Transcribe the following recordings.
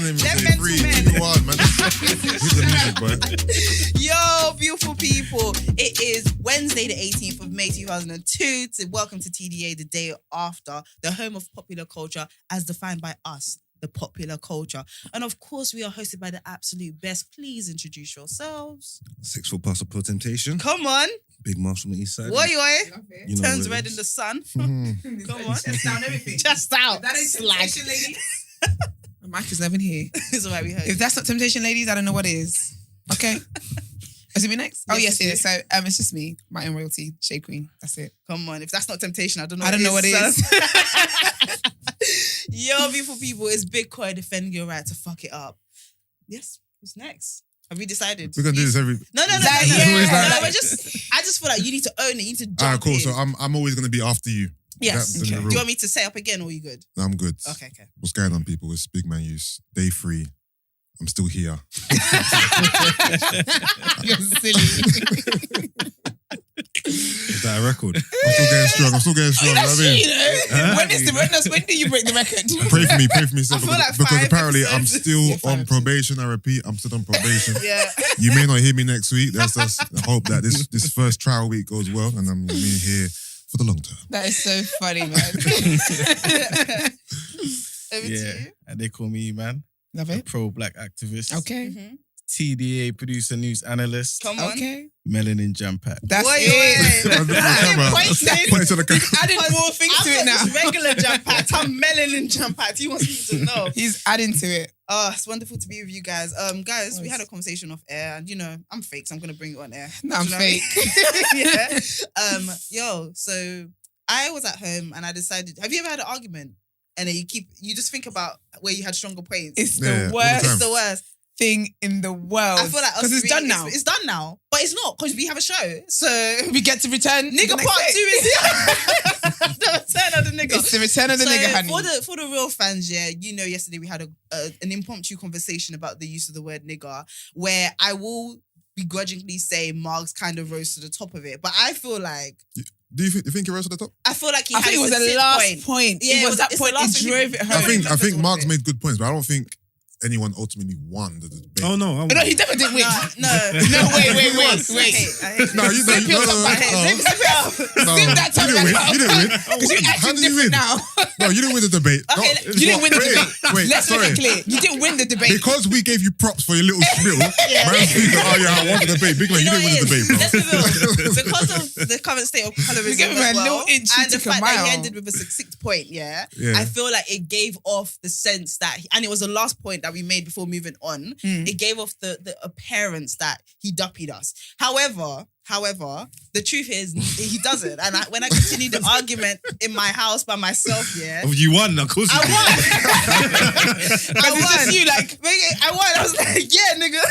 even Them say mental 3, men. 2, 1, man. Hit the music, boy. Yo, beautiful people. It is Wednesday, the 18th of May, 2002. Welcome to TDA, the day after, the home of popular culture as defined by us, the popular culture. And of course, we are hosted by the absolute best. Please introduce yourselves. 6 foot passport for temptation. Come on. Big Marsh from the east side. What you You know Turns what it red is. in the sun. Mhm. Come on. Chest down, everything. Just out. That ain't temptation, ladies. My mic is never here. It's all right, we heard. If that's not temptation, ladies, I don't know what is. Okay. Is it me next? Oh, yes, it is. So it's just me, my own royalty, Shade Queen. That's it. Come on. If that's not temptation, I don't know I don't know what it is. Yo, beautiful people, it's Big Koi defending your right to fuck it up. Yes, who's next? Have we decided? We're going to do this every... No. Yeah. I just feel like you need to own it. You need to jump Alright, cool. in. So I'm always going to be after you. Yes. That's the Do rule. you want me to set up again or are you good? No, I'm good. Okay. What's going on, people? It's Big Man Use. Day 3. I'm still here. You're silly. Is that a record? I'm still getting strong. You know what I mean? When do you break the record? Pray for me. So I feel like because 5 apparently I'm episodes. still Yeah, 5 on episodes. probation. I repeat, I'm still on probation. Yeah. You may not hear me next week. That's I hope that this first trial week goes well, and I'm here for the long term. That is so funny, man. Over to you. and they call me man, Love a it. pro-black activist, Okay. Mhm. TDA producer, news analyst, Come on. Okay. melanin jam pack. That's Wait, it. wait. On the camera. Pointing. Point to the camera. Adding more things to it I'm now. not just regular jump packed. I'm melanin jump packed. He wants me to know. He's adding to it. Oh, it's wonderful to be with you guys. Guys, we had a conversation off air, and I'm fake, so I'm gonna bring it on air. No, I'm Do you know what I fake. mean? Yeah. So I was at home and I decided. Have you ever had an argument and then you just think about where you had stronger points? It's Yeah, the all the worst time. It's the worst. thing in the world. I feel like because it's done now. It's done now, but it's not because we have a show. So We get to return. nigga the next part day. 2 is the return of the nigga. It's the return of the nigga, honey. For the real fans, yesterday we had an impromptu conversation about the use of the word nigger, where I will begrudgingly say Mark's kind of rose to the top of it, but I feel like Do you think you're rose to the top? I feel like he I had think it was a the sit last point. Yeah, it was that it's the point. last It thing drove he- it I home. I think all of Mark's it. made good points, but I don't think anyone ultimately won the debate. Oh no, No, he definitely didn't win. No. No, wait. I hate No, it. you Zip your top no, back. no, Zip it up. no. Zip that top You didn't win. back up. You didn't win. Because you're How acting did you different win? now. No, you didn't win the debate. Okay, No, You didn't win the debate. Wait, Let's make sorry. it clear. You didn't win the debate. Because we gave you props for your little spiel, man's thinking, oh yeah, I won the debate. Big man, you didn't win the debate, bro. Let's be real. Because of the current state of colorism We gave him as a well, little inch, and the he took a fact that he mile. ended with a succinct point, Yeah. I feel like it gave off the sense that, and it was the last point that we made before moving on, it gave off the appearance that he duppied us. However, the truth is he doesn't. And when I continued the argument in my house by myself, Oh, you won, of course. I You won. Because it's just you, like, I won. I was like, yeah, nigga.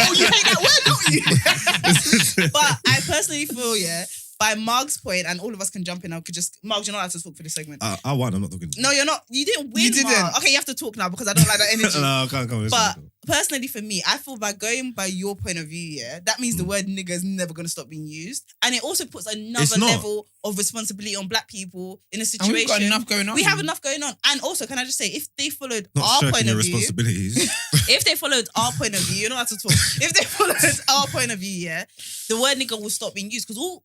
Oh, you hate that word, don't you? But I personally feel, by Mark's point, and all of us can jump in. I could just, Mark, you're not allowed to talk for this segment. I won. I'm not talking. No, you're not. You didn't win. You didn't. Mark. Okay, you have to talk now because I don't like that energy. No, I can't come. But personally, for me, I feel by going by your point of view, that means the word nigger is never going to stop being used, and it also puts another It's not. level of responsibility on black people in a and situation. we've got enough going on. We have enough going on, and also, can I just say, if they followed not our point shirking your of view, responsibilities. if they followed our point of view, you're not allowed to talk. If they followed our point of view, the word nigger will stop being used because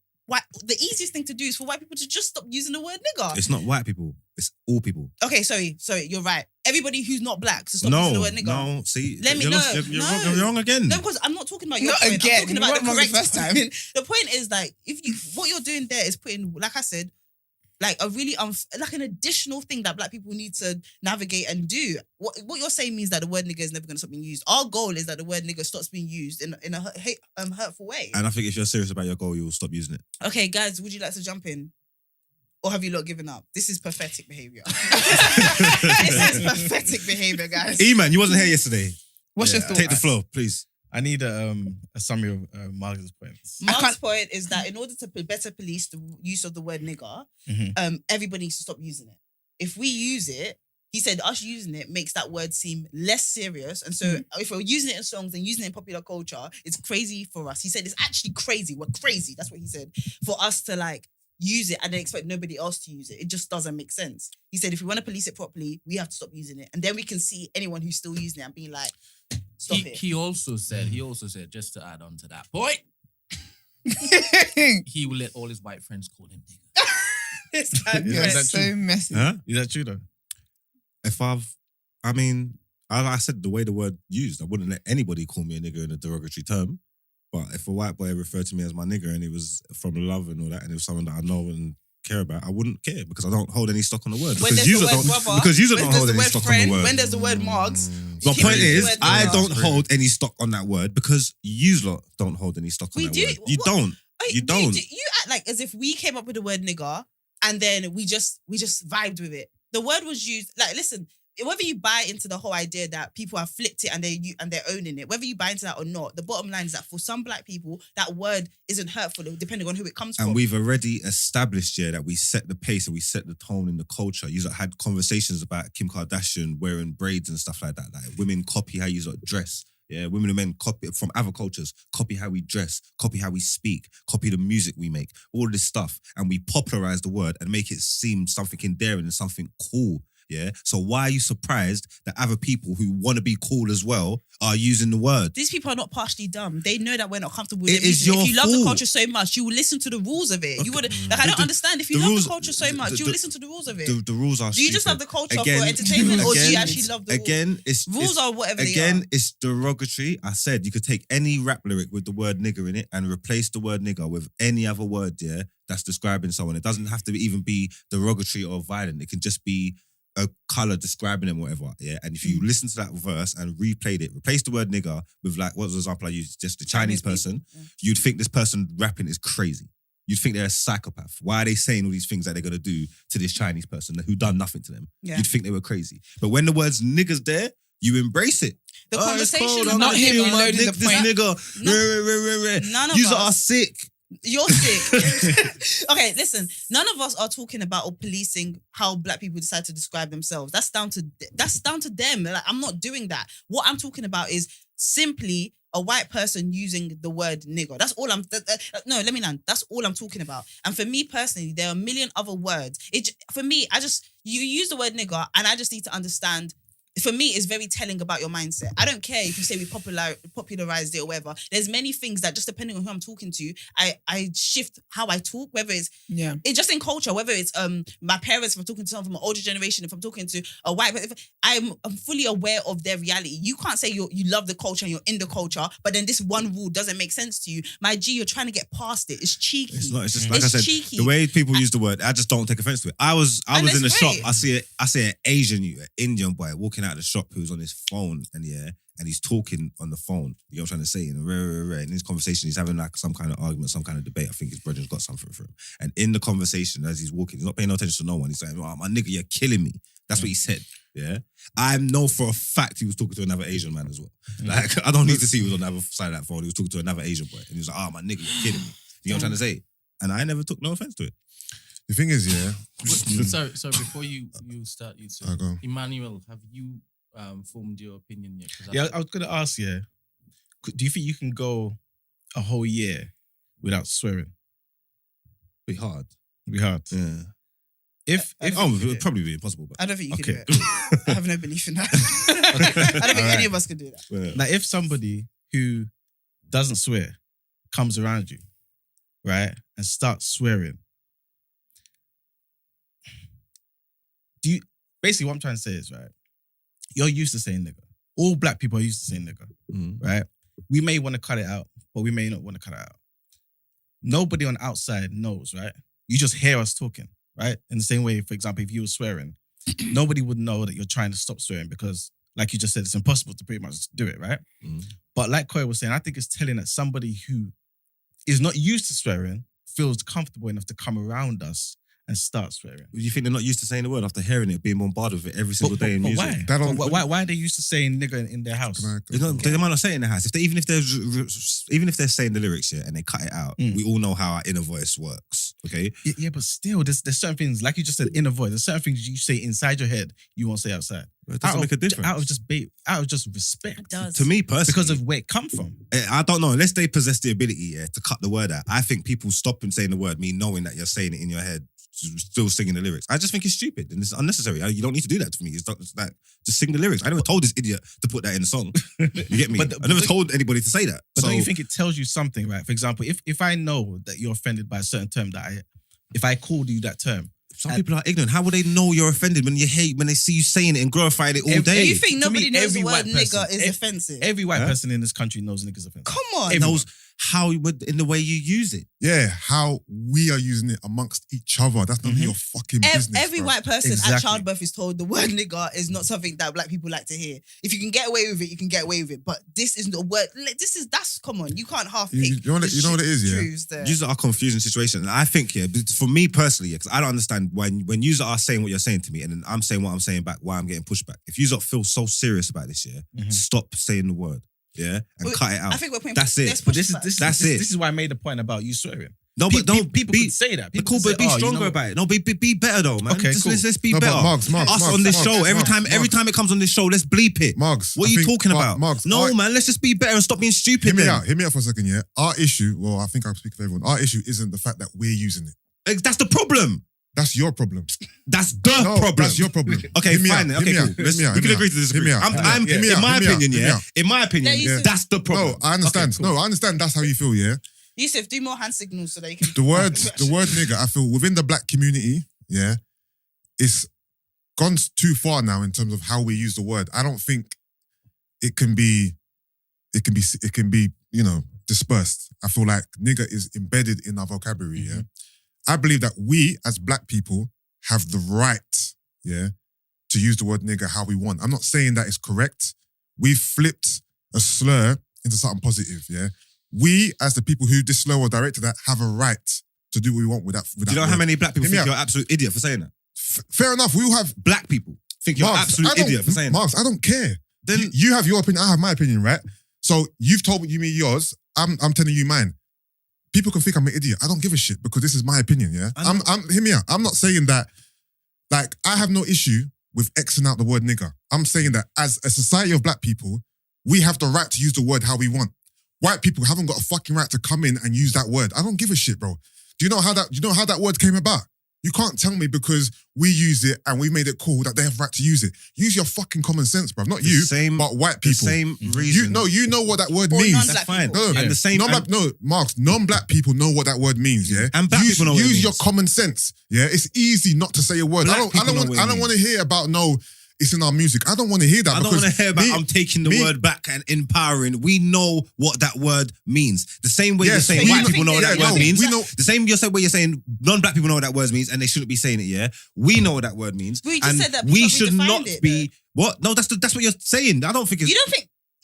the easiest thing to do is for white people to just stop using the word nigger. It's not white people. It's all people. Okay, sorry, you're right. Everybody who's not black to stop using the word nigger. No, see, Let me you're know. lost. You're wrong again. No, because I'm not talking about your Not point. again. I'm talking You about weren't the wrong the correct first time. point. The point is like what you're doing there is putting, like I said, like a really like an additional thing that black people need to navigate and do. What you're saying means that the word nigger is never going to stop being used. Our goal is that the word nigger stops being used in a hurtful way. And I think if you're serious about your goal, you'll stop using it. Okay, guys, would you like to jump in? Or have you lot given up? This is pathetic behaviour. This is pathetic behaviour, guys. Emman, you wasn't here yesterday. What's your thought? Take the floor, please. I need a summary of Margaret's points. Mark's point is that in order to better police the use of the word nigger, everybody needs to stop using it. If we use it, he said us using it makes that word seem less serious. And so if we're using it in songs and using it in popular culture, it's crazy for us. He said it's actually crazy. We're crazy. That's what he said. For us to like use it and then expect nobody else to use it. It just doesn't make sense. He said, if we want to police it properly, we have to stop using it. And then we can see anyone who's still using it and be like, stop it. He also said, just to add on to that point, he will let all his white friends call him nigga. This guy, You're Is that so true? messy. Huh? Is that true though? I said the way the word used, I wouldn't let anybody call me a nigger in a derogatory term. But if a white boy referred to me as my nigger and it was from love and all that, and it was someone that I know and care about, I wouldn't care because I don't hold any stock on the word. When Because there's you the word don't. brother, Because you when don't there's hold the any word stock on friend, the word. when there's the word marks. My you point keep using is, the word I marks. don't hold any stock on that word because you lot don't hold any stock on We that do. word. You What? don't. Wait, You don't. You act like as if we came up with the word nigger and then we just vibed with it. The word was used. Like, listen, whether you buy into the whole idea that people have flipped it and they're owning it, whether you buy into that or not, the bottom line is that for some black people, that word isn't hurtful depending on who it comes from. And we've already established here that we set the pace and we set the tone in the culture. You had conversations about Kim Kardashian wearing braids and stuff like that. Like women copy how you dress. Yeah, women and men copy from other cultures, copy how we dress, copy how we speak, copy the music we make, all of this stuff. And we popularize the word and make it seem something endearing and something cool. Yeah. So why are you surprised that other people who want to be cool as well are using the word? These people are not partially dumb. They know that we're not comfortable with It it. is If your you love the fault. culture so much, you will listen to the rules of it. You would like. I don't understand. If you the love rules- the culture so much, you will listen to the rules of it. The rules are Do you just stupid. love the culture Again- for entertainment, or do you again- actually love the rules? Again, Rules are whatever they Again, are. it's derogatory. I said you could take any rap lyric with the word nigger in it and replace the word nigger with any other word, yeah, that's describing someone. It doesn't have to even be derogatory or violent. It can just be a colour describing them, whatever, yeah. And if you listen to that verse and replayed it, replace the word nigger with like, what was the example I used? Just the Chinese person. people, yeah. You'd think this person rapping is crazy. You'd think they're a psychopath. Why are they saying all these things that they're gonna do to this Chinese person who done nothing to them? Yeah. You'd think they were crazy. But when the words nigger's there, you embrace it. The Oh, it's conversation cold. is I'm not him nigger, loading this the point. nigger. No- None of You us. are sick. You're sick. Okay, listen. None of us are talking about or policing how black people decide to describe themselves. That's down to them. Like, I'm not doing that. What I'm talking about is simply a white person using the word nigger. That's all I'm. No, let me land. That's all I'm talking about. And for me personally, there are a million other words. For me, you use the word nigger, and I just need to understand. For me, it's very telling about your mindset. I don't care if you say we popularized it or whatever. There's many things that just depending on who I'm talking to, I shift how I talk, whether it's just in culture, whether it's my parents, if I'm talking to someone from an older generation, if I'm talking to a white person, I'm fully aware of their reality. You can't say you love the culture and you're in the culture, but then this one rule doesn't make sense to you. My G, you're trying to get past it. It's cheeky. It's not. It's just like I It's said. cheeky. The way people use the word, I just don't take offense to it. I was And in the it's shop. great. I see an Asian, an Indian boy walking out of the shop who's on his phone and he's talking on the phone. You know what I'm trying to say? And in his conversation, he's having like some kind of argument, some kind of debate. I think his brother's got something for him. And in the conversation, as he's walking, he's not paying no attention to no one. He's saying, "Oh, my nigga, you're killing me." That's what he said. Yeah, I know for a fact he was talking to another Asian man as well. Like I don't need to see he was on the other side of that phone. He was talking to another Asian boy, and he was like, "Oh, my nigga, you're killing me." You know what I'm trying to say? And I never took no offense to it. The thing is, So before you start, I'll go. Emmanuel, have you formed your opinion yet? 'Cause Yeah, I was gonna ask. Yeah, do you think you can go a whole year without swearing? Be hard. It'd be hard. Yeah. If It would probably be impossible. But I don't think you can Okay. do it. I have no belief in that. I don't think any of us can do that. yeah. like if somebody who doesn't swear comes around you, right, and starts swearing, basically what I'm trying to say is, right, you're used to saying nigga. All black people are used to saying nigga, right? We may want to cut it out, but we may not want to cut it out. Nobody on the outside knows, right? You just hear us talking, right? In the same way, for example, if you were swearing, nobody would know that you're trying to stop swearing because, like you just said, it's impossible to pretty much do it, right? But like Koi was saying, I think it's telling that somebody who is not used to swearing feels comfortable enough to come around us and start swearing. Do you think they're not used to saying the word after hearing it, being bombarded with it every single day in music? Why? That don't- Why are they used to saying nigger in their house? It's not, they might not say it in the house. Even if they're saying the lyrics here and they cut it out, we all know how our inner voice works. Okay. Yeah, but still, there's certain things, like you just said, inner voice. There's certain things you say inside your head you won't say outside. It doesn't make a difference. Out of just respect. It does. To me personally, Because of where it come from. I don't know. Unless they possess the ability to cut the word out, I think people stopping saying the word, me knowing that you're saying it in your head, still singing the lyrics. I just think it's stupid and it's unnecessary. You don't need to do that for me. It's like, just sing the lyrics. I never told this idiot to put that in the song. You get me? I never told anybody to say that. But don't you think it tells you something, right? For example, if I know that you're offended by a certain term if I called you that term. Some people are ignorant. How would they know you're offended when they see you saying it and glorifying it all day? You think nobody knows the word person, nigger is offensive? Every white person in this country knows nigger's offensive. Come on. Knows how in the way you use it. Yeah, how we are using it amongst each other. That's none of your fucking business. Every bro. white person at Exactly. childbirth is told the word nigger is not something that black people like to hear. If you can get away with it, you can get away with it. But this is the word. That's come on. You can't half pick. You know what it is, yeah? Truths there. These are confusing situations. And I think, for me personally, because I don't understand when you are saying what you're saying to me and then I'm saying what I'm saying back, why I'm getting pushback. If you feel so serious about this, stop saying the word, and cut it out. I think we're putting That's it. But this is why I made the point about you swearing. No, but don't people could say that. Be People cool, could but be say, stronger about it. No, be better though, man. Okay, Just cool. let's be No, but better. Marks, Us on this show, every time Marks. it comes on this show, let's bleep it. Marks, What are you talking about? Marks, no, man, let's just be better and stop being stupid. Hear me out for a second, yeah? Our issue, well, I think I'll speak for everyone. Our issue isn't the fact that we're using it. That's the problem. That's your problem. That's the problem. That's your problem. Okay, Hear me fine. out, Okay, hear me cool. out, hear me out, We can hear agree me to disagree. out. In my opinion, Yeah. that's the problem. No, I understand. Okay, cool. No, I understand that's how you feel, yeah? Yusuf, do more hand signals so that you can. The word nigger, I feel within the black community, yeah, it's gone too far now in terms of how we use the word. I don't think it can be, dispersed. I feel like nigger is embedded in our vocabulary, yeah. I believe that we as black people have the right, yeah, to use the word nigger how we want. I'm not saying that it's correct. We've flipped a slur into something positive, yeah. We, as the people who this slur was directed at, have a right to do what we want with that. Do you know how many black people think you're an absolute idiot for saying that? Fair enough. We all have Black people think you're an absolute idiot for saying that. Marks, I don't care. Then You have your opinion. I have my opinion, right? So you've told me yours. I'm telling you mine. People can think I'm an idiot. I don't give a shit because this is my opinion. Yeah. Hear me out. I'm not saying that. Like I have no issue with Xing out the word nigger. I'm saying that as a society of black people, we have the right to use the word how we want. White people haven't got a fucking right to come in and use that word. I don't give a shit, bro. Do you know how that word came about? You can't tell me because we use it and we made it cool that they have right to use it. Use your fucking common sense, bro. Not but white people. The same reason. You know what that word Or means. non-black That's fine. people. No, And the same. Marks, non-black people know what that word means, yeah? And black people know what it Use your means. common sense, yeah? It's easy not to say a word. Black I people know what it don't means. want to hear about, it's in our music. I don't want to hear that. I don't want to hear about I'm taking the word back and empowering. We know what that word means. The same way you're saying we white know- people know what that yeah, word no, means. we know- The same way you're saying non-black people know what that word means and they shouldn't be saying it, yeah? We know what that word means. We just and said that we because we should defined not it, be... What? No, that's what you're saying. I don't think it's...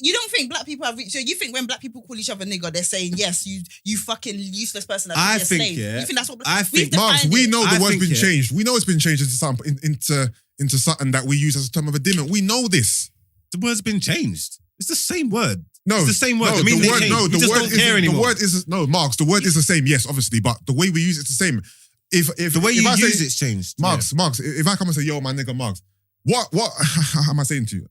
You don't think black people have reached? So you think when black people call each other nigger, they're saying yes, you fucking useless person. That's I a think, slave. yeah. You think that's what? I we've think- Marks, defined we it. know the I word's think, been yeah. changed. We know it's been changed into something that we use as a term of endearment. We know this. The word's been changed. It's the same word. No, It's the same word. No, The meaning the ain't word, changed. no, We the just word don't care isn't- anymore. The word is Marks. The word is the same. Yes, obviously, but the way we use it's the same. If The way if you I say, use it's changed. Marks, if I come and say, "Yo, my nigga, Marks," what am I saying to you?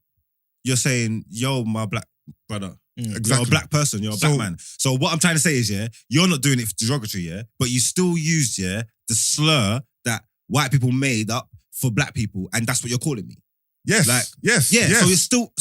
You're saying, yo, my black brother. You're Exactly. a black person. You're a black man. So what I'm trying to say is, yeah, you're not doing it for derogatory, yeah, but you still used, yeah, the slur that white people made up for black people, and that's what you're calling me. Yes, Like, yes, Yeah. yes. So it's still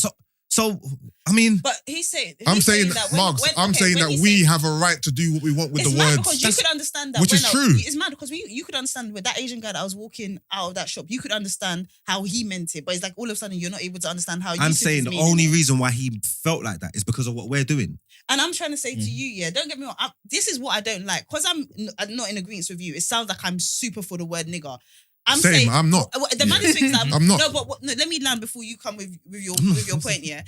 so. I mean, But he's saying. I'm saying that that, Marks. I'm saying that we have a right to do what we want with it's the mad words. because you could understand that. which is true. It's mad because you could understand with that Asian guy that was walking out of that shop. You could understand how he meant it, but it's like all of a sudden you're not able to understand how. I'm Yusuf saying is the meaning only it. reason why he felt like that is because of what we're doing. And I'm trying to say to you, yeah, don't get me wrong. This is what I don't like because I'm not in agreement with you. It sounds like I'm super for the word nigger. I'm Same, saying I'm not. The man is thinks I'm not. No, but let me land before you come with your point. Yeah,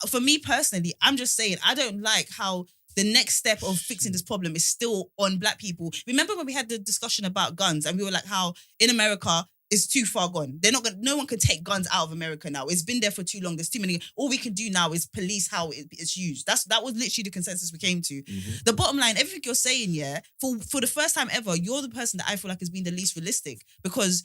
for me personally, I'm just saying I don't like how the next step of fixing this problem is still on black people. Remember when we had the discussion about guns and we were like how in America is too far gone. They're not gonna. No one can take guns out of America now. It's been there for too long. There's too many. All we can do now is police how it's used. That was literally the consensus we came to. The bottom line, everything you're saying, yeah, for the first time ever, you're the person that I feel like has been the least realistic, because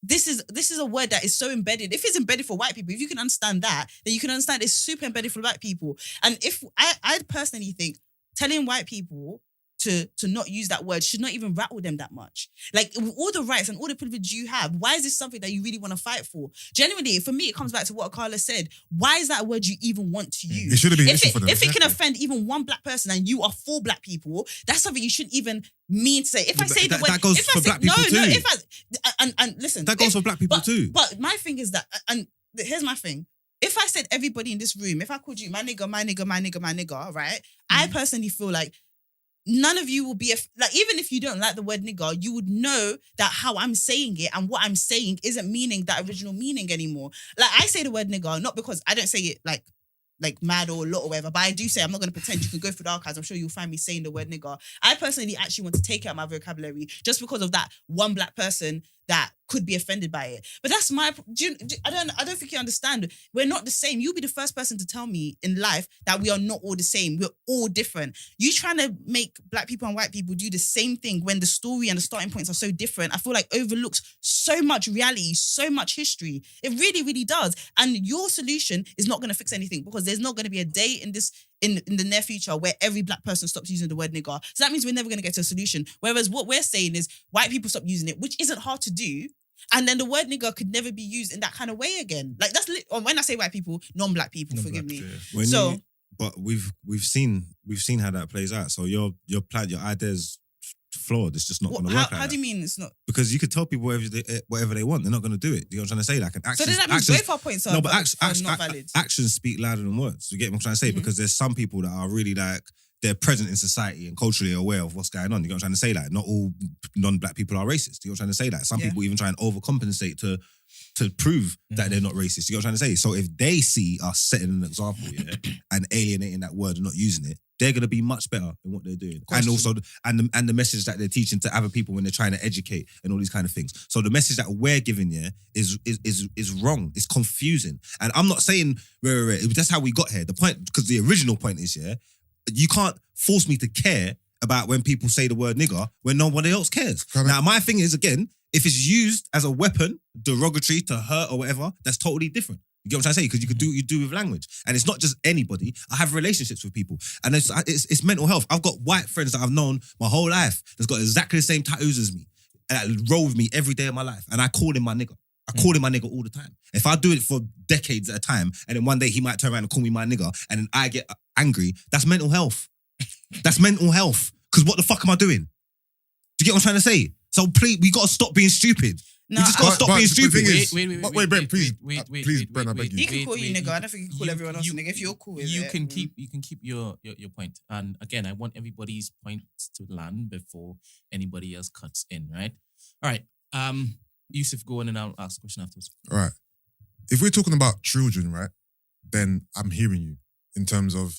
this is a word that is so embedded. If it's embedded for white people, if you can understand that, then you can understand it's super embedded for black people. And if I personally think telling white people to not use that word should not even rattle them that much. Like, with all the rights and all the privilege you have, why is this something that you really want to fight for? Genuinely, for me, it comes back to what Carla said. Why is that a word you even want to use? It should have been an issue for them. If it can offend even one black person and you are for black people, that's something you shouldn't even mean to say. If I say the word... That goes for black people too. No, and listen... That goes for black people too. But my thing is that... And here's my thing. If I said everybody in this room, if I called you my nigga, right? I personally feel like none of you will be, like, even if you don't like the word nigger, you would know that how I'm saying it and what I'm saying isn't meaning that original meaning anymore. Like, I say the word nigger, not because I don't say it like mad or a lot or whatever, but I do say, I'm not going to pretend. You can go through the archives. I'm sure you'll find me saying the word nigger. I personally actually want to take it out of my vocabulary just because of that one black person that could be offended by it. But that's my... I don't think you understand. We're not the same. You'll be the first person to tell me in life that we are not all the same. We're all different. You trying to make black people and white people do the same thing when the story and the starting points are so different, I feel like overlooks so much reality, so much history. It really, really does. And your solution is not going to fix anything, because there's not going to be a day in the near future where every black person stops using the word nigger. So that means we're never going to get to a solution. Whereas what we're saying is white people stop using it, which isn't hard to do. And then the word nigger could never be used in that kind of way again. Like, that's when I say white people, non-black people, forgive me. Yeah. But we've seen how that plays out. So your plan, your idea's flawed. It's just not going to work. How do you mean it's not? Because you could tell people whatever they want, they're not going to do it. You know what I'm trying to say? Like, so then that means both our points are not valid. Actions speak louder than words. You get what I'm trying to say? Because there's some people that are really like, they're present in society and culturally aware of what's going on. You know what I'm trying to say? Like, not all non-black people are racist. You know what I'm trying to say? Like, some people even try and overcompensate to prove that they're not racist. You know what I'm trying to say? So if they see us setting an example, and alienating that word and not using it, they're going to be much better in what they're doing. And also, the message that they're teaching to other people when they're trying to educate and all these kind of things. So the message that we're giving is wrong. It's confusing. And I'm not saying, that's how we got here. The point, because the original point is, you can't force me to care about when people say the word nigger when nobody else cares. Now, my thing is, again, if it's used as a weapon, derogatory to hurt or whatever, that's totally different. You get what I'm trying to say? Because you do with language. And it's not just anybody. I have relationships with people. And it's mental health. I've got white friends that I've known my whole life that's got exactly the same tattoos as me. And that roll with me every day of my life. And I call him my nigger. I call him my nigger all the time. If I do it for decades at a time, and then one day he might turn around and call me my nigger, and then I get angry, that's mental health. That's mental health. Because what the fuck am I doing? Do you get what I'm trying to say? So please, we got to stop being stupid. No, we just got to stop being stupid. Wait, Brent, please. Please, Brent, I beg you. He can call you nigger. I don't think he can call everyone else a nigger. If you're cool with it. You can keep your point. And again, I want everybody's points to land before anybody else cuts in, right? All right. Yusuf, go on and I'll ask a question afterwards. All right. If we're talking about children, right, then I'm hearing you in terms of,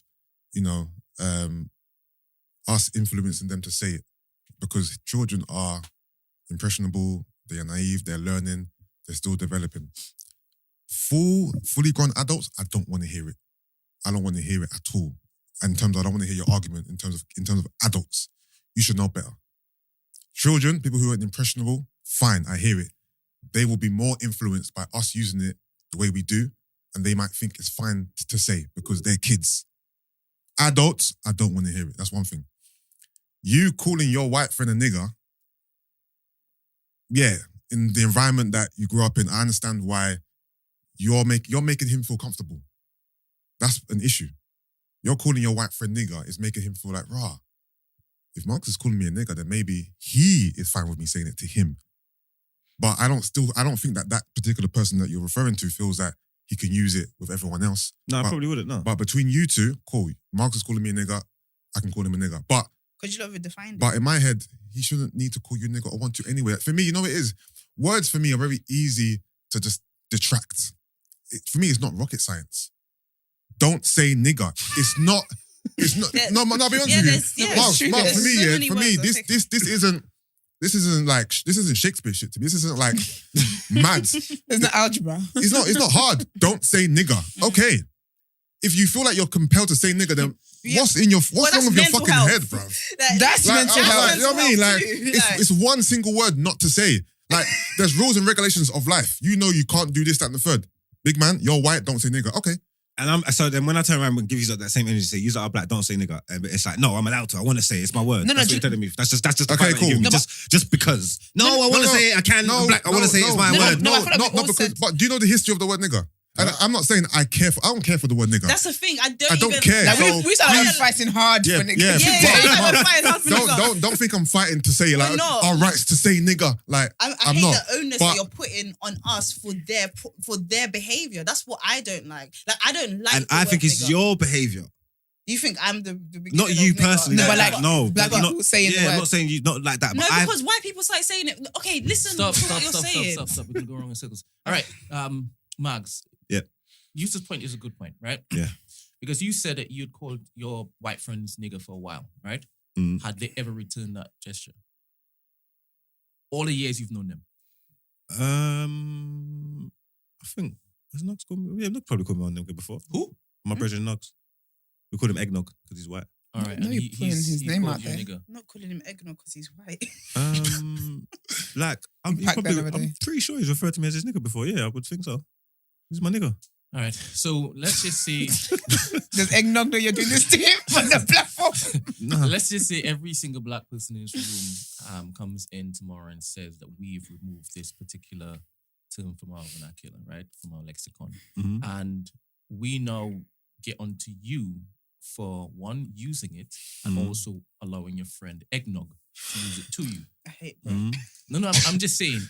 us influencing them to say it. Because children are impressionable, they are naive, they're learning, they're still developing. Fully grown adults, I don't want to hear it. I don't want to hear it at all. And in terms of, I don't want to hear your argument in terms of adults. You should know better. Children, people who are impressionable, fine, I hear it. They will be more influenced by us using it the way we do, and they might think it's fine to say because they're kids. Adults, I don't want to hear it. That's one thing. You calling your white friend a nigger, in the environment that you grew up in, I understand why you're making him feel comfortable. That's an issue. You're calling your white friend nigger is making him feel like, rah, if Marcus is calling me a nigger, then maybe he is fine with me saying it to him. But I don't think that particular person that you're referring to feels that he can use it with everyone else. No, I probably wouldn't, no. But between you two, cool. Marcus is calling me a nigger, I can call him a nigger. But because you don't have defined it. But in my head, he shouldn't need to call you a nigger or want to anyway. For me, you know what it is? Words for me are very easy to just detract. For me, it's not rocket science. Don't say nigger. It's not. No, I'll be honest with you. Mark, for me, this isn't. This isn't Shakespeare shit to me. This isn't like maths. It's not algebra. It's not hard. Don't say nigger. Okay. If you feel like you're compelled to say nigger, then what's wrong with your fucking head, bro? That's mental health. You know what I mean? Like, it's one single word not to say. Like, there's rules and regulations of life. You know you can't do this, that, and the third. Big man, you're white, don't say nigger. Okay. And so then when I turn around and give you that same energy, say, you are black, don't say nigger. But it's like, no, I'm allowed to. I want to say it. It's my word. No, that's what you're telling me. That's just the okay, vibe that cool. you give me. No, just because. No, I want to say it. I can. I'm black. I want to say it's my word. No, I feel like not we all because. said- But do you know the history of the word nigger? And I'm not saying I don't care for the word nigger. That's the thing. I don't even care. Like, So we started please- fighting hard for niggas. Don't think I'm fighting to say like our rights to say nigger. Like I I'm hate not. the onus But- that you're putting on us for their behavior. That's what I don't like. Like I don't like. And the I word think it's nigger. your behavior. You think I'm the beginning Not you of nigger? personally. No, but like, like, no. black but people saying the yeah, word. I'm not saying you, not like that. No, But because white people start saying it. Okay, listen Stop, to stop, what you're stop, saying. stop, stop, stop. We're going to go wrong in circles. All right, Mags. Yeah. Yusuf's point is a good point, right? Yeah. Because you said that you'd called your white friends nigger for a while, right? Mm. Had they ever returned that gesture? All the years you've known them. I think has Nuggs called me? Yeah, Nuggs probably called me on nigger before. Who? My brother Nuggs. We called him Eggnog because he's white. All right. No, and you're putting his name called out you a there. nigger. I'm not calling him eggnog because he's white. Like I'm Pack that over there. pretty sure he's referred to me as his nigger before. Yeah, I would think so. He's my nigger. All right. So let's just say, Does eggnog know you're doing this to him on the platform? Nah. let's just say every single black person in this room comes in tomorrow and says that we've removed this particular term from our vernacular, right? From our lexicon. Mhm. And we now get onto you for one, using it, and Mhm. also allowing your friend Eggnog to use it to you. I hate bro. Mhm. No, I'm just saying.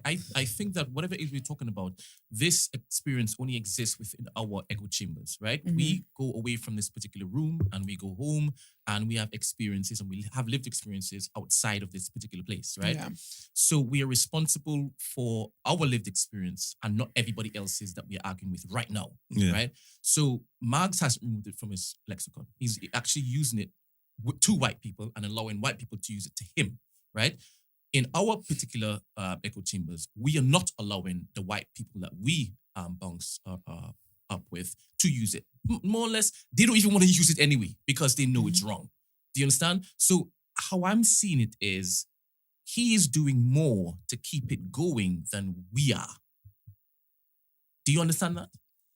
I think that whatever it is we're talking about, this experience only exists within our echo chambers, right? Mhm. We go away from this particular room and we go home and we have experiences and we have lived experiences outside of this particular place, right? Yeah. So we are responsible for our lived experience and not everybody else's that we are arguing with right now, Yeah. right? So Marx has removed it from his lexicon. He's actually using it to white people and allowing white people to use it to him, right? In our particular echo chambers, we are not allowing the white people that we bounce up with to use it. More or less, they don't even want to use it anyway because they know it's wrong. Do you understand? So how I'm seeing it is he is doing more to keep it going than we are. Do you understand that?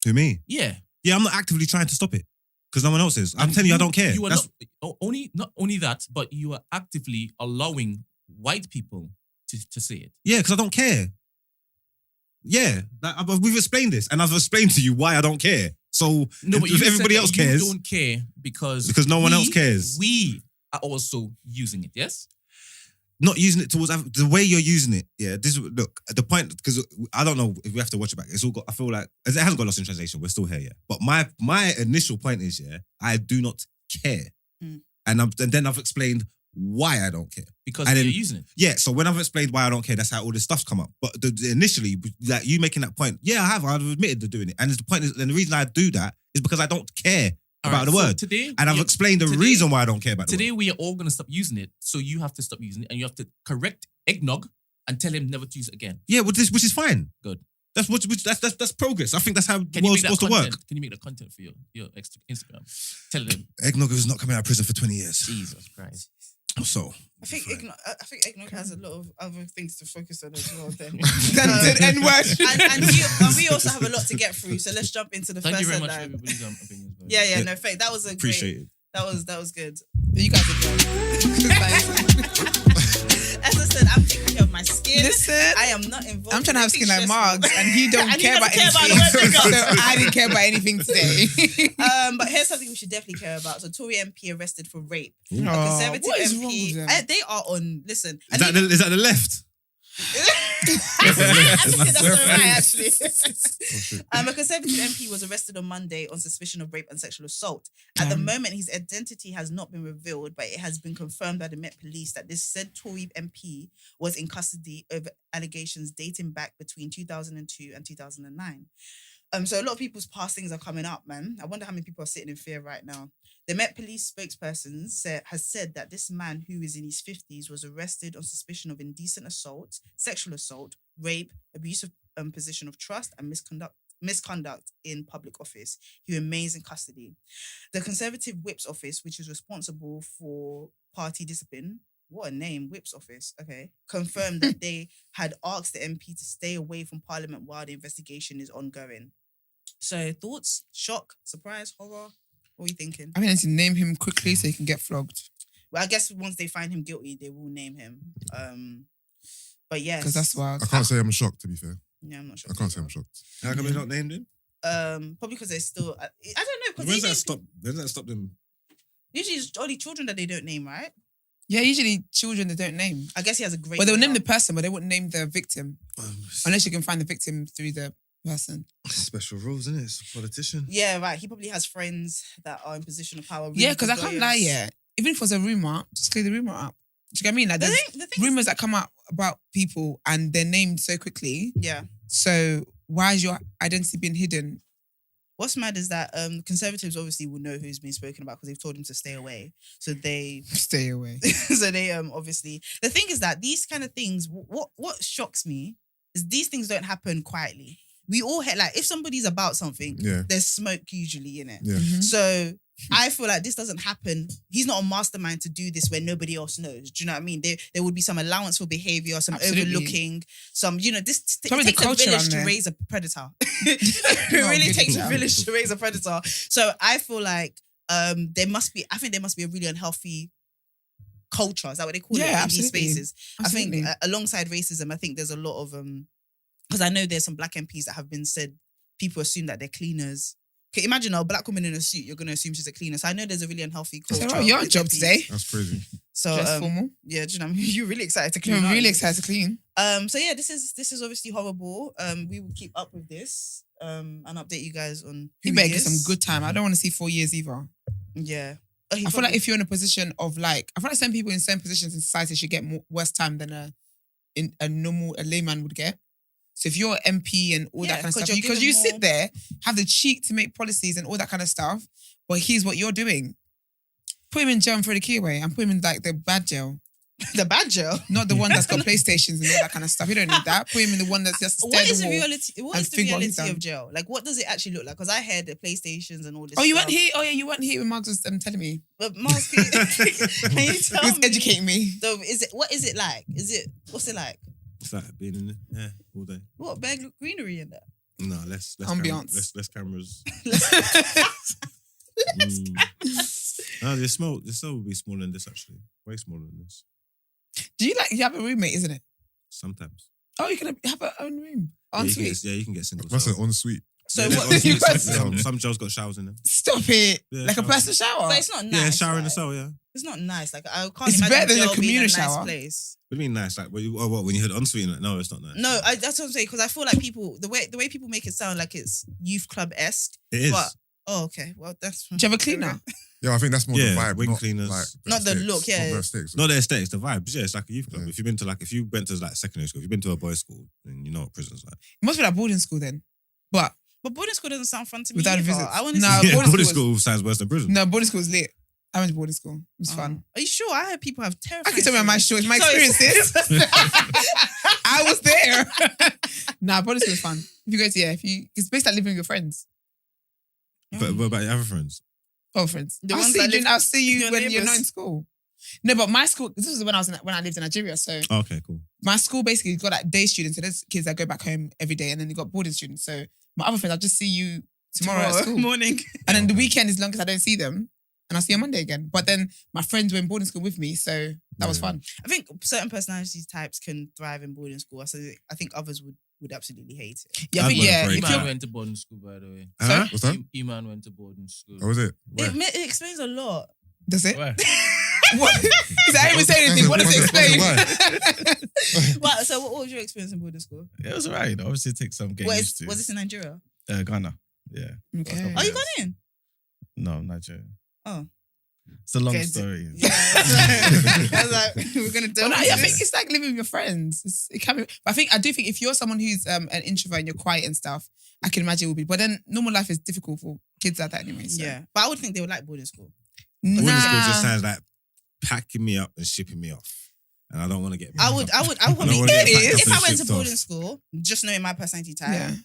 Who, me? Yeah. Yeah, I'm not actively trying to stop it because no one else is. I'm telling you, I don't care. You are That's- not only that, but you are actively allowing white people to say it. Yeah, because I don't care. Yeah, we've explained this, and I've explained to you why I don't care. So No, but if you everybody said else that cares, you don't care because no one else cares. We are also using it. Yes. Not using it towards the way you're using it. Yeah, look the point because I don't know if we have to watch it back. It's all got. I feel like it hasn't got lost in translation. We're still here, yeah. But my initial point is, yeah, I do not care, and then I've explained why I don't care. Because And you're then- using it. Yeah, so when I've explained why I don't care, that's how all this stuff's come up. But initially, like you making that point, yeah, I've admitted to doing it, and the point is, and the reason I do that is because I don't care All about right, the so word, today, and I've explained the reason why I don't care about the Today word. we are all going to stop using it. So you have to stop using it and you have to correct Eggnog and tell him never to use it again. Yeah, which is fine. Good. That's progress. I think that's how the Can you world's make that supposed to work. content? Can you make the content for your Instagram? Tell him. Eggnog is not coming out of prison for 20 years. Jesus Christ. So I think eggnog has a lot of other things to focus on as well. Then The N-word. and we also have a lot to get through. So let's jump into the Thank you first very much for headline. everybody's opinions. by the Yeah, way. yeah, no, fake. That was a great. appreciate it. That was good. You guys are drunk. As I said, I'm taking care of my skin. Listen, I am not involved. I'm trying to have in skin like anything Margs, and he don't And he care doesn't about care about anything. the word nigger. So I didn't care about anything today. stressful. But here's something we should definitely care about. So Tory MP arrested for rape. A Conservative what is MP. wrong with them? They are on. Listen, Is that the left? I think that's all right, actually. A Conservative MP was arrested on Monday on suspicion of rape and sexual assault. At the moment, his identity has not been revealed, but it has been confirmed by the Met Police that this said Tory MP was in custody over allegations dating back between 2002 and 2009. So a lot of people's past things are coming up, man. I wonder how many people are sitting in fear right now. The Met Police spokesperson has said that this man who is in his 50s was arrested on suspicion of indecent assault, sexual assault, rape, abuse of position of trust, and misconduct in public office. He remains in custody. The Conservative Whip's office, which is responsible for party discipline, what a name, Whip's office, okay, confirmed that they had asked the MP to stay away from Parliament while the investigation is ongoing. So thoughts, shock, surprise, horror? What are you thinking? I mean, to name him quickly so he can get flogged. Well, I guess once they find him guilty, they will name him. But yes. Because that's wild. I can't say I'm shocked, to be fair. Yeah, I'm not sure. I can't say I'm shocked. How come he's not named him? Probably because they're still... I don't know. When does that stop? When does that stop them? Usually it's only children that they don't name, right? Yeah, usually children they don't name. I guess he has a great... Well, they'll name mother. the person, but they wouldn't name the victim. Unless you can find the victim through the person. Special rules, isn't it? It's a politician. Yeah, right. He probably has friends that are in position of power. Really Yeah, because I good can't lawyers. lie, yeah. Even if it was a rumour, just clear the rumour up. Do you get what I mean? Like, The there's thing is- rumours that come out about people and they're named so quickly. Yeah. So why is your identity being hidden? What's mad is that Conservatives obviously will know who's been spoken about because they've told him to stay away. So they... Stay away. so they obviously... The thing is that these kind of things, what shocks me is these things don't happen quietly. We all hear, like, if somebody's about something, Yeah. there's smoke usually in it. Yeah. Mhm. So I feel like this doesn't happen. He's not a mastermind to do this where nobody else knows. Do you know what I mean? There would be some allowance for behavior, some Absolutely. overlooking, some, this Probably it the takes a culture village around to there. raise a predator. No, It really good takes a job. village to raise a predator. So I feel like there must be a really unhealthy culture. Is that what they call it? Yeah, In these absolutely. spaces. Absolutely. I think alongside racism, I think there's a lot of because I know there's some black MPs that have been said people assume that they're cleaners. Okay, imagine a black woman in a suit, you're gonna assume she's a cleaner. So I know there's a really unhealthy So, culture. right, you're on with job MPs. today. That's crazy. So Dress formal. yeah, do you know what I mean? You're really excited to clean. You're aren't really you? excited to clean. So yeah, this is obviously horrible. We will keep up with this. And update you guys on who You better he get some is. good time. I don't want to see 4 years either. Yeah. I feel like if you're in a position of like, I feel like some people in certain positions in society should get worse time than a layman would get. So if you're an MP and all that Yeah, kind of 'cause stuff, you're because given you more- sit there, have the cheek to make policies and all that kind of stuff, but here's what you're doing. Put him in jail and throw the key away and put him in like the bad jail. the bad jail. Not the one that's got PlayStations and all that kind of stuff. You don't need that. Put him in the one that's just stare What at is the the wall. reality? What and is the think what he's reality done. of jail? Like, what does it actually look like? Because I heard the PlayStations and all this. Oh, you stuff. weren't here? Oh yeah, you weren't here when Mark was telling me. But Miles, can you He tell was me? educating me. So what is it like? What's it like? It's like being in there, all day. What big greenery in there? No, less Ambiance. less cameras. No, the cell will be smaller than this actually. Way smaller than this. Do you have a roommate, isn't it? Sometimes. Oh, you can have your own room. Yeah, you can Ensuite. get, you can get single That's an cells. ensuite. So Yeah, what? there's You ensuite, guys- some jails got showers in them. Stop it. Yeah, Like a shower. personal shower. But it's not nice. Yeah, shower in the right? cell, yeah. It's not nice. Like I can't It's imagine better than a jail being communal nice shower. place. What do you mean nice? Like when you heard ensuite? No, it's not nice. No, that's what I'm saying. Because I feel like people, the way people make it sound like it's youth club esque. It is. But okay, well that's. Do you have a cleaner? Yeah, I think that's more Yeah, the vibe. wing not cleaners. Like Not the aesthetics, look, yeah. Not the aesthetics. Not the aesthetics, the vibes. Yeah, it's like a youth club. Yeah. If you went to like secondary school, if you've been to a boys' school, then you know what prison's like. It must be like boarding school then. But But boarding school doesn't sound fun to me. Without either. visits. I want to No, see. Yeah, boarding boarding school school sounds worse than prison. no, boarding school was lit. I went to boarding school. It was fun. Are you sure? I heard people have terrifying. I can tell you my stories. stories, my Sorry. experiences. I was there. Nah, boarding school was fun. If you go to, it's basically like living with your friends. But what about your other friends? Oh, friends. The I'll ones see, that live I'll see you your when you're neighbours. not in school. No, but my school, this was when I lived in Nigeria. So Oh, okay, cool. my school basically got like day students. So there's kids that go back home every day, and then you got boarding students. So my other friends, I'll just see you tomorrow at school. morning. And then the weekend, as long as I don't see them, and I'll see you on Monday again. But then my friends were in boarding school with me, so that was Yeah. fun. I think certain personality types can thrive in boarding school. So I think others would absolutely hate it. Yeah, I I'd think, want a yeah. break. If Eman you're, went to boarding school, by the way. Huh? What's that? Eman went to boarding school. How was it? Where? It explains a lot. does it? Where? What? Is that even saying anything? What does it explain? Well, so what was your experience in boarding school? It was alright. Obviously, it takes some getting used to. Was this in Nigeria? Ghana? Yeah. Okay. Oh, you got in? No, Nigeria. Oh. It's a long Okay, story. Yeah. I was like, we're gonna do Well, no, I think this. it's like living with your friends. It can be, but I do think if you're someone who's an introvert and you're quiet and stuff, I can imagine it would be. But then normal life is difficult for kids like that anyway. So. Yeah, but I would think they would like boarding school. Boarding Nah. school just sounds like packing me up and shipping me off. And I don't want to get. I would I don't probably, wanna get It packed is. up if and I went to shipped off. boarding school, just knowing my personality type, Yeah.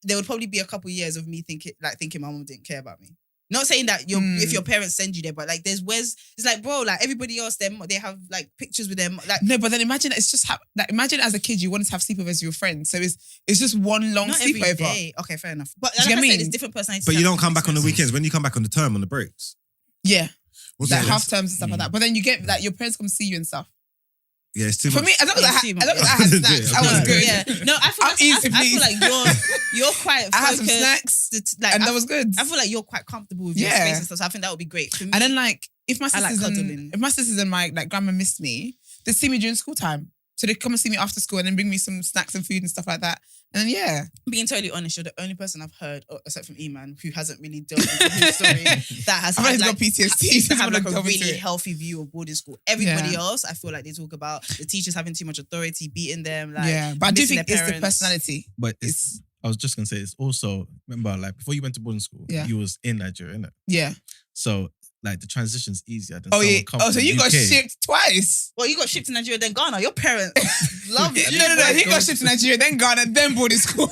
there would probably be a couple years of me thinking my mom didn't care about me. Not saying that if your parents send you there, but like there's where's it's like, bro, like everybody else, they have like pictures with them. Like No, but then imagine it's just like imagine as a kid you wanted to have sleepovers with your friends, so it's just one long not every sleepover. day. Okay, fair enough. But Do you like get I me? said, there's different personalities. But you don't come back on the weekend. weekends. When you come back on the term, on the breaks. Yeah, What's like that? half terms and stuff like that. But then you get like your parents come see you and stuff. Yeah, it's too For much. me, as long as I It's had, too as long as I much. had snacks, I was good. Yeah, no, I feel I'm easy, I feel like you're quite. I had some focused. snacks, Like and I that was good. I feel like you're quite comfortable with your Yeah. space and stuff. So I think that would be great for me. And then like if my I like sisters cuddling. and my like grandma missed me, they see me during school time. So they come and see me after school and then bring me some snacks and food and stuff like that. And then yeah. being totally honest, you're the only person I've heard, except from Emman, who hasn't really delved into his story that has I've had got like, PTSD. seems to so have I'm like gonna a delve into really it. healthy view of boarding school. Everybody Yeah. else, I feel like they talk about the teachers having too much authority, beating them. Like, Yeah, but I do missing think their it's the parents. personality. But it's I was just gonna say it's also remember like before you went to boarding school, Yeah. you was in Nigeria, innit? Yeah. So like the transition's easier than Oh someone yeah. come Oh, so from you got UK. shipped twice. Well, you got shipped to Nigeria, then Ghana. Your parents love it. No. He got shipped to Nigeria, then Ghana, then boarding school.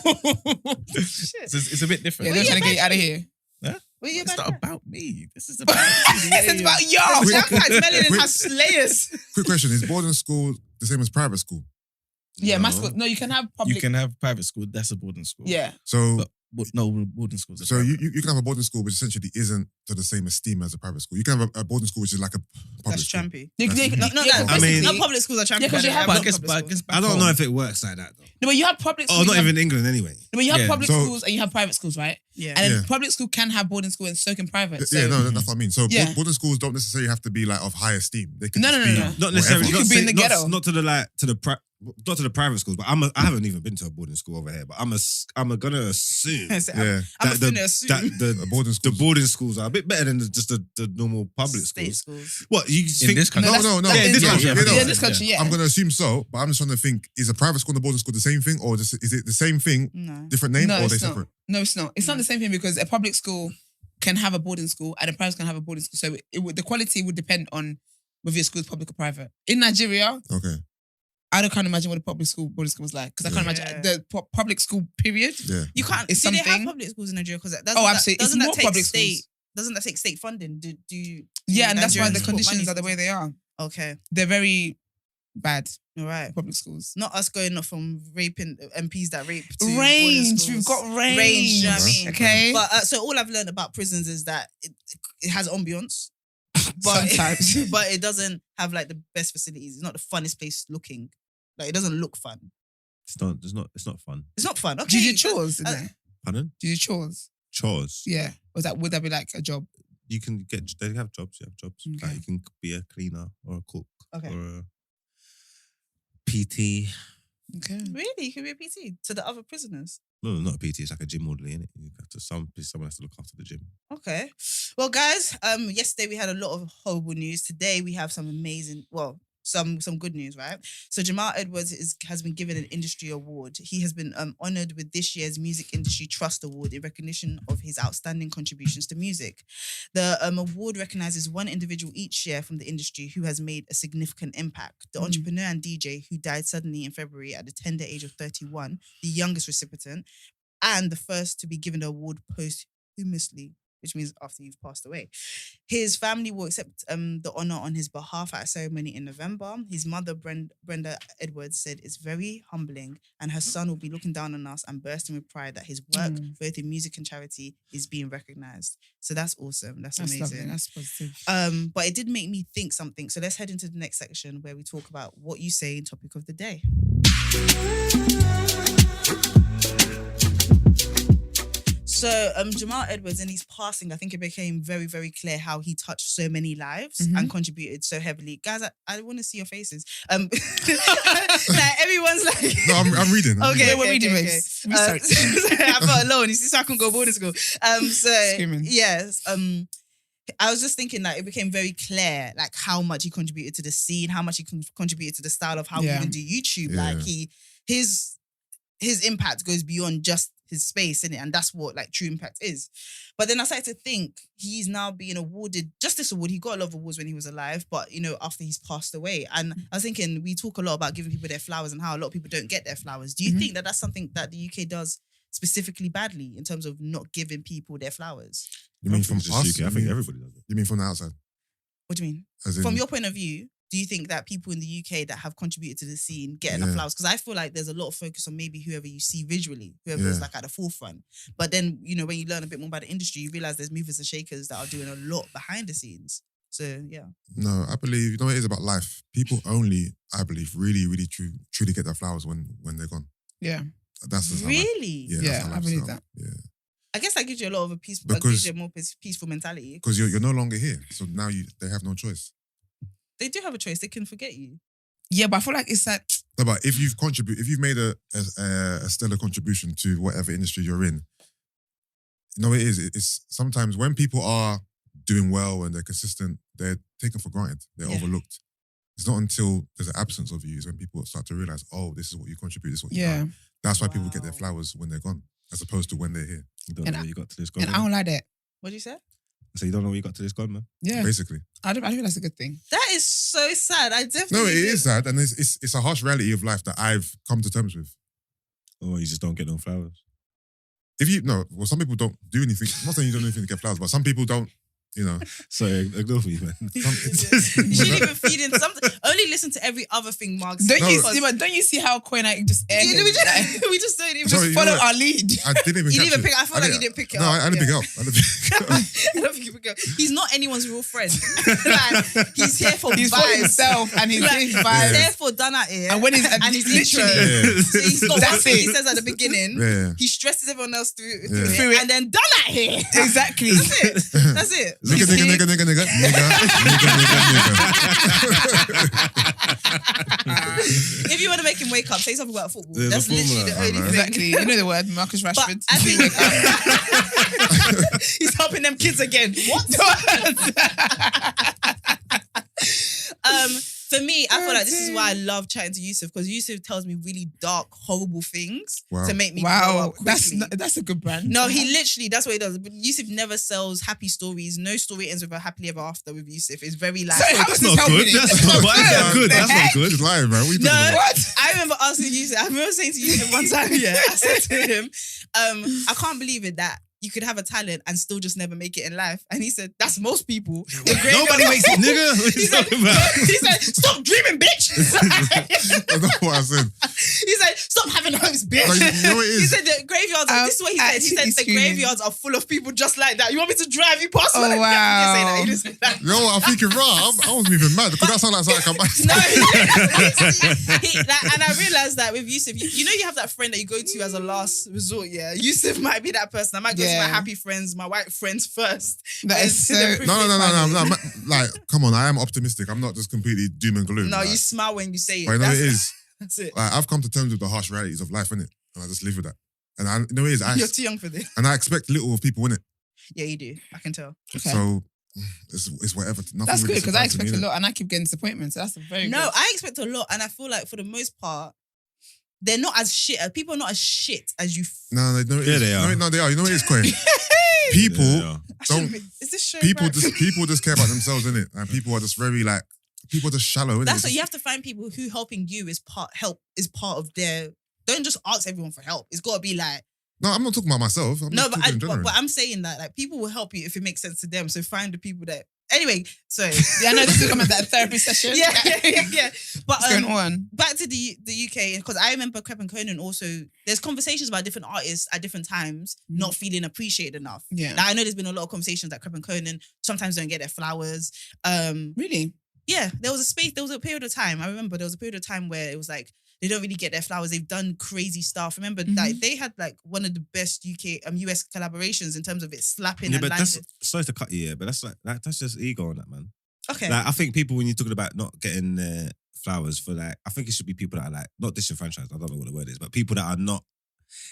Shit. So it's a bit different. Yeah, they're trying to get you out of here. Were you It's about not that? about me. This is about It's about y'all. Wait. That guy's melanin Wait. has slayers. Quick question: is boarding school the same as private school? Yeah, No. my school. No, you can have public. you can have private school. That's a boarding school. Yeah. So, But no, boarding schools. are so private. you can have a boarding school which essentially isn't to the same esteem as a private school. You can have a boarding school which is like a public That's school. trampy. That's- No, yeah, I mean- not public schools are trampy. Yeah, 'cause you have But I Not guess, public schools. I don't know if it works like that though. No, but you have public Oh, schools. not you have, even England anyway. no, but you have Yeah. public So- schools and you have private schools, right? Yeah. And then Yeah. public school can have boarding school and so can private. So Yeah, no, that's what I mean. So Yeah. boarding schools don't necessarily have to be like of high esteem. They can No, just no, be no, no. Not necessarily. You Not, could be in the not- ghetto. not to the not to the private schools, but I haven't even been to a boarding school over here. But I'm gonna assume I'm Yeah, I'm that finna assume. the a boarding the school. boarding schools are a bit better than just the normal public State schools. schools. What you in think? this country. No. Yeah, in this country, Yeah, yeah, no. yeah, this country, yeah. I'm gonna assume so, but I'm just trying to think: is a private school and a boarding school the same thing, or is it the same thing, No. different name, No, or are they it's not. separate? No, it's not. It's not the same thing because a public school can have a boarding school and a private can have a boarding school. So the quality would depend on whether your school is public or private. In Nigeria, Okay, I can't imagine what a public school boarding school was like because I can't Yeah. imagine the public school period. yeah. You can't. It's Do they have something- public schools in Nigeria? Because Oh, absolutely. Doesn't It's that more take public state? schools. Doesn't that take state funding? Do Yeah, and that's why Nigerians the put conditions money are the way they are. Okay, They're very bad, all right. public schools. Not us going off from raping MPs that rape to boarding Range, schools. we've got range. Range, you know what I Right. mean? Okay. But so all I've learned about prisons is that it has ambience, but Sometimes. but it doesn't have like the best facilities. It's not the funnest place looking. Like it doesn't look fun. It's not fun. It's not fun. Okay, Do you do chores in uh, there? Pardon? Do you do chores? Chores. Yeah. Would that be like a job? You can get. They have jobs. You have jobs. Okay. Like you can be a cleaner or a cook Okay. or a PT. Okay. Really, you can be a PT to the other prisoners. No, not a PT. It's like a gym orderly, innit? You have to someone has to look after the gym. Okay. Well, guys, yesterday we had a lot of horrible news. Today we have some amazing, some good news, right? So Jamal Edwards has been given an industry award. He has been honoured with this year's Music Industry Trust Award in recognition of his outstanding contributions to music. The award recognises one individual each year from the industry who has made a significant impact. The entrepreneur and DJ who died suddenly in February at the tender age of 31, the youngest recipient, and the first to be given the award posthumously, which means after you've passed away. His family will accept the honour on his behalf at a ceremony in November. His mother, Brenda Edwards, said it's very humbling and her son will be looking down on us and bursting with pride that his work, both in music and charity, is being recognised. So that's awesome. That's That's amazing. lovely. That's positive. But it did make me think something. So let's head into the next section where we talk about what you say in topic of the day. So Jamal Edwards, in his passing, I think it became very, very clear how he touched so many lives and contributed so heavily. Guys, I want to see your faces. Like everyone's like, No, I'm reading. Okay, We're reading okay. this. Research. I felt alone. You see, so I can go boarding school. So Screaming. yes. I was just thinking that it became very clear, like how much he contributed to the scene, how much he contributed to the style of how we even do YouTube. Yeah. Like his impact goes beyond just his space, innit? And that's what like true impact is. But then I started to think he's now being awarded Justice Award. He got a lot of awards when he was alive, but after he's passed away. And I was thinking, we talk a lot about giving people their flowers and how a lot of people don't get their flowers. Do you think that that's something that the UK does specifically badly in terms of not giving people their flowers? You mean from us? UK? I think everybody does it. You mean from the outside? What do you mean? As in, From your point of view, do you think that people in the UK that have contributed to the scene get enough flowers? Because I feel like there's a lot of focus on maybe whoever you see visually, whoever is like at the forefront. But then, when you learn a bit more about the industry, you realize there's movers and shakers that are doing a lot behind the scenes. So, yeah. No, I believe, what it is about life? People only, I believe, really, really truly get their flowers when they're gone. Yeah. That's just Really? that's how I believe set that. up. Yeah. I guess that gives you a lot of gives you a more peaceful mentality. Because you're no longer here. So now they have no choice. They do have a choice. They can forget you. Yeah, but I feel like it's like... No, but if you've made a stellar contribution to whatever industry you're in, it is. It's sometimes when people are doing well and they're consistent, they're taken for granted. They're overlooked. It's not until there's an absence of you is when people start to realize, oh, this is what you contribute, this is what you done. That's why people get their flowers when they're gone, as opposed to when they're here. You don't know where you got to this gone. And I don't like that. What did you say? So you don't know where you got to this gone, man? Yeah. Basically. I don't think that's a good thing. That is so sad. I definitely... No, it is sad. And it's a harsh reality of life that I've come to terms with. Oh, you just don't get no flowers. Some people don't do anything. I'm not saying you don't do anything to get flowers, but some people don't, So ignore me, man. You shouldn't even feed in something. Only listen to every other thing Mark says. Don't you see how Koina just aired Yeah, it? we just don't even... Sorry, follow our lead. I didn't even You catch didn't even it. pick... I feel like you didn't pick it No, up. I didn't pick it up. I don't think you pick it up. He's not anyone's real friend. Like, he's here for He's for vibes. himself and he's his He's vibes. here for done at it. And when he's and he's literally... literally... So he's got one That's thing he it. says at the beginning. Yeah. He stresses everyone else through Through it. it. And then done at here. Exactly. That's it. Nigga. If you want to make him wake up, say something about football. There's That's a literally the formula, only man. thing. Exactly. You know the word, Marcus But Rashford. I think he's helping them kids again. What? For me, I feel like this is why I love chatting to Yusuf, because Yusuf tells me really dark, horrible things to make me grow Wow, up quickly. that's a good brand. No, he literally, that's what he does. But Yusuf never sells happy stories. No story ends with a happily ever after with Yusuf. It's very like... Sorry, how That's is this not good. helping? That's not why is that good? That's not good. He's lying, man. What are you talking about? What? I remember asking Yusuf, I remember saying to Yusuf one time, I said to him, I can't believe it that you could have a talent and still just never make it in life. And he said, that's most people. Nobody makes it, nigga. What are you talking about? He said, stop dreaming, bitch. That's not what I said. He said, stop having hopes, bitch. Like, you know what it He is? said the graveyards are, this is what he said. He said the graveyards are full of people just like that. You want me to drive you past one? Oh, He didn't say that. He just said that. You know what? I'm thinking, I wasn't even mad because that sounded like something I come back. No, and I realized that with Yusuf, you know, you have that friend that you go to as a last resort. Yeah, Yusuf might be that person. I might go to my happy friends, my white friends first. That is so... No. Like, come on, I am optimistic. I'm not just completely doom and gloom. No, like, you smile when you say it. but you know what it is? That's it. Like, I've come to terms with the harsh realities of life, innit? And I just live with that. And you know what it is? You're too young for this. And I expect little of people, innit? Yeah, you do. I can tell. Okay. So it's whatever. Nothing That's really good because I surprises me, expect a innit? lot and I keep getting disappointments. So that's a very No, good. I expect a lot, and I feel like for the most part, they're not as shit. People are not as shit as you. No, they Yeah, they are. No, they are. You know what it is, Quay? People Yeah. don't. Is this show? People right? just care about themselves, innit? And people are just very like. People are just shallow, innit? That's what you have to find people who helping you is part of their. Don't just ask everyone for help. It's got to be like. No, I'm not talking about myself. I'm No, just but, talking in general. but I'm saying that like people will help you if it makes sense to them. So find the people that. Anyway, sorry. Yeah, I know this is coming that therapy session. yeah. But What's going on? back to the UK, because I remember Crep and Conan also, there's conversations about different artists at different times not feeling appreciated enough. Yeah. Now, I know there's been a lot of conversations that Crep and Conan sometimes don't get their flowers. Really? Yeah, there was a period of time, I remember there was a period of time where it was like, they don't really get their flowers. They've done crazy stuff. Remember, like, they had like one of the best US collaborations in terms of it slapping Yeah, and but landing. that's sorry to cut you, but that's like that's just ego on that, man. Okay. Like, I think people, when you're talking about not getting flowers for like, I think it should be people that are like not disenfranchised. I don't know what the word is, but people that are not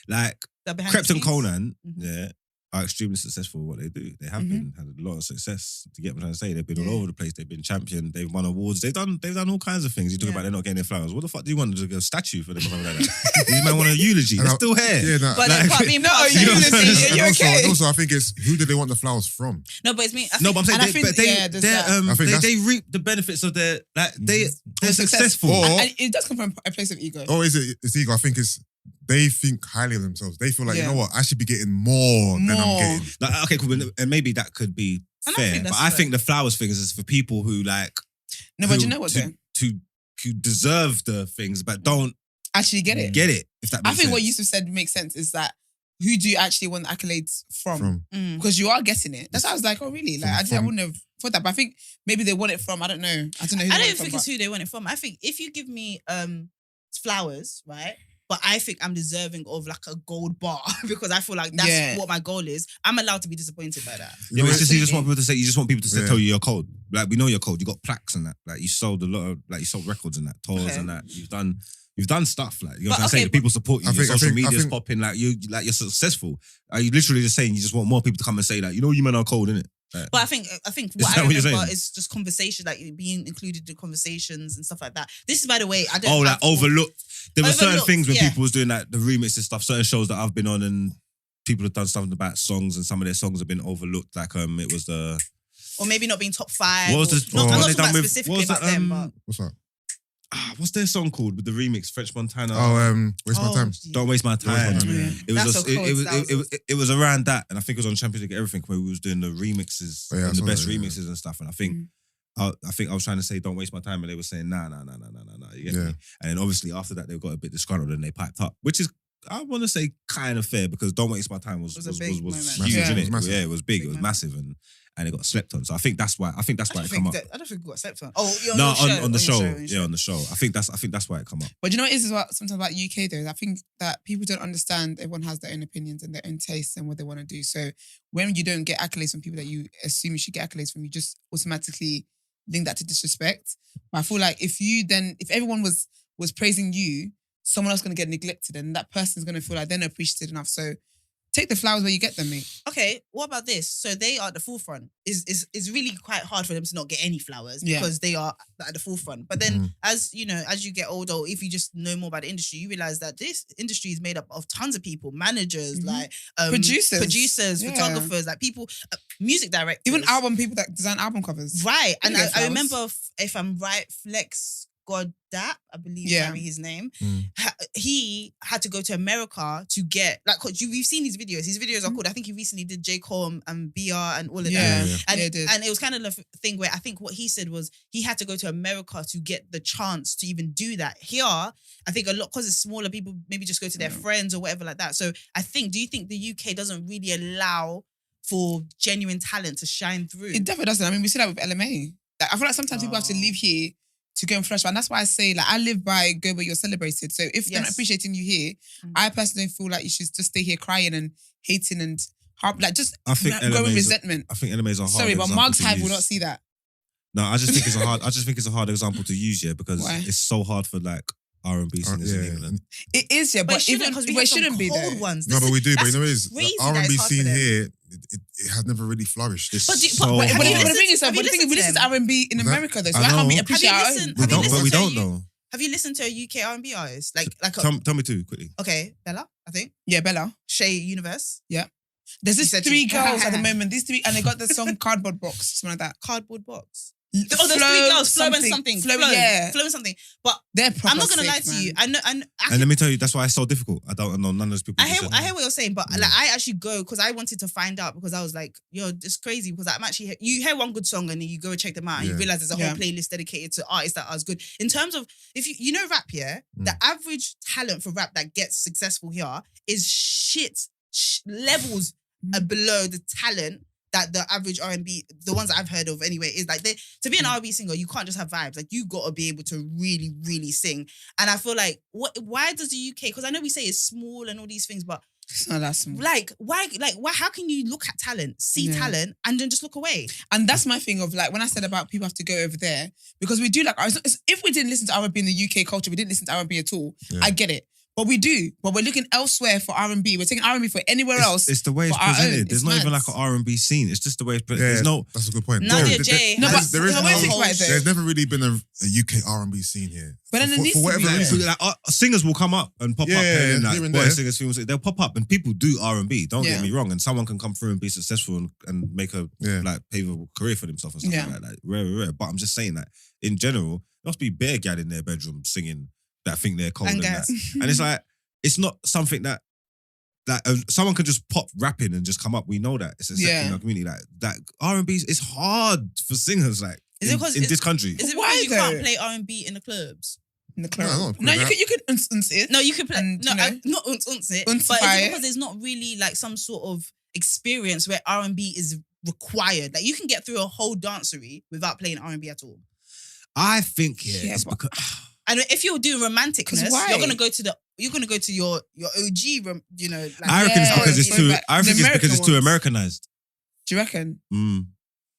like That behind Crept the and scenes. Conan. Mhm. Yeah, are extremely successful at what they do. They have been had a lot of success. To get what I'm trying to say, they've been all over the place. They've been champion. They've won awards. They've done all kinds of things. You talk about they're not getting their flowers. What the fuck do you want to do? A statue for them or something like that? These men want a eulogy. They're still here. Yeah, no, But they can't be No, part of you the listen, conversation. you're okay. And also, I think it's who do they want the flowers from? No, but it's me. No, but I'm saying and I think, there's that. they reap the benefits of their they're success. successful. Or- And it does come from a place of ego. Or is it's ego? I think it's they think highly of themselves. They feel like, you Yeah. know what, I should be getting more than I'm getting. Like, okay, cool, and maybe that could be And I fair, think but that's I fair. think the flowers thing is for people who like No, but you know what, though? to deserve the things, but don't Actually get it. get it. If that I makes think sense. what Yusuf said makes sense is that who do you actually want the accolades from? Because you are getting it. That's why I was like, oh, really? Like, I wouldn't have thought that. But I think maybe they want it from, I don't know. I don't know who they I want don't it from, think it's who they want it from. I think if you give me flowers, right? But I think I'm deserving of like a gold bar because I feel like that's what my goal is. I'm allowed to be disappointed by that. Yeah, but it's just, you just want people to say. You just want people to say, Yeah. tell you you're cold. Like we know you're cold. You got plaques and that. Like you sold a lot of, like you sold records and that, tours and that. You've done stuff. Like you know what I'm saying. The people support you. I Your think- social I media's think- popping. Like you're successful. Are you literally just saying you just want more people to come and say like, you know, you men are cold, innit? Like, But I think Is what I that what you're remember saying? is just conversation, like being included in conversations and stuff like that. This is, by the way, I don't. oh, like have all- overlooked. There were certain Overlooked, things when yeah. people was doing like the remix and stuff. Certain shows that I've been on and people have done something about songs and some of their songs have been overlooked. Like it was the or maybe not being top 5. what was or, the not, what I'm they not done talking about with specifically what was about that, them, but What's that? what's their song called with the remix French Montana? Waste my time. Don't waste my time. Waste my time, yeah. It was That's just, a cold it was around that, and I think it was on Champions League Everything where we was doing the remixes, Oh, yeah, I and the saw best that, yeah. remixes and stuff. And I think I was trying to say don't waste my time, and they were saying nah. You get Yeah. me? And then obviously after that they got a bit disgruntled and they piped up, which is I want to say kind of fair because don't waste my time was a big moment. huge, Yeah. innit? It was massive. Yeah, it was big, Big it was moment. massive, and it got slept on. So I think that's why it come up. I don't think we got slept on. Oh, you're No, on, your on the show. your Yeah, on the show. I think that's why it come up. But you know what it is as well, sometimes about UK though, I think that people don't understand everyone has their own opinions and their own tastes and what they want to do. So when you don't get accolades from people that you assume you should get accolades from, you just automatically link that to disrespect. But I feel like if everyone was praising you, someone else is going to get neglected and that person's going to feel like they're not appreciated enough. So take the flowers where you get them, mate. Okay, what about this? So they are at the forefront. It's really quite hard for them to not get any flowers because they are at the forefront. But then as you know, as you get older, or if you just know more about the industry, you realize that this industry is made up of tons of people, managers, like producers, Yeah. photographers, like people, music directors. Even album people that design album covers. Right. And They get I flowers. remember, if I'm right, Flex God Dap, I believe carry his name. He had to go to America to get, like, we've seen his videos. His videos are cool. I think he recently did J. Cole and BR and all of that. Yeah. And, Yeah, it did. and it was kind of the thing where I think what he said was he had to go to America to get the chance to even do that. Here, I think a lot, because it's smaller, people maybe just go to their friends or whatever like that. So I think, do you think the UK doesn't really allow for genuine talent to shine through? It definitely doesn't. I mean, we see that with LMA. Like, I feel like sometimes people have to leave here to go and flourish. And that's why I say, like, I live by go where you're celebrated. So if they're not appreciating you here, I personally feel like you should just stay here crying and hating and just I think growing resentment. I think LMA's a hard Sorry, but example Mark's to Hive will use. not see that. No, I just think it's a hard example to use, yeah, because Why? it's so hard for like R&B singers in yeah. England. It is, yeah, But but it shouldn't, even because we but have it some shouldn't be cold though. ones. No, but we do. But you That's know, is the crazy that R&B it's hard for scene them. here, it has never really flourished. It's But do- so but hard. But Have you the thing is, have you we listen to them? R&B in That- America though, so I why can't we know. appreciate Have our you own? listened- We have you don't, but listened we to don't you- know. Have you listened to a UK R&B artist? Like a, Tell me two quickly. okay, Bella, I think. Yeah, Bella. Shay Universe. There's You these said 3 two. girls at the moment. These 3, and they got the song Cardboard Box, something like that. Cardboard Box. Oh, those 3 girls, Flo and something. Flo, Flo, yeah. Flo and something. But They're proper I'm not gonna sick, lie to man. you. I know, And let me tell you, that's why it's so difficult. I don't know none of those people. I just hear, said. I hear what you're saying, but like I actually go because I wanted to find out because I was like, yo, it's crazy because I'm actually you hear one good song and then you go and check them out and you Yeah. realize there's a whole playlist dedicated to artists that are as good. In terms of if you know rap, yeah, the average talent for rap that gets successful here is levels below the talent that the average R&B, the ones that I've heard of anyway, is like to be an R&B singer, you can't just have vibes. Like you got to be able to really, really sing. And I feel like why does the UK? Because I know we say it's small and all these things, but It's not that small. like why? How can you look at talent, see talent, and then just look away? And that's my thing of like when I said about people have to go over there because we do like if we didn't listen to R&B in the UK culture, we didn't listen to R&B at all. Yeah. I get it. But we do. But we're looking elsewhere for R&B. We're taking R&B for anywhere else. It's the way it's for our own. presented. There's It's not even mad. like an R&B scene. It's just the way it's presented. There's no. That's a good point. Nadia Bro, J. No, but there is the way I think about it, though. there's never really been a UK R&B scene here. But then it needs for to whatever be. reason. Like, singers will come up and pop up Yeah, and like here and boy there. singers, film singers, they'll pop up and people do R&B. Don't Yeah. get me wrong, and someone can come through and be successful and make a like pave a career for themselves and stuff Yeah. like that. Like, rare. But I'm just saying that in general, there must be bare gal in their bedroom singing that think they're cold and that, and it's like it's not something that. Like someone could just pop rapping and just come up. We know that it's a sector in our community. Like that R&B is hard for singers. Like Is it because in this country. Is it Why because you can't though? play R&B in the clubs? In the club. No, No, you could unce it. No, you can play. And, No, you know, not unce it. uncify But is it. it because there's not really like some sort of experience where R&B is required? Like you can get through a whole dancery without playing R&B at all. I think Yeah, it's but- because And if you're doing romanticness, 'Cause why? you're gonna go to your OG, you know. Like, I reckon it's because it's so too. like I the think it's because American it's too ones. Americanized. Do you reckon?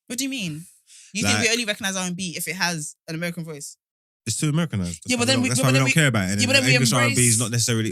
What do you mean? You Like- think we only recognize R&B if it has an American voice? It's too Americanized. Yeah, but then that's but why we then don't care about it. And yeah, but then we English R&B embrace- is not necessarily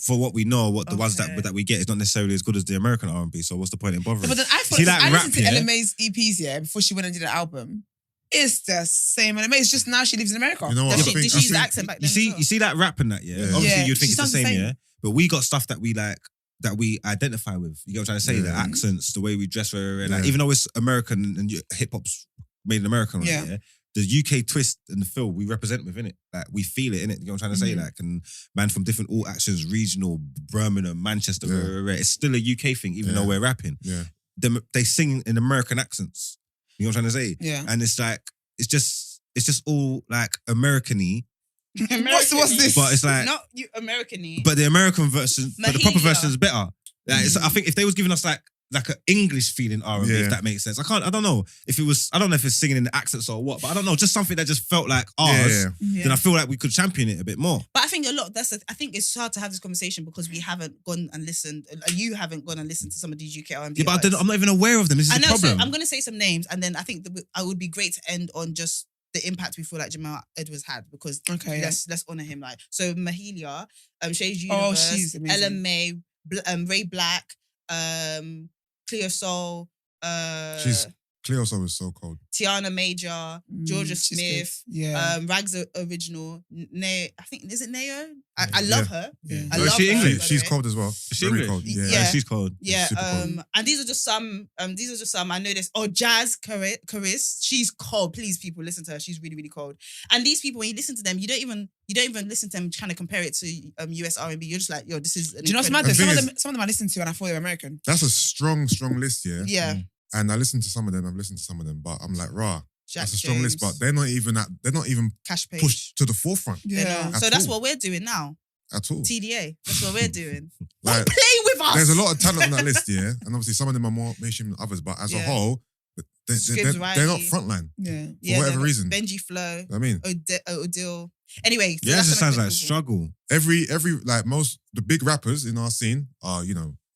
for what we know. What the ones Okay. that we get is not necessarily as good as the American R&B. So what's the point in bothering? But then I thought See that I rap, listened to yeah? LMA's EPs, before she went and did an album. It's the same LMA. It's just now she lives in America. You know what? Did I she use think- the accent back You then? see, as well? you see that rap and that, yeah. Yeah. Obviously, Yeah, you'd think she it's the sounds the same, same. yeah. But we got stuff that we like, that we identify with. You get what I'm trying to say? The Yeah. accents, the way we dress, like, Yeah. even though it's American and hip hop's made in America, right, Yeah. yeah. The UK twist and the feel we represent within it. Like we feel it in it. You know what I'm trying to say? Mhm. Like, and man from different all actions, regional, Birmingham, Manchester, it's still a UK thing, even though we're rapping. Yeah. They sing in American accents. You know what I'm trying to say? Yeah. And it's like, it's just all like American-y, What's this? but it's like, Not you American-y. but the American version, but the proper Mahia. version is better. Like, I think if they was giving us like an English feeling R&B, Yeah. if that makes sense. I don't know if it was, I don't know if it's singing in the accents or what, but I don't know, just something that just felt like ours. Yeah. Then I feel like we could champion it a bit more. But I think I think it's hard to have this conversation because we haven't gone and listened. You haven't gone and listened to some of these UK R&B. Yeah, but artists. I'm not even aware of them. This is I the know. So problem. I'm going to say some names, and then I think that I would be great to end on just the impact we feel like Jamal Edwards had because Okay, let's honor him. Like so, Mahalia, Shay's Oh, Universe, she's amazing. Ella May, Ray Black, Cleo Soul, Cleo Soul is so cold. Tiana Major, Georgia she's Smith, good. Yeah. Rags Original, I think is it Neo? I love her. Yeah. I Oh, love is she her, English? by the She's way. cold as well. Is she Very English? cold. Yeah. Yeah. She's cold. Yeah, super cold. and these are just some. I know this. Oh, Jazz Caris. She's cold. Please, people, listen to her. She's really, really cold. And these people, when you listen to them, you don't even listen to them trying to compare it to US R&B. You're just like, yo, this is. Do you know what's mad? The though? thing Some of them I listened to and I thought they were American. That's a strong list, yeah. Yeah. And I listened to some of them. I've listened to some of them, but I'm like, rah, Jack that's a strong list. James, But they're not even Cash Page. pushed to the forefront They know. At So that's all. what we're doing now. at all. TDA. That's what we're doing. Like, Don't play with us. there's a lot of talent on that list, yeah. And obviously, some of them are more mainstream than others. But as a Yeah. whole, they're not Riley. frontline Yeah. for whatever they're- reason. Benji Flow, I mean, Odile. Anyway, so Yeah, it that's just an sounds like example. struggle. every like the big rappers in our scene are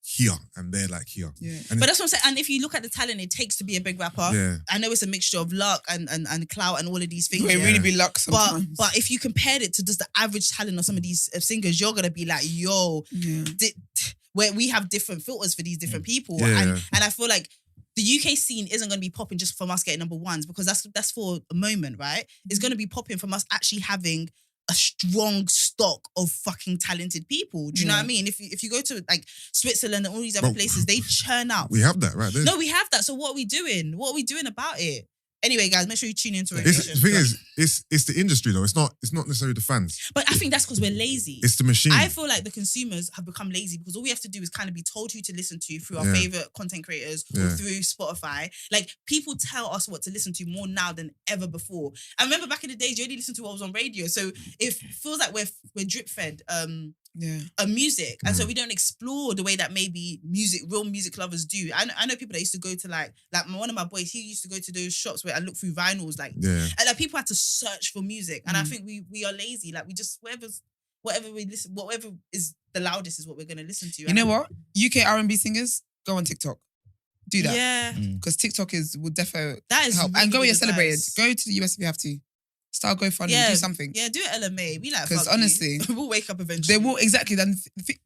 here and they're like here. Yeah. And But that's what I'm saying. And if you look at the talent it takes to be a big rapper, yeah, I know it's a mixture of luck and clout and all of these things. It yeah. really be luck But sometimes. but if you compared it to just the average talent of some of these singers, you're gonna be like, yo, yeah. where we have different filters for these different people, Yeah. and I feel like the UK scene isn't gonna be popping just from us getting number ones because that's for a moment, right? It's gonna be popping from us actually having a strong stock of fucking talented people. Do you know what I mean? If you go to like Switzerland and all these other Bro, places, they churn out. we have that right there. No, we have that. So what are we doing? What are we doing about it? Anyway, guys, make sure you tune into it. The thing is, it's the industry though. It's not necessarily the fans. But I think that's because we're lazy. It's the machine. I feel like the consumers have become lazy because all we have to do is kind of be told who to listen to through our Yeah. favorite content creators or Yeah. through Spotify. Like people tell us what to listen to more now than ever before. I remember back in the days, you only listened to what was on radio. So it feels like we're drip fed music, and so we don't explore the way that maybe real music lovers do. I know people that used to go to like one of my boys. He used to go to those shops where I look through vinyls, like Yeah. and like people had to search for music, and I think we are lazy. Like we just whatever we listen, whatever is the loudest is what we're gonna listen to. You know what? UK R&B singers, go on TikTok. Do that. Yeah, Because TikTok will defo that is help. really And go where good you're celebrated. advice. Go to the US if you have to. Start GoFundMe, Yeah. do something. Yeah, do it LMA. We like, 'Cause fuck you. honestly, we'll wake up eventually. They will exactly. Then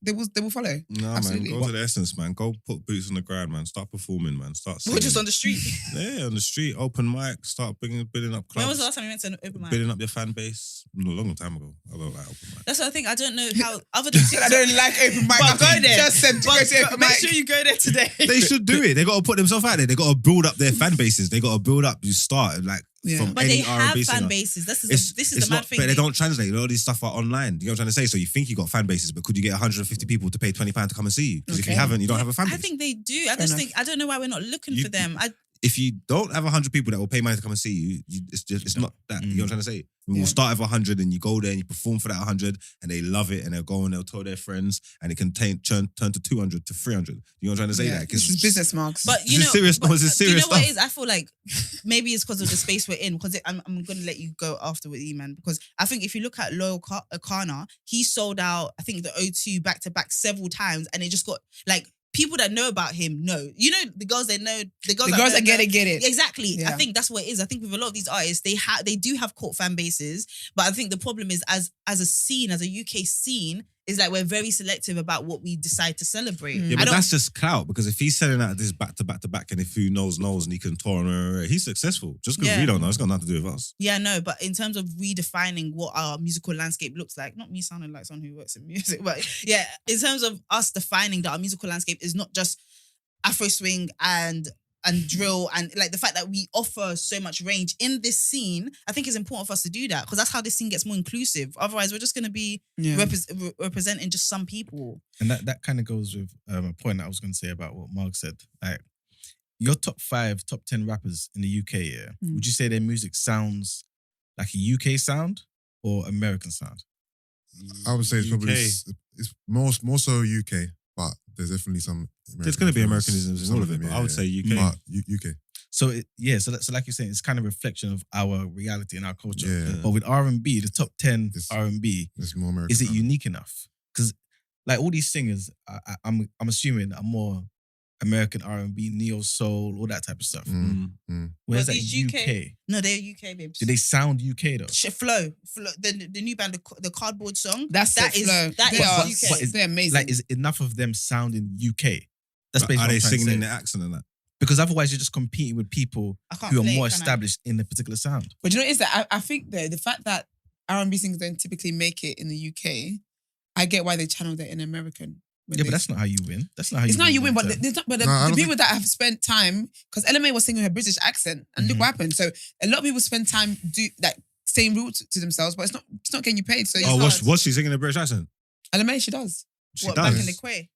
they will follow. No, Absolutely. man. Go to the essence, man. Go put boots on the ground, man. Start performing, man. Start singing. We're just on the street. Yeah, on the street, open mic, start building up clubs. When was the last time you went to an open mic? Building up your fan base. A long time ago. I don't like open mic. That's what I think. I don't know how other than I don't like open mic. But go there. Just said to go to open Make mic. sure you go there today. They should do it. They got to put themselves out there. They got to build up their fan bases. They got to build up. You start like from But any they have R&B fan singer. bases. This is It's the mad not, thing. but they don't translate. All these stuff are online. You know what I'm trying to say? So you think you got fan bases, but could you get 150 people to pay £20 to come and see you? Because if you Okay. haven't, you don't have a fan base. I think they do. I Fair just enough. think I don't know why we're not looking for them. If you don't have 100 people that will pay money to come and see you, it's not that. You know what I'm trying to say? We'll start with 100 and you go there and you perform for that 100 and they love it and they'll go and they'll tell their friends and it can turn to 200 to 300. You know what I'm trying to say? Yeah, Like, this is business marks. But This you is know, serious- but, no, this is do you serious know what it stuff. is? I feel like maybe it's because of the space we're in. Because I'm going to let you go after with Emman. Because I think if you look at Loyal Kana, he sold out. I think the O2 back to back several times, and it just got like people that know about him know. You know, the girls they know, the girls that get know- it, get it. Exactly. Yeah. I think that's what it is. I think with a lot of these artists, they do have cult fan bases, but I think the problem is as a scene, as a UK scene, is like we're very selective about what we decide to celebrate. Mm. Yeah, I but don't- that's just clout because if he's selling out this back to back to back and if who knows and he can tour and he's successful. Just because Yeah. we don't know, it's got nothing to do with us. Yeah, no, but in terms of redefining what our musical landscape looks like, not me sounding like someone who works in music, but yeah, in terms of us defining that our musical landscape is not just Afro swing and drill and like the fact that we offer so much range in this scene, I think it's important for us to do that because that's how this scene gets more inclusive. Otherwise, we're just going to be representing just some people. And that kind of goes with a point that I was going to say about what Mark said. Like, your top 5, top 10 rappers in the UK, yeah, would you say their music sounds like a UK sound or American sound? I would say it's probably UK. it's more so UK, but there's definitely some. There's going to be influence. Americanisms in Some all of it, but I would say UK. But UK. So so like you're saying, it's kind of a reflection of our reality and our culture. Yeah. But with R&B, the top 10 It's- R&B, There's more American. is it sound. unique enough? Because like all these singers, I'm assuming are more American R&B, neo soul, all that type of stuff. Where's But that these UK? No, they're UK, babes. Do they sound UK though? Flow, the new band, the Cardboard song. That's that it, is Flo. that They is are- UK. but is- They're amazing. Like, is enough of them sounding UK? That's basically Are what they I'm trying to singing say. in their accent and that? Because otherwise you're just competing with people I can't who are play it, more can I? established in a particular sound. But you know what it is that I think though the fact that R&B singers don't typically make it in the UK, I get why they channel that in American. Yeah, but that's not how you win. That's not how you It's not you win, but long-term. the No, I don't people that have spent time, because LMA was singing her British accent, and look what happened. So a lot of people spend time staying real to themselves, but it's not getting you paid. So Oh, it's hard. was she singing a British accent? LMA, she does. She What, does. back in the Quay?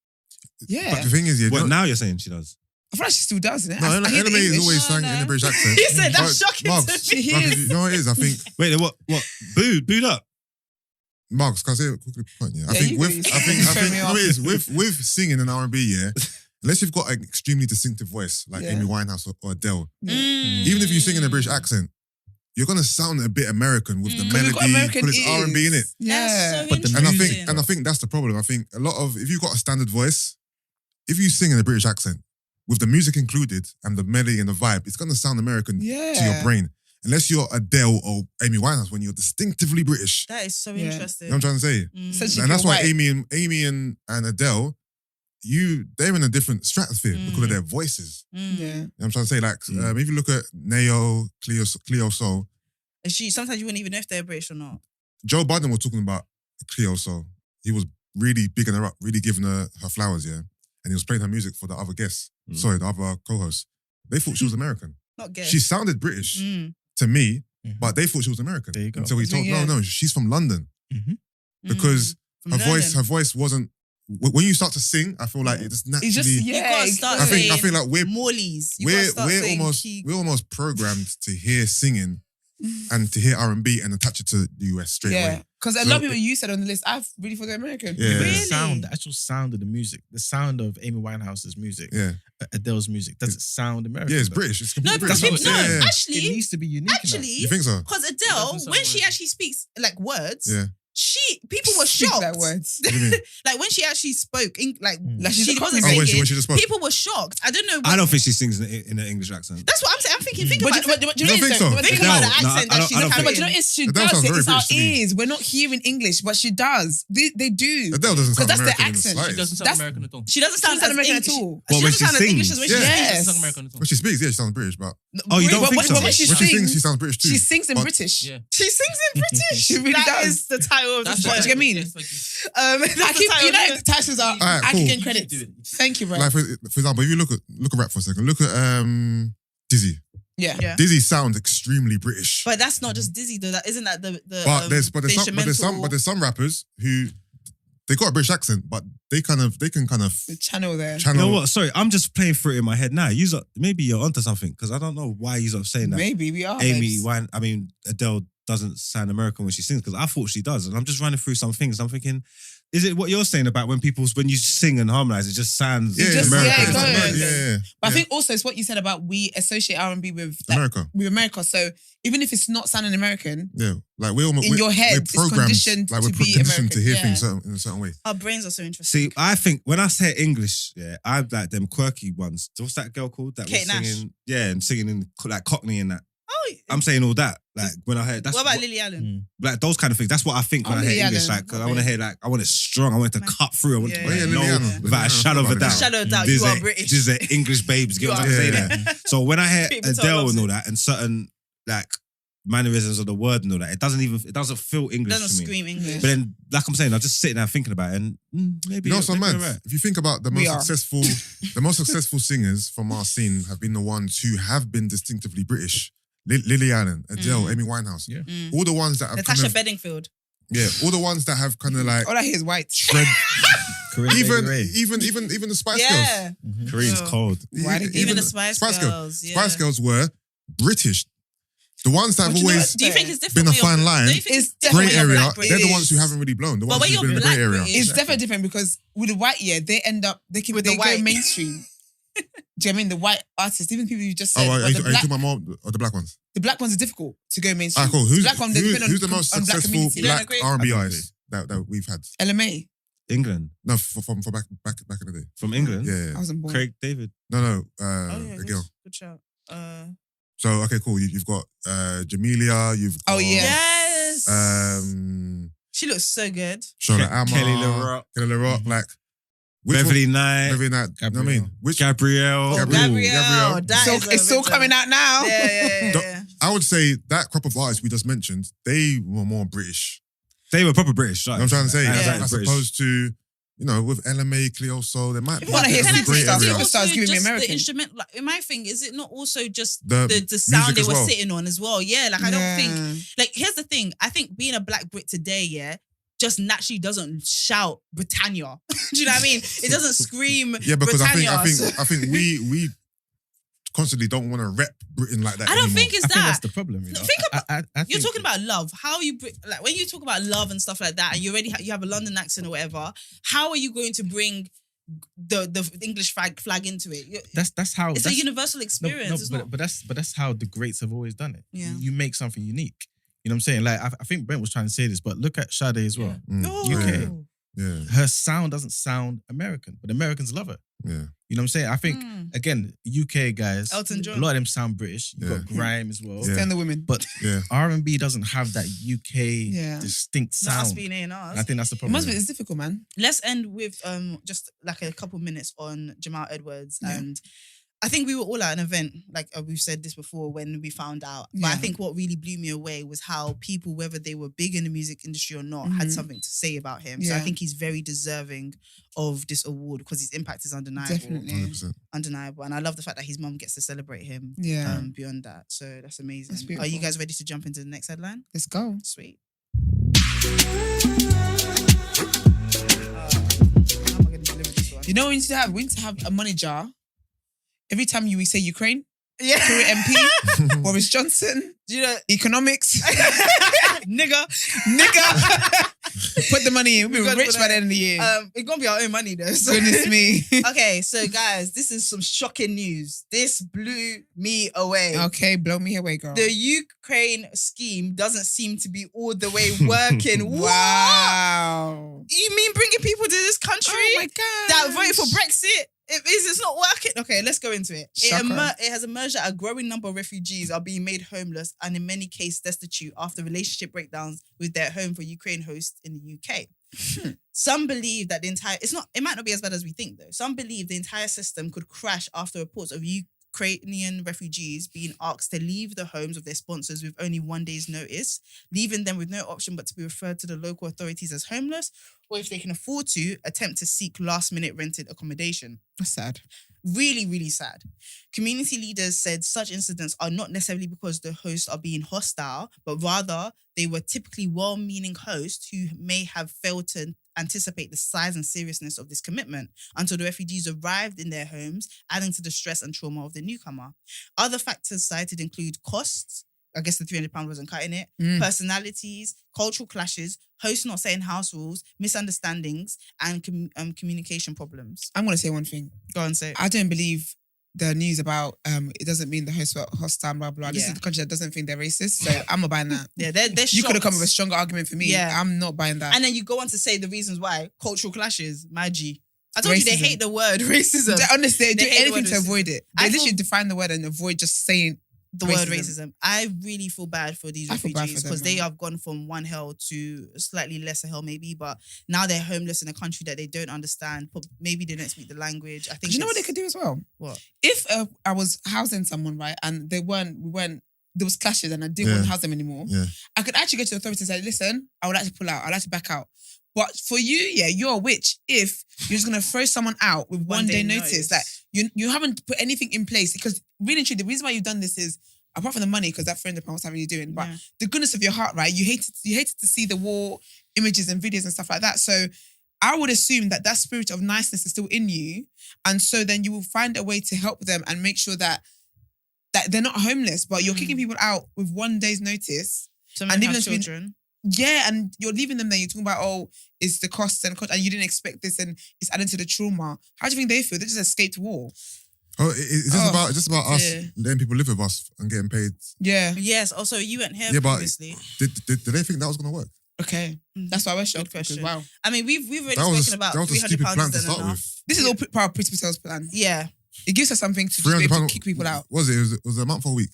Yeah, But the thing is, What, now you're saying she does? I feel like she still does. Isn't it? No, I hear the LMA is English. always sang No, in no. a British accent. He said that's But shocking Marks, to me. She is. You know what it is? I think Wait, what? Booed up? Marks, can I say a quick point? Yeah, I Yeah, think you with go, I think you I throw think me you know off. what it is with singing in R&B, yeah. Unless you've got an extremely distinctive voice like Yeah. Amy Winehouse or Adele, Mm. even if you sing in a British accent, you're gonna sound a bit American with the Mm. 'Cause we've got melody, American because it's R&B in it. That's Yeah. so But the And I interesting. think and I think that's the problem. I think a lot of if you've got a standard voice, if you sing in a British accent with the music included and the melody and the vibe, it's gonna sound American to your Yeah. brain. Unless you're Adele or Amy Winehouse when you're distinctively British. That is so Yeah. interesting. You know what I'm trying to say? Mm. Essentially, And that's you're why white. Amy and Adele, they're in a different stratosphere because of their voices. Mm. Yeah. You know what I'm trying to say? Like, if you look at Neo, Cleo Soul, And sometimes you wouldn't even know if they're British or not. Joe Budden was talking about Cleo Soul. He was really bigging her up, really giving her flowers, yeah. And he was playing her music for the other guests. Sorry, the other co-hosts. They thought she was American. Not gay. She sounded British Mm. to me, but they thought she was American. There you go. Until he told, Yeah. no, she's from London. Because From her London. voice wasn't. When you start to sing, I feel like it just naturally. It's just You gotta start I saying think like we're Morley's. You gotta start saying key. we're almost programmed to hear singing and to hear R&B and attach it to the US straight Yeah. away. Because a So lot of people you said on the list, I've really thought they're American. Yeah. But Really? the sound, the actual sound of the music, the sound of Amy Winehouse's music, Yeah, Adele's music, does it sound American? yeah, it's though? British. It's No, completely because British. no, Yeah. It actually, needs to be unique. You think so? because It Adele, doesn't when sound she right. actually speaks like words, Yeah. people were Speak shocked. that words. What do you mean? Like when she actually spoke, Like she she's wasn't Oh, when singing. she just spoke. People were shocked. I don't know. I don't think she sings in an English accent. That's what I'm saying. I'm thinking. Think But about it. do you know You don't think so? Think about the No, accent I that she's don't having. But you know, she Adele does sounds it. very It's our British to me. ears. We're not hearing English, but she does. They do. Adele doesn't sound Because that's American the in the accent. She slightest. doesn't sound That's- American at all. She doesn't She doesn't sound sound American as at all. English. Well, She when doesn't she sound as English as when she sings. Yes. She sings. doesn't sound American at all. When she speaks, yeah, she sounds British, but Oh, you don't But think so? when she when she sings, sings, she sounds British too. she sings in But- British. Yeah. She sings in British. She really That does. is the title of the That's show. what- do you mean? Yes, like- I That's keep, the title you know, of the- titles are. Alright, I cool. keep getting credits. Thank you, bro. Like for example, if you look at rap for a second, look at Dizzy. Yeah. Yeah. Dizzy sounds extremely British. But that's not just Dizzy though. That isn't that the But there's instrumental- some rappers who they got a British accent, but they can kind of The channel there. You channel. know what? Sorry, I'm just playing through it in my head now. Maybe you're onto something because I don't know why you're saying that. Maybe we are. Amy, babes. Adele doesn't sound American when she sings because I thought she does, and I'm just running through some things. I'm thinking, is it what you're saying about when you sing and harmonize, it just sounds American? yeah, It's go ahead. American. Yeah. But I think also it's what you said about we associate R&B with America. with America. So even if it's not sounding American, Yeah, like we're almost In your head, we're it's programmed, conditioned like we're to be conditioned to hear American. things in a certain way. Our brains are so interesting. See, I think when I say English, yeah, I like them quirky ones. What's that girl called? That Kate was singing, yeah, and singing in like Cockney and that. Oh, I'm saying all that. Like when I heard that's what about Lily Allen? like those kind of things. That's what I think when Oh, I hear Lily English. Allen. Like 'cause I want to hear I want it strong. I want it to cut through. I want Yeah. to Oh, yeah, know Lily Allen. without a Lily shadow of a Allen. doubt. Shadow of doubt, These you are are British. These are English babes. Get You what I'm are. saying? Yeah. So when I hear Priti Patel Adele loves and all it. that, and certain like mannerisms of the word and all that, it doesn't feel English Doesn't to me. scream English. But then, like I'm saying, I'm just sitting there thinking about it, and maybe You know, some maybe man. you're right. If you think about the We most are. successful singers from our scene have been the ones who have been distinctively British. Lily Allen, Adele, Amy Winehouse. Yeah. All the ones that have Natasha kind of, Bedingfield. all the ones that have kind of like all I hear is white. tread, Corinne even Bailey Rae. the Spice Girls. Yeah. Korean's Oh. cold. Why did they Even do the that? Spice Girls. Yeah. Spice Girls were British. The ones that have But you know always what? Do you think it's different? been a when you're- fine line, do you think It's it's different grey when you're area, black they're the British? ones who haven't really blown. The But ones when who've been in you're the grey black area. British- It's definitely different because with the white, they end up they With the go white. mainstream. Do you know what I mean the white artists, even people you just said, Oh, are but you the, talking black, about more or the black ones? the black ones are difficult to go mainstream. Ah, cool. Who's, the black one, they depend who's the on, most on black successful community. You don't black agree? R&B I don't artist that we've had? LMA. England No, from back in the day. from England. Yeah. I wasn't born. Craig David. No, Oh, yeah, the girl. good shout. So okay, cool. You've got Jamelia. You've got, Oh, yeah. Yes. She looks so good. Charlotte Amma, Kelly LaRock. Kelly LaRock, like which Beverly one- Knight. Beverly Knight. You know what I mean? Which Gabrielle. Oh, Gabrielle. Gabrielle. That So is a it's still original. coming out now. Yeah. Don't- I would say that crop of artists we just mentioned, they were more British. They were proper British. You know what I'm trying to say, Yeah. as opposed to with LMA, Cleo Soul, there might If be you wanna hear a some grey superstars, area. superstars, stars giving me just American. The instrument, like in my thing, is it not also just The the sound music they as were well. sitting on as well? Yeah, like I don't think Yeah. like here's the thing. I think being a black Brit today, yeah, just naturally doesn't shout Britannia. Do you know what I mean? It doesn't scream Yeah, because Britannia. I think we constantly don't want to rep Britain like that. I don't anymore. think it's I think that's that. the problem. You know? Think about- I You're think- talking about love. How you like when you talk about love and stuff like that, and you already you have a London accent or whatever. How are you going to bring the English flag into it? That's how It's a universal experience. it's not. but that's how the greats have always done it. Yeah. You make something unique. You know what I'm saying? Like I think Brent was trying to say this, but look at Sade as well. Oh. UK. Yeah, Her sound doesn't sound American, but Americans love her. yeah. You know what I'm saying? I think again, UK guys, Elton John. a lot of them sound British. You've Yeah. got grime as well. Yeah. Stand the women. But Yeah. R&B doesn't have that UK Yeah. distinct Not us sound. being And A&Rs. I think that's the It problem. must be, it's difficult, man. Let's end with just like a couple minutes on Jamal Edwards. Yeah. And I think we were all at an event, like we've said this before, when we found out. But I Yeah. think what really blew me away was how people, whether they were big in the music industry or not, had Mhm. something to say about him. So I Yeah. think he's very deserving of this award because his impact is undeniable. Definitely. 100%. Undeniable. And I love the fact that his mum gets to celebrate him Yeah. beyond that. So that's amazing. That's Are you beautiful. guys ready to jump into the next headline? Let's go. Sweet. How am I going to deliver this one? You know what we need to have? We need to have a money jar. Every time we say Ukraine, Yeah. Tory MP, Boris Johnson, Do you know? economics, Nigga. nigga. Put the money in. We'll We're be gonna rich put by that- the end of the year. It's gonna be our own money though. So. Goodness me. Okay, so guys, this is some shocking news. This blew me away. Okay, blow me away, girl. The Ukraine scheme doesn't seem to be all the way working. What? Wow. You mean bringing people to this country Oh my God. that voted for Brexit? It's not working. Okay, let's go into it. Shocker. It has emerged that a growing number of refugees are being made homeless and in many cases destitute after relationship breakdowns with their home for Ukraine hosts in the UK. Some believe that it might not be as bad as we think though. Some believe the entire system could crash after reports of Ukrainian refugees being asked to leave the homes of their sponsors with only 1 day's notice, leaving them with no option but to be referred to the local authorities as homeless, or if they can afford to, attempt to seek last-minute rented accommodation. That's sad. Really, really sad. Community leaders said such incidents are not necessarily because the hosts are being hostile, but rather they were typically well-meaning hosts who may have failed to anticipate the size and seriousness of this commitment until the refugees arrived in their homes, adding to the stress and trauma of the newcomer. Other factors cited include costs. I guess the £300 wasn't cutting it. Personalities, cultural clashes, hosts not setting house rules, misunderstandings, and communication problems. I'm going to say one thing. Go on, say it. I don't believe the news about it doesn't mean the hosts were hostile, blah, blah. This Yeah. is the country that doesn't think they're racist, so I'm not buying that. Yeah, they're You could have come shocked. with a stronger argument for me. Yeah. I'm not buying that. And then you go on to say the reasons why. Cultural clashes, my G. I told you they Racism. hate the word racism. Honestly, they do They hate the anything word to racism. avoid it. I They feel- literally define the word and avoid just saying the word racism. I really feel bad for these I feel bad refugees for them, because they man. have gone from one hell to a slightly lesser hell maybe, but now they're homeless in a country that they don't understand. Maybe they don't speak the language. I think Do you know what they could do as well? What? If I was housing someone, right, and there was clashes and I didn't want to house them anymore, Yeah. I could actually go to the authorities and say, listen, I would like to pull out. I'd like to back out. But for you, yeah, you're a witch if you're just going to throw someone out with one day notice. Like, you haven't put anything in place because really, truly, the reason why you've done this is, apart from the money, because that £300 was having you doing, but the goodness of your heart, right? You hated to see the war images and videos and stuff like that. So I would assume that spirit of niceness is still in you. And so then you will find a way to help them and make sure that they're not homeless, but you're kicking people out with 1 day's notice. Some and have even if children. Yeah, and you're leaving them there. You're talking about, it's the costs and you didn't expect this and it's adding to the trauma. How do you think they feel? They just escaped war. Oh, it's just about us yeah. letting people live with us and getting paid. Yeah. Yes. Also, you weren't here Yeah, but previously. Did they think that was going to work? Okay. That's why I was shocked. Good question. Because, wow. I mean, we've already That was spoken about a stupid £300 plan to isn't start enough. with. This is all part of Priti Patel's plan. Yeah. It gives us something to just be able to £300 kick people out. Was it? Was it a month or a week?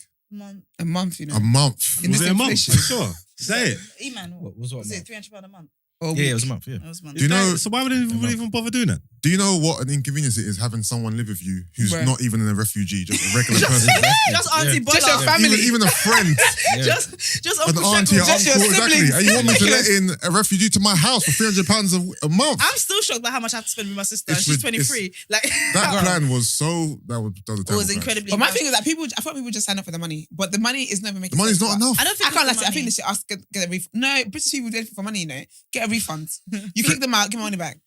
A month, you know. A month. In Was this it a month? inflation. Sure. Say it. E-man, What was what? was now? it £300 a month? Or a Yeah, week. it was a month. Yeah. That was a month. Do you know? So why would they even bother doing that? Do you know what an inconvenience it is having someone live with you who's Right. not even a refugee, just a regular person? Just Auntie Bola. Just your family. Even a friend, Just an Uncle auntie, Shekel. an Just your uncle, exactly. siblings. And you want me to let in a refugee to my house for £300 a month? I'm still shocked by how much I have to spend with my sister. It's She's rid- 23. Like That plan was so that was a terrible it was plan. incredibly. But my thing is that I thought people just sign up for the money. But the money is never making The money's sense. not But enough. I don't think I can't it's lie. the I think money. they should ask get a refund. No, British people do anything for money, you know. Get a refund. You kick them out, give my money back.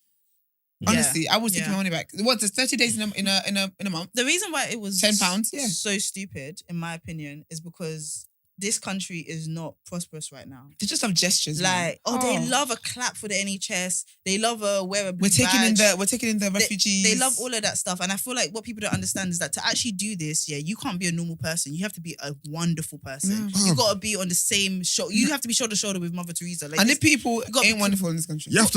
Yeah. Honestly, I would take Yeah. my money back. What? There's 30 days in a month. The reason why it was £10, yeah. so stupid, in my opinion, is because this country is not prosperous right now. They just have gestures. man. Like, they love a clap for the NHS. They love wear a blue We're taking badge. in the refugees. They love all of that stuff. And I feel like what people don't understand is that to actually do this, you can't be a normal person. You have to be a wonderful person. Yeah. You got to be on the same shoulder. You have to be shoulder to shoulder with Mother Teresa. Like, And this- if people gotta ain't be- wonderful in this country. You have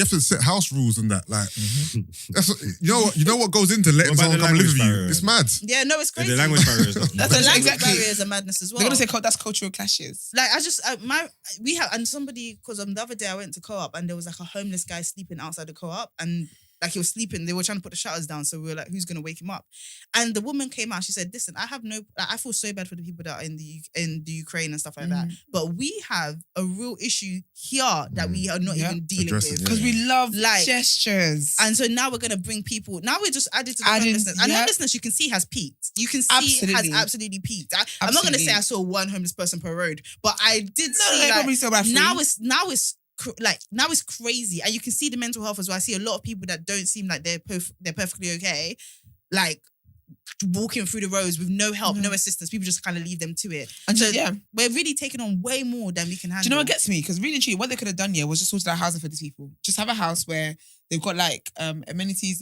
to set house rules and that. Like, that's you know what goes into letting What about someone the come live with language you. barrier? It's mad. yeah, no, it's crazy. The language barriers. The language Exactly. barrier is a madness as well. They're gonna say that's cultural clashes. Like we have, and somebody, because the other day I went to co-op and there was like a homeless guy sleeping outside the co-op and like he was sleeping. They were trying to put the shutters down, so we were like, "Who's gonna wake him up?" And the woman came out. She said, "Listen, I feel so bad for the people that are in the Ukraine and stuff like that. But we have a real issue here that we are not Yeah. even dealing Address it, with." yeah. Because we love Like- gestures. And so now we're gonna bring people. Now we're just added to the Adding- homelessness. And yeah. homelessness, you can see, has peaked. You can see it Absolutely. has absolutely peaked. I'm not gonna say Absolutely. I saw one homeless person per road, but I did No, see they're like, probably still about now it's crazy, and you can see the mental health as well. I see a lot of people that don't seem like they're perfectly okay, like walking through the roads with no help, no assistance. People just kind of leave them to it. And So yeah. we're really taking on way more than we can handle. Do you know what gets me? Because really, what they could have done was just sorted out housing for these people. Just have a house where they've got like amenities.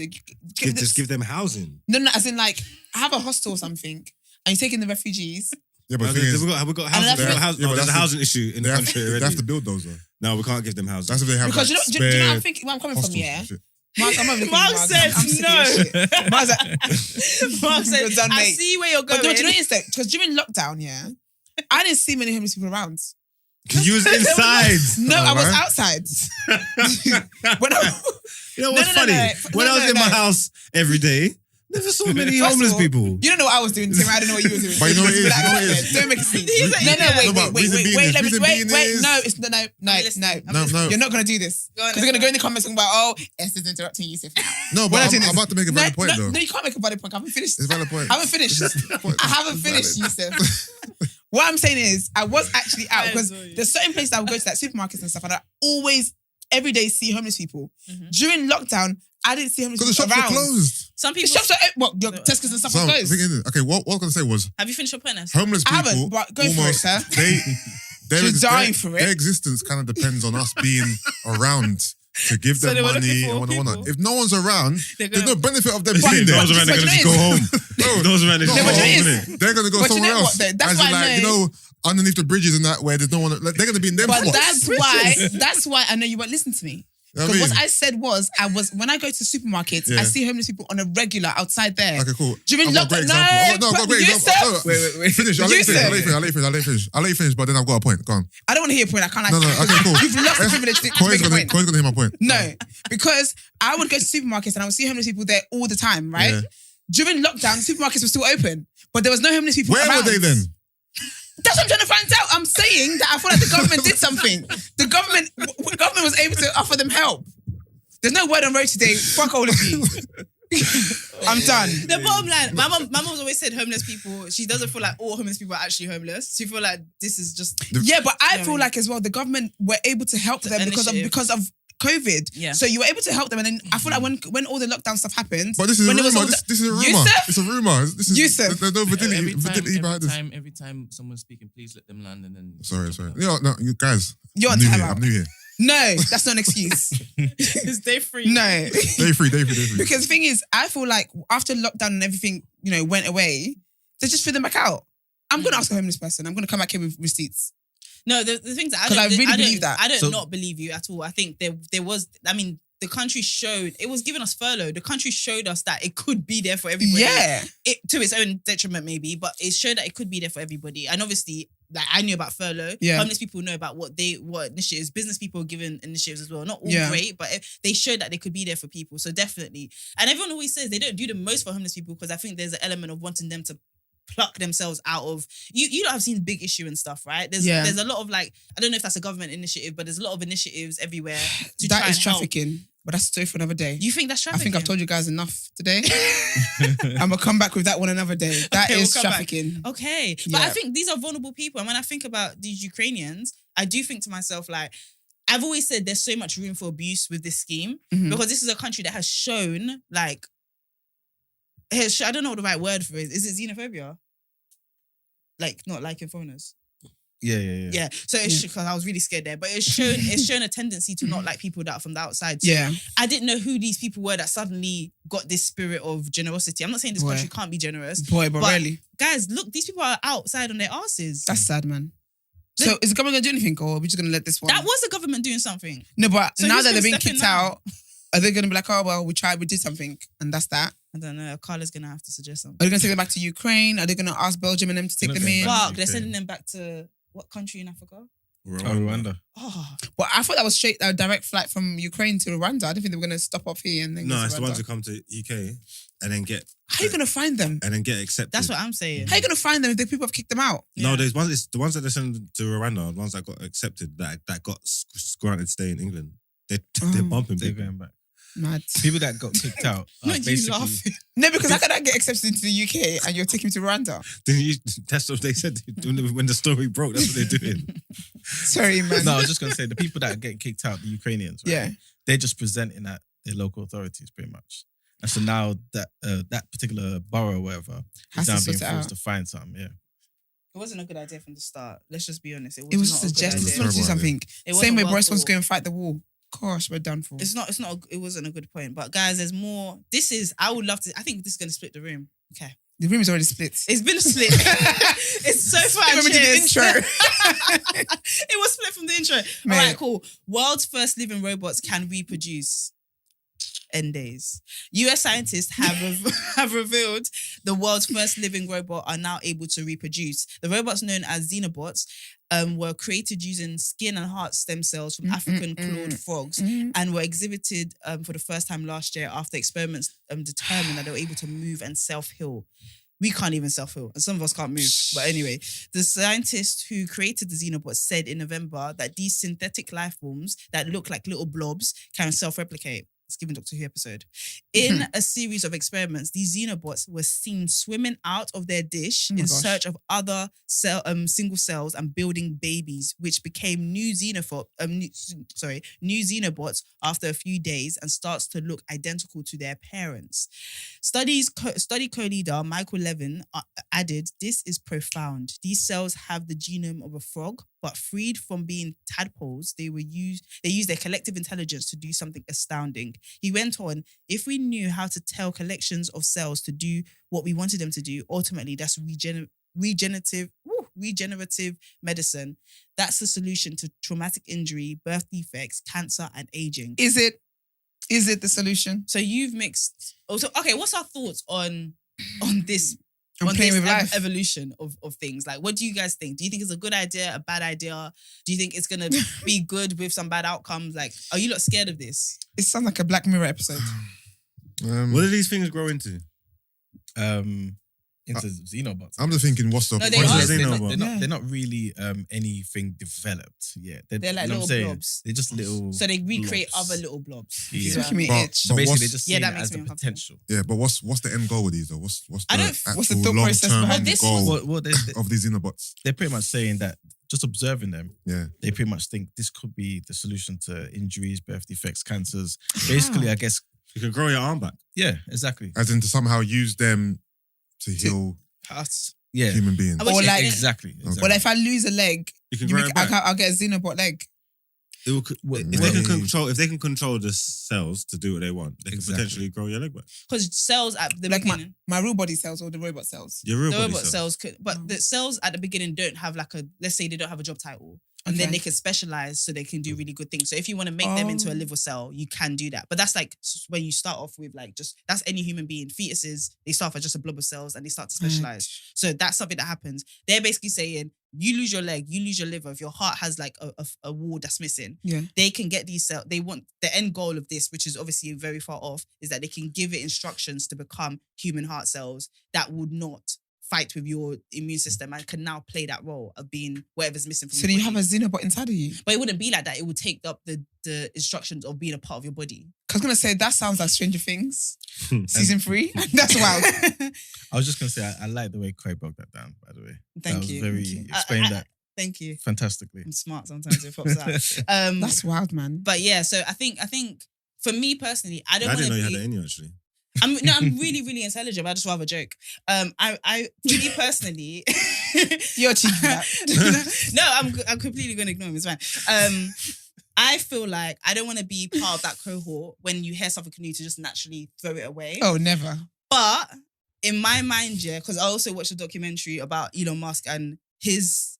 Just give them housing. No, as in like have a hostel or something, and you're taking the refugees. Yeah, but the thing is, have we got housing? There's a housing issue in the country already. They have to build those though. No, we can't give them housing. That's if they have Because like, do you know I think where I'm coming from, yeah? Mark, I'm not looking Mark at said I'm sick of no. your shit. Mark's like, Mark said, you're done, I mate. see where you're But going. do you know what it is though? Because during lockdown, yeah, I didn't see many homeless people around. Because you was inside. No, I was right. outside. When You know what's No, funny? no. When I was in my house every day, never saw many First of homeless all, people. You don't know what I was doing, Tim. I don't know what you were doing. But you know what it is? Relax, You know what it is? Don't make a scene. He's like, No, yeah. wait. Let me reason wait. being is- No, it's no. listening. No. You're not gonna do this. Go on, Because they're gonna go in the comments talking about, oh, Esther's interrupting Yusuf. No, We're not but doing I'm this. about to make a valid point though. No, you can't make a valid point. I haven't finished. It's a valid point. I haven't finished. I haven't finished, Yusuf. What I'm saying is, I was actually out because there's certain places I would go to, like supermarkets and stuff, and I always, every day, see homeless people. During lockdown, I didn't see homeless Because the people shops were around. closed. Some The people. shops are, your Tesco's and stuff So, are closed. okay, what I was going to say was Have you finished your point, homeless I people haven't, but go for it, almost, sir. Their She's dying for it. Their existence kind of depends on us being around to give So them they were money looking and for whatnot. people. If no one's around, They're there's gonna- no benefit of them If being there. those around, they're But going to you just go know home. Those around, they Not just go but home, it is. innit? They're going to go But you somewhere know else. what, though? That's As why in, I like, know- underneath the bridges and that where there's no one. Like, they're going to be in them But spots. that's why I know you won't listen to me. You know Because what I what mean? I said was, when I go to supermarkets, Yeah. I see homeless people on a regular outside there. Okay, cool. During I've got a great lockdown, example. I've got a great you example. said- No, Finish. I'll let you You finish. said- I'll let you finish. But then I've got a point. Go on. I don't want to hear your point. I can't. No, okay, cool. You've lost the privilege to Corey's make a point. going to hear my point. No, because I would go to supermarkets and I would see homeless people there all the time, right? Yeah. During lockdown, supermarkets were still open, but there was no homeless people Where around. were they then? That's what I'm trying to find out. I'm saying that I feel like the government did something. The government was able to offer them help. There's no word on road today. Fuck all of you. I'm done. The bottom line, my mom's always said homeless people, she doesn't feel like all homeless people are actually homeless. She feel like this is just... Yeah, but I Yeah, feel I mean- like as well, the government were able to help them initiative. because of COVID. Yeah. So you were able to help them, and then I feel like when all the lockdown stuff happened, But this is a when there was rumor. all This is a rumor. Yusuf? It's a rumor. This is Yusuf. there's no validity behind this. Every time someone's speaking, please let them land and then. Sorry. No, you guys. You're I'm on new here. timeout. I'm new here. No, that's not an excuse. It's day free. No. Day free. Because the thing is, I feel like after lockdown and everything, went away, they just threw them back out. I'm going to ask a homeless person. I'm going to come back here with receipts. No, the things that I 'Cause don't, I really don't believe that. I don't So- not believe you at all. I think there was. I mean, the country showed it was giving us furlough. The country showed us that it could be there for everybody. Yeah. It to its own detriment maybe, but it showed that it could be there for everybody. And obviously, like I knew about furlough. Yeah. Homeless people know about what initiatives. Business people are given initiatives as well. Not all Yeah. great, but they showed that they could be there for people. So definitely. And everyone always says they don't do the most for homeless people because I think there's an element of wanting them to pluck themselves out of you don't have seen big issue and stuff, right? There's a lot of like, I don't know if that's a government initiative, but there's a lot of initiatives everywhere to try That is and help. trafficking. But that's a story for another day. You think that's I trafficking? think I've told you guys enough today. I'm going to come back with that one another day. That Okay, is we'll come back. trafficking. Okay. But I Yeah. think these are vulnerable people. And when I think about these Ukrainians, I do think to myself, like, I've always said there's so much room for abuse with this scheme Mhm. because this is a country that has shown, like, I don't know what the right word for it is. Is it xenophobia? Like, not liking foreigners. Yeah. Yeah. So it's because I was really scared there, but it's shown a tendency to not like people that are from the outside. So Yeah. I didn't know who these people were that suddenly got this spirit of generosity. I'm not saying this Boy. country can't be generous. Boy, but really. Guys, look, these people are outside on their asses. That's sad, man. So is the government going to do anything or are we just going to let this one? That was the government doing something. No, but So now who's that they're gonna being step in kicked now? out, are they going to be like, oh, well, we did something and that's that? I don't know. Carla's going to have to suggest something. Are they going to take them back to Ukraine? Are they going to ask Belgium and them to take They're them not in? going back. Fuck, they're Okay. sending them back to what country in Africa? Rwanda. Oh, But I thought that was straight a direct flight from Ukraine to Rwanda. I didn't think they were going to stop off here and then go No, to it's the ones Rwanda. who come to UK and then get How are you going to find them? accepted. that's what I'm saying. How are you going to find them if the people have kicked them out? No, Yeah. there's ones. It's the ones that they send to Rwanda, the ones that got accepted, that got granted stay in England. They're bumping They're people. going back. Mad. People that got kicked out are Not you basically. laughing. No, because how can I get accepted into the UK and you're taking me to Rwanda? That's what they said when the story broke. That's what they're doing. Sorry, man. No, I was just gonna say the people that are getting kicked out, the Ukrainians, right? Yeah. They're just presenting at their local authorities pretty much. And so now that particular borough or whatever Has is to now sort being it forced out. to find something. Yeah. It wasn't a good idea from the start. Let's just be honest. It was not just a a good suggestion. idea. It's not to do Terrible something. It Same wasn't way well Boris wants to thought. go and fight the war. Gosh, we're done for. It's not. It wasn't a good point. But guys, there's more. I would love to. I think this is going to split the room. Okay. The room is already split. It's been split. It's so far. Remember the intro. It was split from the intro. Mate. All right, cool. World's first living robots can reproduce. End days. US scientists have revealed the world's first living robot are now able to reproduce. The robots known as xenobots were created using skin and heart stem cells from African clawed frogs and were exhibited for the first time last year after experiments determined that they were able to move and self-heal. We can't even self-heal, and some of us can't move. But anyway, the scientists who created the xenobots said in November that these synthetic life forms that look like little blobs can self-replicate. It's given Doctor Who episode. In a series of experiments, these xenobots were seen swimming out of their dish in search of other single cells and building babies, which became new xenobots after a few days and starts to look identical to their parents. Study co-leader Michael Levin added, "This is profound. These cells have the genome of a frog, but freed from being tadpoles, they use their collective intelligence to do something astounding." He went on, "If we knew how to tell collections of cells to do what we wanted them to do, ultimately that's regenerative medicine. That's the solution to traumatic injury, birth defects, cancer, and aging." Is it the solution? So you've mixed. Also, okay, what's our thoughts on this? I'm On playing this with life. evolution of things. Like, what do you guys think? Do you think it's a good idea, a bad idea? Do you think it's gonna be good with some bad outcomes? Like, are you not scared of this? It sounds like a Black Mirror episode. What do these things grow into? Into xenobots. I'm just thinking, what's the No, they what's are the- xenobot. They're not really anything developed yet. They're like you know little what I'm saying? blobs. They're just little. So they recreate blobs. other little blobs. Yeah. It's making me But- itch. So but basically, what's- they're just Yeah, seeing that it makes as me the uncomfortable. potential. Yeah, but what's the end goal with these though? What's the I don't- actual what's the thought process long-term behind this? goal Well, of these xenobots? they're pretty much saying that just observing them, Yeah. they pretty much think this could be the solution to injuries, birth defects, cancers. Basically, I guess, You can grow your arm back. yeah, exactly. As in to somehow use them to heal Us. Yeah, human beings. Or like- exactly. Well, if I lose a leg, You can grow it back. I'll get a xenobot leg. It will, Well, if they can control the cells to do what they want, they can Exactly. potentially grow your leg back. Because cells at the Like beginning, my real body cells or the robot cells. Your real the body robot cells. cells could, but the cells at the beginning don't have like let's say they don't have a job title. And then Okay. they can specialize so they can do really good things. So if you want to make them into a liver cell, you can do that. But that's like when you start off with like that's any human being. Fetuses, they start off as just a blob of cells and they start to specialize. So that's something that happens. They're basically saying, you lose your leg, you lose your liver. If your heart has like a wall that's missing, Yeah. they can get these cells. They want the end goal of this, which is obviously very far off, is that they can give it instructions to become human heart cells that would not fight with your immune system and can now play that role of being whatever's missing from So your then you body. have a xenobot inside of you. But it wouldn't be like that. It would take up the instructions of being a part of your body. I was gonna say that sounds like Stranger Things, season 3. That's wild. I was just gonna say I like the way Koi broke that down. By the way, Thank that was you. very Thank you. explained I- that Thank you. fantastically. I'm smart sometimes. It pops out. That's wild, man. But yeah, so I think for me personally, I don't I want didn't know to you had be. that in you actually. I'm really, really intelligent. But I just rather joke. I for me personally, You're cheeky. That. no, I'm completely going to ignore him. It's fine. I feel like I don't want to be part of that cohort when you hear something new to just naturally throw it away. Oh, never. But in my mind, yeah, because I also watched a documentary about Elon Musk and his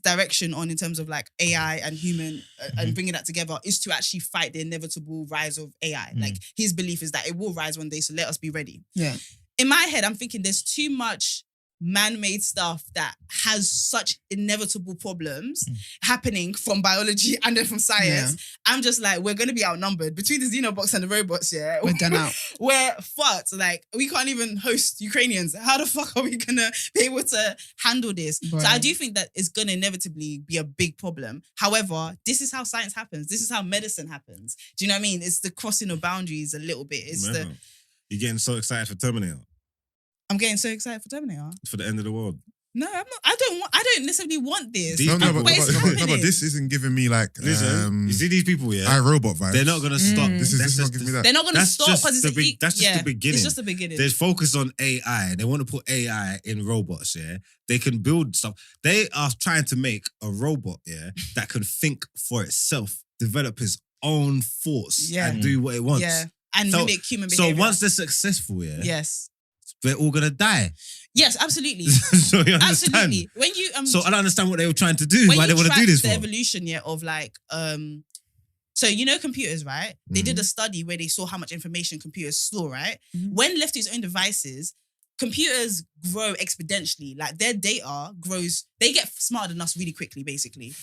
direction on in terms of like AI and human and bringing that together is to actually fight the inevitable rise of AI. Like his belief is that it will rise one day, so let us be ready. Yeah. In my head, I'm thinking there's too much man-made stuff that has such inevitable problems happening from biology and then from science. Yeah. I'm just like, we're going to be outnumbered between the xenobots and the robots. Yeah, We're done out. We're fucked. Like, we can't even host Ukrainians. How the fuck are we gonna be able to handle this? Right. So I do think that it's gonna inevitably be a big problem. However, this is how science happens. This is how medicine happens. Do you know what I mean? It's the crossing of boundaries a little bit. It's You're getting so excited for Terminator, I'm getting so excited for Terminator. for the end of the world. No, I'm not. I don't necessarily want this. These No, people- But it's happening. but this isn't giving me like Listen, you see these people, yeah? iRobot vibes. They're not gonna stop. This is not giving me that. They're not going to That's stop just because the big- that's just the beginning. It's just the beginning. There's focus on AI. They want to put AI in robots, yeah? They can build stuff. They are trying to make a robot, yeah, that can think for itself, develop its own thoughts, Yeah. and do what it wants. Yeah, and So- mimic human So behavior. once they're successful, yeah, yes, they're all gonna die. yes, absolutely, So you understand? absolutely. When you So I don't understand what they were trying to do. when Why you they want to track do this the for? evolution, of like so you know computers, right? They did a study where they saw how much information computers store, right? When left to its own devices, computers grow exponentially. Like their data grows, they get smarter than us really quickly, basically.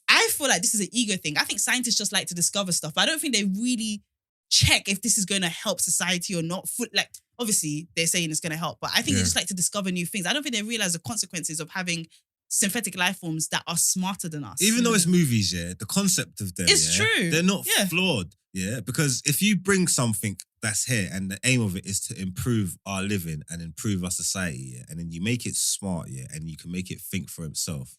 I feel like this is an ego thing. I think scientists just like to discover stuff, but I don't think they really check if this is going to help society or not. Like, obviously, they're saying it's going to help, but I think they just like to discover new things. I don't think they realize the consequences of having synthetic life forms that are smarter than us. Even though it's movies, yeah, the concept of them, It's yeah, true. they're not Yeah. flawed, yeah, because if you bring something that's here and the aim of it is to improve our living and improve our society, yeah, and then you make it smart, yeah, and you can make it think for itself,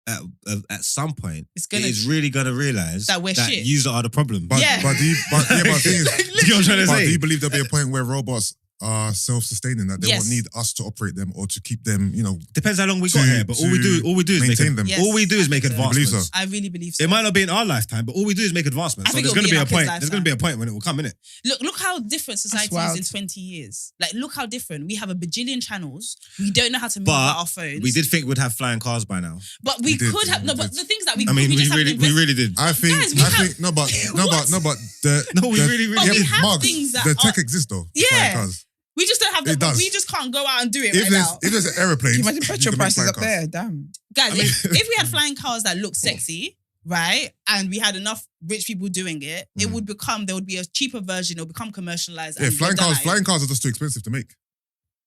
at some point, It's gonna- it is really gonna realize that we're shit. you are the problem. But, Yeah. but the thing is, Do you know what I'm trying to but say? do you believe there'll be a point where robots are self-sustaining, that they Yes. won't need us to operate them or to keep them, Depends how long we got to- here, but all we do is make maintain them. Yes. all we do is make I believe advancements. so. I really believe so. It might not be in our lifetime, but all we do is make advancements. I So think there's it'll gonna be be in a our point. kids' There's gonna be a point when it will come, innit? Look how different society is wild. in 20 years. Like, look how different. We have a bajillion channels. We don't know how to move But out our phones. We did think we'd have flying cars by now. But we did, could have. we No, but did. the things that we I mean, we we just haven't really did. I think, Guys, we have- no, but What? the No, we the- really But we yeah, have Marks, things that the are- tech exists though. Yeah. flying cars. We just don't have It does. we just can't go out and do it If right there's now. if there's an aeroplane, Can you imagine petrol prices up there? Damn. Guys, I mean- if we had flying cars that look sexy, right, and we had enough rich people doing it, it would become, there would be a cheaper version, it would become commercialized. Yeah, and flying we're done cars. at it. Flying cars are just too expensive to make.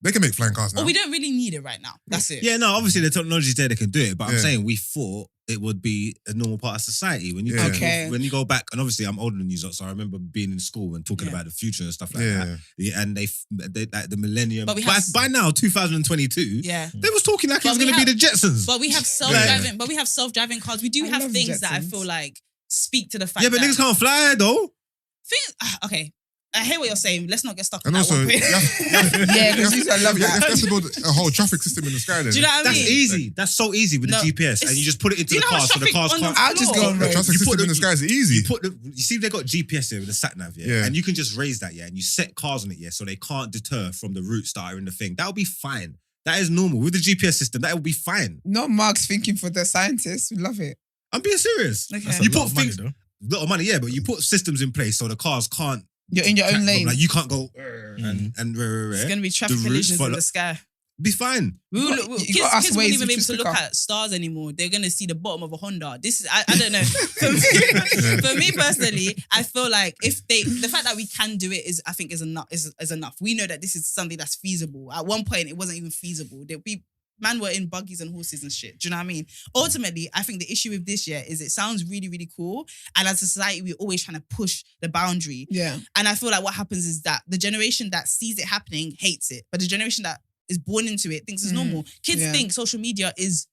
They can make flying cars now. Or we don't really need it right now. That's it. Yeah, no, obviously the technology's there, they can do it. But I'm Yeah. saying we thought it would be a normal part of society. When you Yeah. Okay. when you go back, and obviously I'm older than you, so I remember being in school and talking Yeah. about the future and stuff like Yeah. that. Yeah, and they like the millennium. But we by, have- by now, 2022, Yeah. they was talking like it But was we going to be have- the Jetsons. But we have self-driving, but we have self-driving cars. We do I have love things that I Jetsons. feel like speak to the fact Yeah, but that niggas can't fly though. okay. I hear what you're saying. Let's not get stuck And on also, that one. you have- Yeah, because I love you have that. to build a whole traffic system in the sky. Then Do you know what I That's mean? easy. That's so easy with No, the GPS, and it's- you just put it into Do you the know how cars, so the traffic cars on the can't. I'll just go on The road. traffic You put system in the sky is easy. You see, they got GPS here with the sat nav, yeah? Yeah. And you can just raise that, yeah, and you set cars on it, yeah, so they can't deter from the routes that are in the thing. That would be fine. That is normal with the GPS system. That would be fine. Not Mark's thinking for the scientists. We love it. I'm being serious. Okay. That's a You lot put of money, things, though. lot of money, yeah, but you put systems in place so the cars can't. You're in your own lane. Like you can't go and It's going to be traffic The routes collisions in follow- the sky. Be fine. We will, You kids got us won't ways even be able which to is look quicker. at stars anymore. They're going to see the bottom of a Honda. This is, I don't know. For me personally, I feel like the fact that we can do it is, I think, is enough. We know that this is something that's feasible. At one point, it wasn't even feasible. Man were in buggies and horses and shit. Do you know what I mean? Ultimately, I think the issue with this year is it sounds really, really cool. And as a society, we're always trying to push the boundary. Yeah. And I feel like what happens is that the generation that sees it happening hates it. But the generation that is born into it thinks it's normal. Kids Yeah. think social media is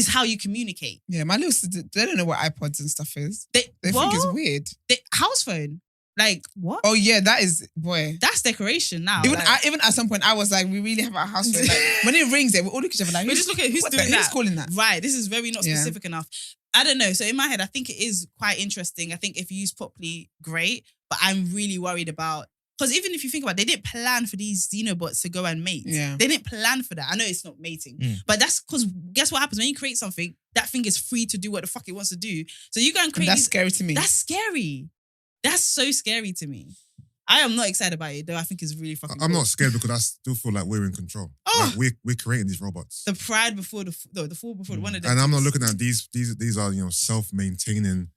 how you communicate. Yeah, my little sister, they don't know what iPods and stuff is. They Think it's weird. house phone. Like, what? Oh yeah, that is, boy. That's decoration now. Even like, even at some point, I was like, we really have our house phone. Like, when it rings, we all look at each other like, we just look at who's what doing the- that. Who's calling that? Right. This is very not Yeah. specific enough. I don't know. So in my head, I think it is quite interesting. I think if used properly, great. But I'm really worried about, because even if you think about it, they didn't plan for these xenobots to go and mate. Yeah. They didn't plan for that. I know it's not mating, but that's because guess what happens when you create something, that thing is free to do what the fuck it wants to do. So you go and create That's these- scary to me. That's scary. That's so scary to me. I am not excited about it, though. I think it's really fucking I'm cool. not scared because I still feel like we're in control. Oh. Like we're creating these robots. The pride before the fall before the one of them. And I'm not things. looking at these are self-maintaining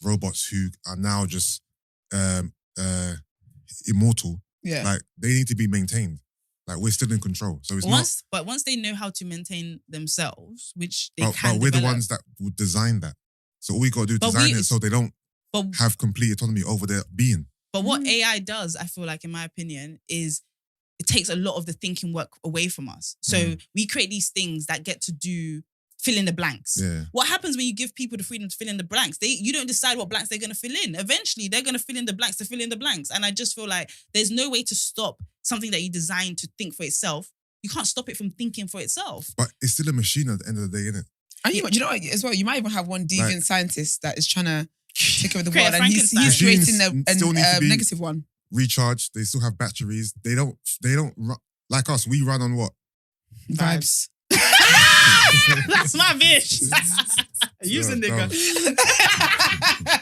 robots who are now just immortal. yeah. Like they need to be maintained. Like we're still in control. So it's not. But once they know how to maintain themselves, which they But can we're the develop, ones that would design that. So all we got to do is But design we- it so they don't But have complete autonomy over their being. But what AI does, I feel like, in my opinion, is it takes a lot of the thinking work away from us. So we create these things that get to do fill in the blanks. Yeah. What happens when you give people the freedom to fill in the blanks? You don't decide what blanks they're going to fill in. Eventually, they're going to fill in the blanks to fill in the blanks. And I just feel like there's no way to stop something that you designed to think for itself. You can't stop it from thinking for itself. But it's still a machine at the end of the day, isn't it? And you know what, as well, you might even have one deviant scientist that is trying to take over the Create world, a and he's Frankenstein. creating Still need to a be- negative one. Recharge. They still have batteries. They don't like us. We run on what? Vibes. That's my bitch. Use a Yeah, nigga.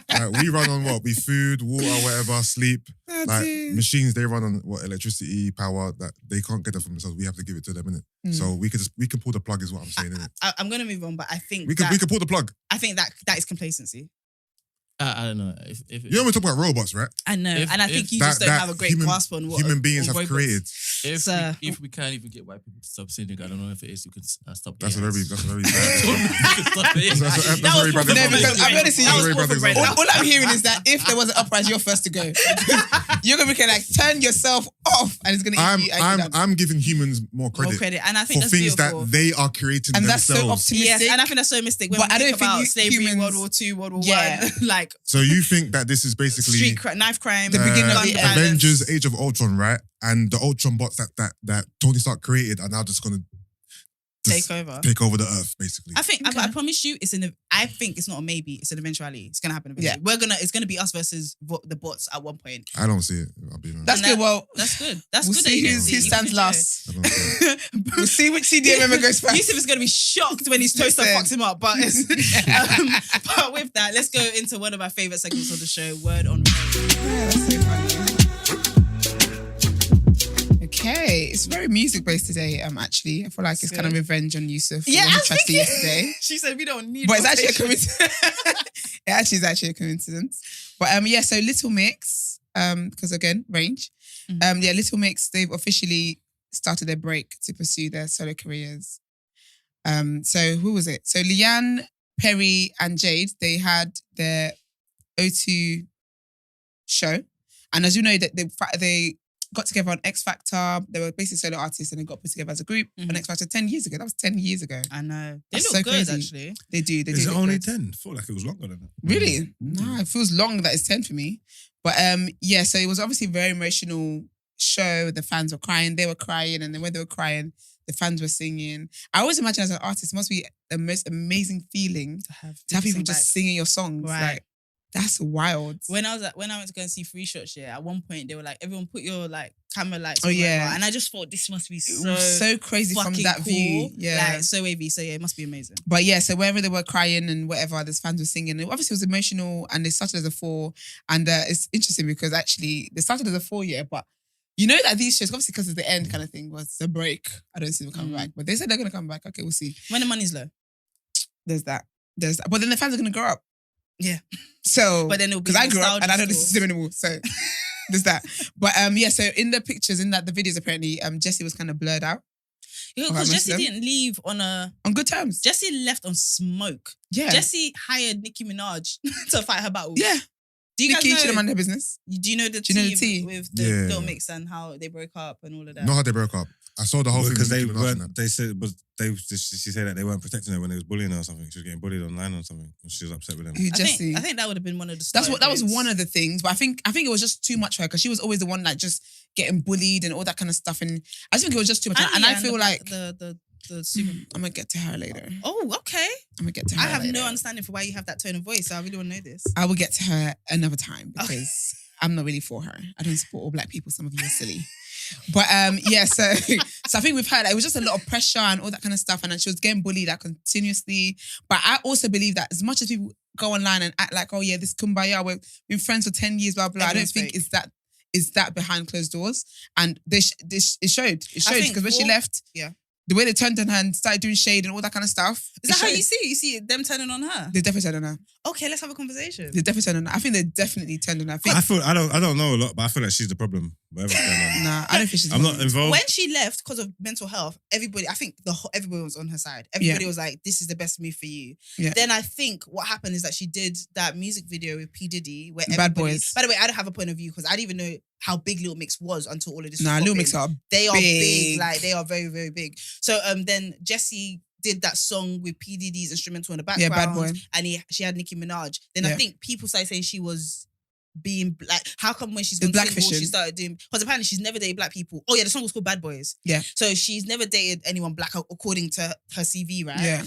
Like, we run on what? We food, water, whatever, sleep. That's Like it. machines, they run on what? Electricity, power. That they can't get it from themselves. We have to give it to them, innit? So we can pull the plug, is what I'm saying, innit? I'm going to move on, but I think We can pull the plug. I think that is complacency. I don't know. If You know, we talk about robots, right? I know. And I think you that- just don't that have a great human- grasp on what Human beings on have robots. created. if we can't even get white people to stop saying nigga, I don't know if it is. You can stop. That's a AI. very bad. Stop it. That's That was very bad. for No, example. because I'm honest with That you, was Very for bad Brent. example. all I'm hearing is that if there was an uprising, you're first to go. You're gonna be like, turn yourself off, and it's gonna eat you. and you're done. I'm giving humans more More credit, credit. And I think for that's things beautiful. that they are creating And that's so themselves. optimistic. Yes, and I think that's so mystic. When But we I think don't think about you- slavery, humans- World War II, World War Yeah. One, like So you think that this is basically knife crime, The beginning of gun the violence. Avengers: Age of Ultron, right? And the Ultron bots that Tony Stark created are now just gonna take over. take over the Earth, basically. I think Okay. I promise you, I think it's not a maybe. It's an eventuality. It's gonna happen eventually. It's gonna be us versus the bots at one point. I don't see it. I'll be honest. That's And good. Well, That's good. That's we'll good. see that you who can stands enjoy it. last. I don't see it. We'll see which CDM member goes first. Yusuf is going to be shocked when his toaster Listen. fucks him up. But but with that, let's go into one of my favorite segments of the show, Word on Road. Yeah, that's so funny. Okay, it's very music based today. Actually, I feel like it's kind of revenge on Yusuf. for Yeah, what he I tried to do think yesterday. she said we don't need. But it's actually a motivation. coincidence. It actually is actually a coincidence. But yeah, so Little Mix, because again, range. Yeah, Little Mix, they've officially started their break to pursue their solo careers. So who was it? So Leanne, Perry, and Jade, they had their O2 show. And as you know, that they got together on X Factor. They were basically solo artists and they got put together as a group on X Factor 10 years ago. That was 10 years ago. I know. They That's look so good, crazy. actually. They do. They Is do it look only good. 10? I feel like it was longer than that. Really? No, it feels long that it's 10 for me. But yeah, so it was obviously a very emotional show. The fans were crying. They were crying. And then when they were crying, the fans were singing. I always imagine as an artist, it must be the most amazing feeling To have people sing just back. singing your songs. Right. Like, that's wild. When I went to go and see Free Shots, yeah, at one point they were like, everyone put your like camera lights. Oh, or yeah. whatever. And I just thought this must be It so was so crazy from fucking that cool. view. Yeah. Like, so wavy. So yeah, it must be amazing. But yeah, so wherever they were crying and whatever, the fans were singing. It obviously was emotional and they started as a 4. And it's interesting because actually they started as a 4 year, but you know that these shows, obviously because it's the end kind of thing, was a break. I don't see them coming back. But they said they're going to come back. Okay, we'll see. When the money's low. There's that. But then the fans are going to grow up. Yeah. So, But then it'll be because I grew up nostalgia and I don't listen to still. them anymore. So there's that. But yeah, so in the pictures, the videos apparently, Jessie was kind of blurred out Yeah, Alright, because most Jessie of them. didn't leave on a... on good terms. Jessie left on smoke. Yeah. Jessie hired Nicki Minaj to fight her battles. Yeah. Do you Nicki guys should have know? minded her business. Do you know the Do you know the tea tea? with the Yeah. Little Mix and how they broke up and all of that? Not how they broke up. I saw the whole thing Because they with Nicki Minaj and weren't. They said, but she said that they weren't protecting her when they was bullying her or something. She was getting bullied online or something. And she was upset with them. Who I Jessie? think that would have been one of the. That was points. one of the things, but I think it was just too much for her because she was always the one like just getting bullied and all that kind of stuff, and I just think it was just too much. And I feel like the super. I'm gonna get to her later. Oh, okay. I'm gonna get to her. I have later. no understanding for why you have that tone of voice. So I really want to know this. I will get to her another time because I'm not really for her. I don't support all black people. Some of you are silly. But yeah, so I think we've heard it was just a lot of pressure and all that kind of stuff, and then she was getting bullied like continuously. But I also believe that as much as people go online and act like, oh yeah, this kumbaya, we've been friends for 10 years, blah blah. Everyone's I don't think fake. is that behind closed doors, and it showed think because when she left, yeah. the way they turned on her and started doing shade and all that kind of stuff. Is that how you see it? You see it, them turning on her? They definitely turned on her. Okay, let's have a conversation. They definitely turned on her. I think they definitely turned on her. I don't know a lot, but I feel like she's the problem. Whatever's going on. Nah, I don't think she's. I'm not involved. When she left because of mental health, everybody, I think everybody was on her side. Everybody was like, "This is the best move for you." Yeah. Then I think what happened is that she did that music video with P Diddy, where Bad Boys. By the way, I don't have a point of view because I didn't even know how big Little Mix was until all of this. Nah, was Little popping. Mix are They are big, big. like they are very, very big. So then Jessie did that song with P Diddy's instrumental in the background. Bad Boy. And she had Nicki Minaj. Then I think people started saying she was being like, how come when she's gone single, blackfishing. she started doing, because apparently she's never dated black people. Oh yeah, the song was called Bad Boys. Yeah. So she's never dated anyone black according to her CV, right? Yeah.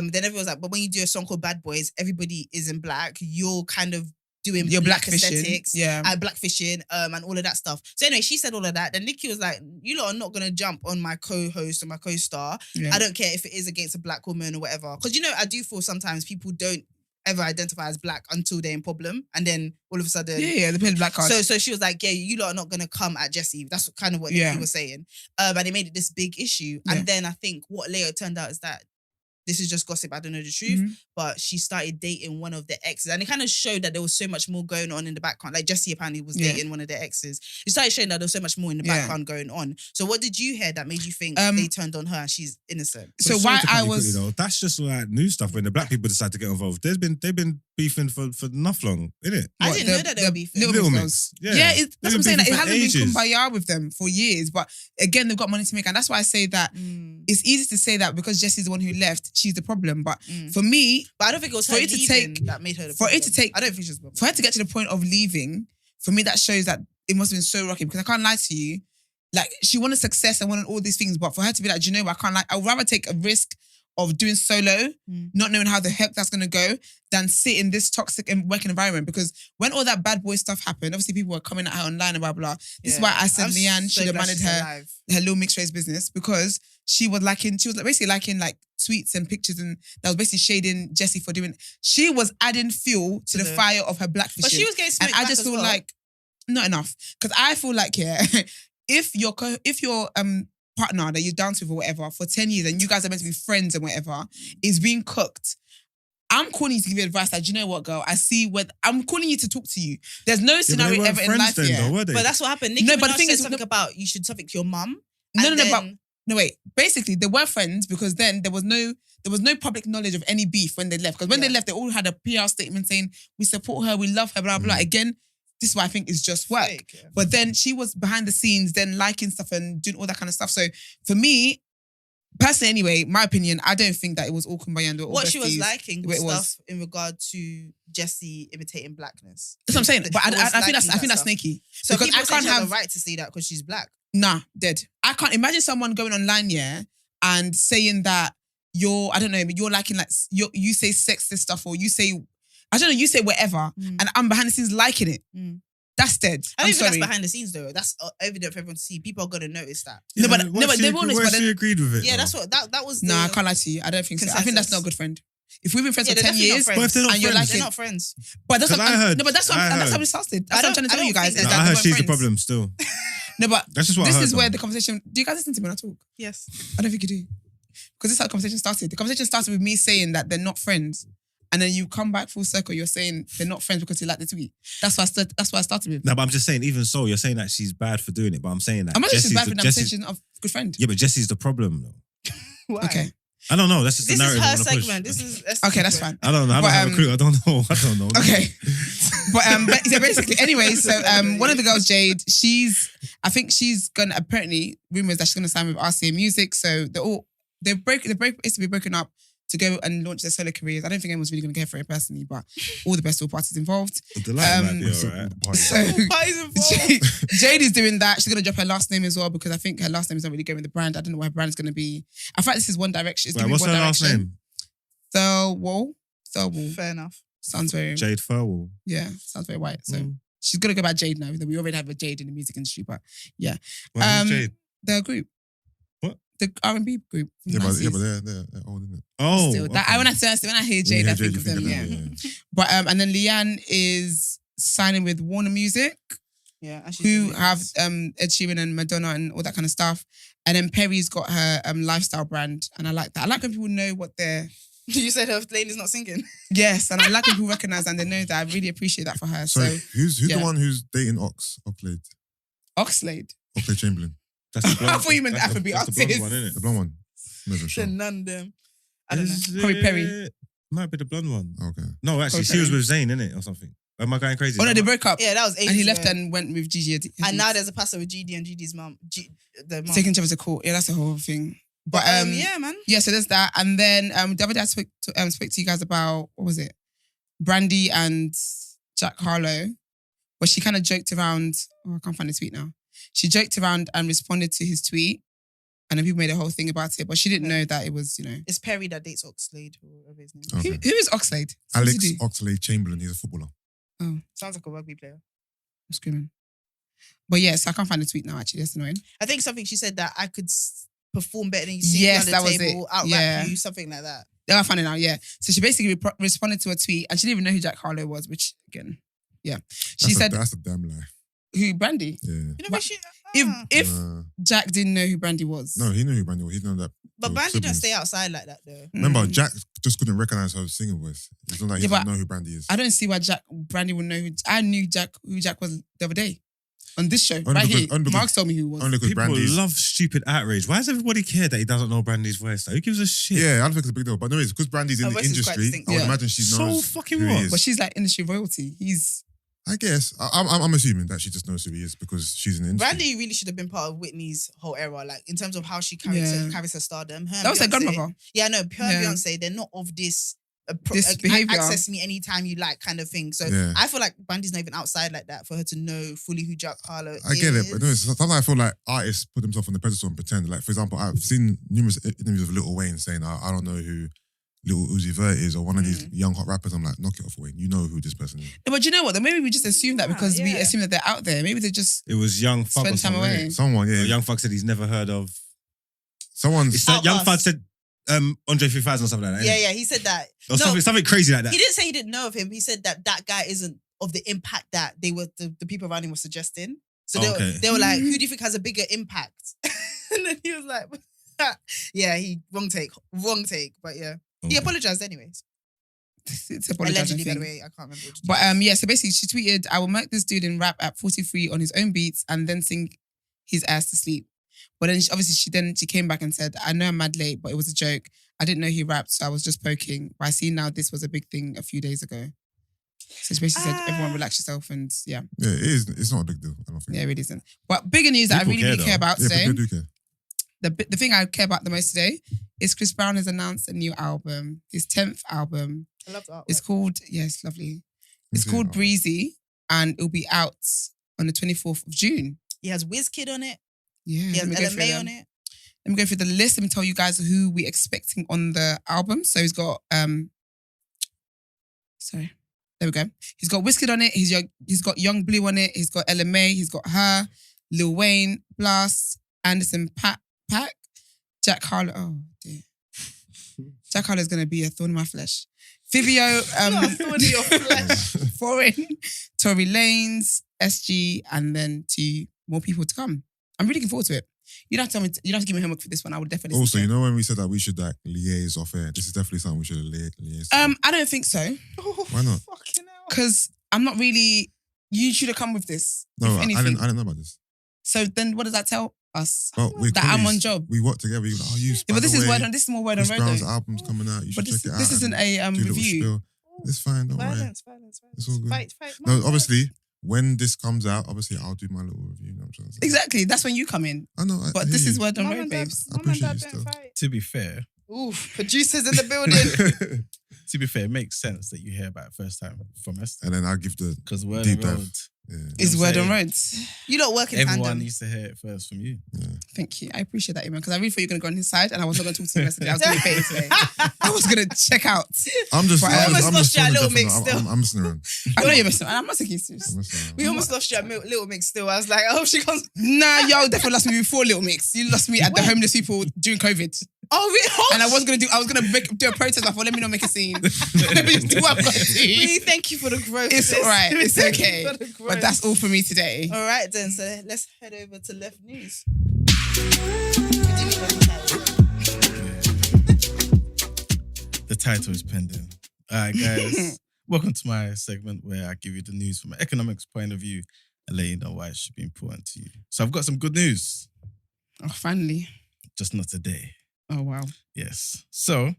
Then everyone's like, but when you do a song called Bad Boys, everybody is in black. You're kind of doing You're black blackfishing. aesthetics, Yeah. blackfishing, and all of that stuff. So anyway, she said all of that. Then Nicki was like, you lot are not gonna jump on my co-host or my co-star. Yeah. I don't care if it is against a black woman or whatever. Because I do feel sometimes people don't ever identify as black until they're in problem, and then all of a sudden, Yeah, they played black card. So she was like, yeah, you lot are not gonna come at Jessie. That's kind of what Nicki was saying. And they made it this big issue. Yeah. And then I think what later turned out is that this is just gossip, I don't know the truth, but she started dating one of the exes. And it kind of showed that there was so much more going on in the background. Like Jessie apparently was dating one of their exes. It started showing that there was so much more in the background going on. So what did you hear that made you think they turned on her and she's innocent? So why I was... Quickly, that's just like new stuff when the black people decide to get involved. They've been beefing for enough long, innit? I didn't know that they were beefing. Little Mix. Yeah, that's what I'm saying. Like, it hasn't ages. been kumbaya with them for years. But again, they've got money to make. And that's why I say that it's easy to say that because Jessie's the one who left, she's the problem. But for me... But I don't think it was her leaving that made her the problem. I don't think she's the problem. For her to get to the point of leaving, for me, that shows that it must have been so rocky. Because I can't lie to you. Like, she wanted success and wanted all these things. But for her to be like, do you know what? I would rather take a risk of doing solo, not knowing how the heck that's going to go, than sit in this toxic working environment. Because when all that bad boy stuff happened, obviously people were coming at her online and blah, blah. This is why I said Leanne should have managed her Little Mixed Race business, because she was basically liking like tweets and pictures, and that was basically shading Jessie for doing. She was adding fuel to the fire of her blackfishing. But she was getting smoked and I back just as feel well. like not enough, because I feel like if your partner that you're down with or whatever for 10 years and you guys are meant to be friends and whatever is being cooked, I'm calling you to give you advice that, you know what, girl, I see what I'm calling you to talk to you. There's no scenario ever in life were they? But that's what happened. Nicki No, but Minaj the thing said is, something about you should something to your mum. No, wait. Basically, they were friends because then there was no public knowledge of any beef when they left. Because when they left, they all had a PR statement saying, we support her, we love her, blah, blah. Again, this is what I think is just work. Fake, yeah. But then she was behind the scenes, then liking stuff and doing all that kind of stuff. So for me, personally anyway, my opinion, I don't think that it was all kumbaya. What she was liking was it was. stuff in regard to Jessie imitating blackness. That's what I'm saying. But She was I think liking that's that snaky. So because people I say can't she has have a right to say that because she's black. Nah, dead. I can't imagine someone going online, and saying that you're liking like you say sexist stuff, or you say, I don't know, you say whatever, and I'm behind the scenes liking it. That's dead. I I'm don't think sorry. that's behind the scenes though. That's evident for everyone to see. People are gonna notice that. No, but they won't notice. What But if she then, agreed with it? Yeah, though? that's what that was. nah, I can't lie to you. I don't think so. I think that's not a good friend. If we've been friends Yeah, for they're 10 definitely not years, friends. But if they're not and you're friends, like, They're not friends. but that's 'Cause what I heard- no, but that's how it started. That's what I'm trying to tell you guys. think Is that- I they heard weren't she's the friends. problem still. No, but That's just what I this heard, is where though. the conversation. Do you guys listen to me when I talk? Yes. I don't think you do. Because this is how the conversation started. The conversation started with me saying that they're not friends. And then you come back full circle, you're saying they're not friends because you like the tweet. That's what I started with. No, but I'm just saying, even so, you're saying that she's bad for doing it. But I'm saying that I'm not just Jessie's bad for the- the Jessie's- conversation of good friend. Yeah, but Jesse's the problem, though. Why? Okay. I don't know. That's just This the is narrative. her I wanna push. segment. This is Okay, that's fine. I don't know. I don't But, have a clue. I don't know. I don't know. Okay. But so basically, anyway, so one of the girls, Jade, I think she's gonna, apparently, rumors that she's gonna sign with RCA Music. So they're is to be broken up to go and launch their solo careers. I don't think anyone's really gonna care for it personally, but all the best to all parties involved. The light might be alright. So Jade is doing that. She's gonna drop her last name as well, because I think her last name is not really going with the brand. I don't know what her brand is gonna be. In fact, this is One Direction. It's Wait, gonna be what's One her last Direction. name? Thirlwall. Fair enough. Sounds very Jade Furwell. yeah. Sounds very white. So she's gonna go by Jade now. We already have a Jade in the music industry, but yeah. Well, who's Jade? The group. What? The R&B group. Yeah, but 90s. they're old, isn't it? Oh, Still, that, okay. when I hear Jade, I think of them. Yeah. But and then Leanne is signing with Warner Music, Yeah. And she's who really have nice. Ed Sheeran and Madonna and all that kind of stuff. And then Perry's got her lifestyle brand, and I like that. I like when people know what they're. You said her lane is not singing. Yes, and I like when people recognize and they know that. I really appreciate that for her. So So who's yeah. the one who's dating Oxlade? Oxlade. Oxlade Chamberlain. That's the blonde. I thought you meant the that's Afrobeat that's the blonde artist. one, isn't The it? blonde one. Not even The sure. none of them. I don't know. Corey Perry. Might be the blonde one. Okay. No, actually, Corey she was Perry. with Zayn, innit, or something. Am I going crazy? Oh no, they broke up. Yeah, that was ages And he left ago. and went with Gigi. And now there's a pastor with GD and GD's mum. The mum. Taking each other to court. Yeah, that's the whole thing. But yeah, man. yeah, so there's that. And then the other day I spoke to you guys about, what was it? Brandy and Jack Harlow. But she kind of joked around. Oh, I can't find the tweet now. She joked around and responded to his tweet. And then people made a whole thing about it. But she didn't know that it was, you know. It's Perry that dates Oxlade or whatever his name is. Okay. Who is Oxlade? What does Alex he do? Oxlade Chamberlain. He's a footballer. Sounds like a rugby player. I'm screaming. But yes, I can't find the tweet now, actually. That's annoying. I think something she said that I could perform better than you see Yes, on the that was table, it. out-rap Yeah. you, something like that. Oh, I found it now, yeah. So she basically responded to a tweet and she didn't even know who Jack Harlow was, which, again, yeah. She said, That's a damn lie. who, Brandy? Yeah. You know, But but she, If Nah. Jack didn't know who Brandy was. No, he knew who Brandy was. He knew that. but they were Brandy don't siblings. stay outside like that though. Remember, Mm. Jack just couldn't recognize her singing voice. It's not like he Yeah, doesn't but know who Brandy is. I don't see why Brandy would know who. I knew who Jack was the other day on this show. Only right because- here. only because- Mark's told me who he was. Only because People Brandy's. love stupid outrage. Why does everybody care that he doesn't know Brandy's voice? Though? Who gives a shit? Yeah, I don't think it's a big deal. But no, it's because Brandy's in Her the voice is quite industry. distinct. I would Yeah. imagine she So knows fucking who he what? is. But she's like industry royalty. He's I guess. I'm assuming that she just knows who he is because she's in the industry. Brandy really should have been part of Whitney's whole era, like in terms of how she carries, Yeah. carries her stardom. Her and that was her Beyonce- godmother. Yeah, no, her and Yeah. Beyonce, they're not of this. This behaviour. Access me anytime you like, kind of thing. So Yeah. I feel like Brandy's not even outside like that for her to know fully who Jack Harlow is. I get it, but no, sometimes I feel like artists put themselves on the pedestal and pretend. Like, for example, I've seen numerous interviews of Lil Wayne saying, I don't know who Lil Uzi Vert is or one of these young hot rappers. I'm like, knock it off, Wayne. You know who this person is. No, but you know what? Then maybe we just assume that because we yeah. assume that they're out there. Maybe they just It was Young Thug Spend or time something, away. innit? Someone, yeah. Young Thug said he's never heard of. Someone's. It's that Young Us. Thug said Andre 3000 or something like that. Yeah, innit? yeah, he said that. Or something crazy like that. He didn't say he didn't know of him. He said that guy isn't of the impact that they were the people around him were suggesting. So Okay. they were like, who do you think has a bigger impact? And then he was like, yeah, wrong take. But yeah, he Okay. apologized anyways. it's apologizing Allegedly, by thing. the way, I can't remember. which But details. yeah, so basically she tweeted, I will make this dude in rap at 43 on his own beats and then sing his ass to sleep. But then she came back and said, I know I'm mad late, but it was a joke. I didn't know he rapped, so I was just poking. But I see now this was a big thing a few days ago. So she basically said, everyone relax yourself and yeah. Yeah, it is. It's not a big deal. I don't think. Yeah, it really isn't. But bigger news that I People really, care, really care though. about Yeah, today. people do care. The thing I care about the most today is Chris Brown has announced a new album, his 10th album. I love that. It's called, it's lovely. It's Okay, called oh. Breezy and it'll be out on the 24th of June. He has Wizkid on it. Yeah. He has let me go through LMA them. on it. Let me go through the list. Let me tell you guys who we're expecting on the album. So he's got, there we go. He's got Wizkid on it. He's got Young Blue on it. He's got LMA. He's got her, Lil Wayne, Blast, Anderson Paak, Jack Harlow. Oh dear. Jack Harlow is going to be a thorn in my flesh. Fivio, Not a thorn in your flesh. Foreign, Tory Lanez, SG, and then 2 more people to come. I'm really looking forward to it. You don't have to tell me. You don't have to give me homework for this one. I would definitely. Also, see you it. know when we said that we should like liaise off air, this is definitely something we should liaise. I don't think so Why not? Fucking hell. because I'm not really. You should have come with this. No, if I anything. didn't know about this. So then, what does that tell us? But we're That I'm on colleagues. job. We work together. We were like, oh, you. Yeah, but this is word on. This is more word on Chris road Brown's though. album's coming out. You should But this, check it out. this isn't a do a little review. spiel. It's fine. Don't worry. Violence. It's all good. Fight. No, obviously, when this comes out, obviously I'll do my little review. You know what I'm trying to say? Exactly. That's when you come in. I know. But this is word on road, babes. I appreciate you still. To be fair, Oof, producers in the building. to be fair, it makes sense that you hear about it first time from us. And then I'll give the Because word deep on dive. road, Yeah. Is I'm word on saying? road. You don't work in everyone tandem. needs to hear it first from you. Thank you. I appreciate that, Emman, because I really thought you were going to go on his side and I was not going to talk to you yesterday. I was going to pay today. I was going to check out. I'm just. But I I'm almost just lost you at feeling Little different. Mix still. I'm messing around. I know you're missing. And I'm not taking you serious. I'm messing around. We almost lost you at Little Mix still. I was like, I hope she comes. Nah, y'all definitely lost me before Little Mix. You lost me at the homeless people during COVID. Oh, really? And I was going to do a protest. I thought, let me not make a scene. Let me just do what I've got to do. Really, thank you for the growth. It's sis. all right. It's Thank you okay. for the growth. But that's all for me today. All right then. So let's head over to left news. The title is pending. All right, guys. Welcome to my segment where I give you the news from an economics point of view and let you know why it should be important to you. So I've got some good news. Oh, finally. Just not today. Oh, wow. Yes. So,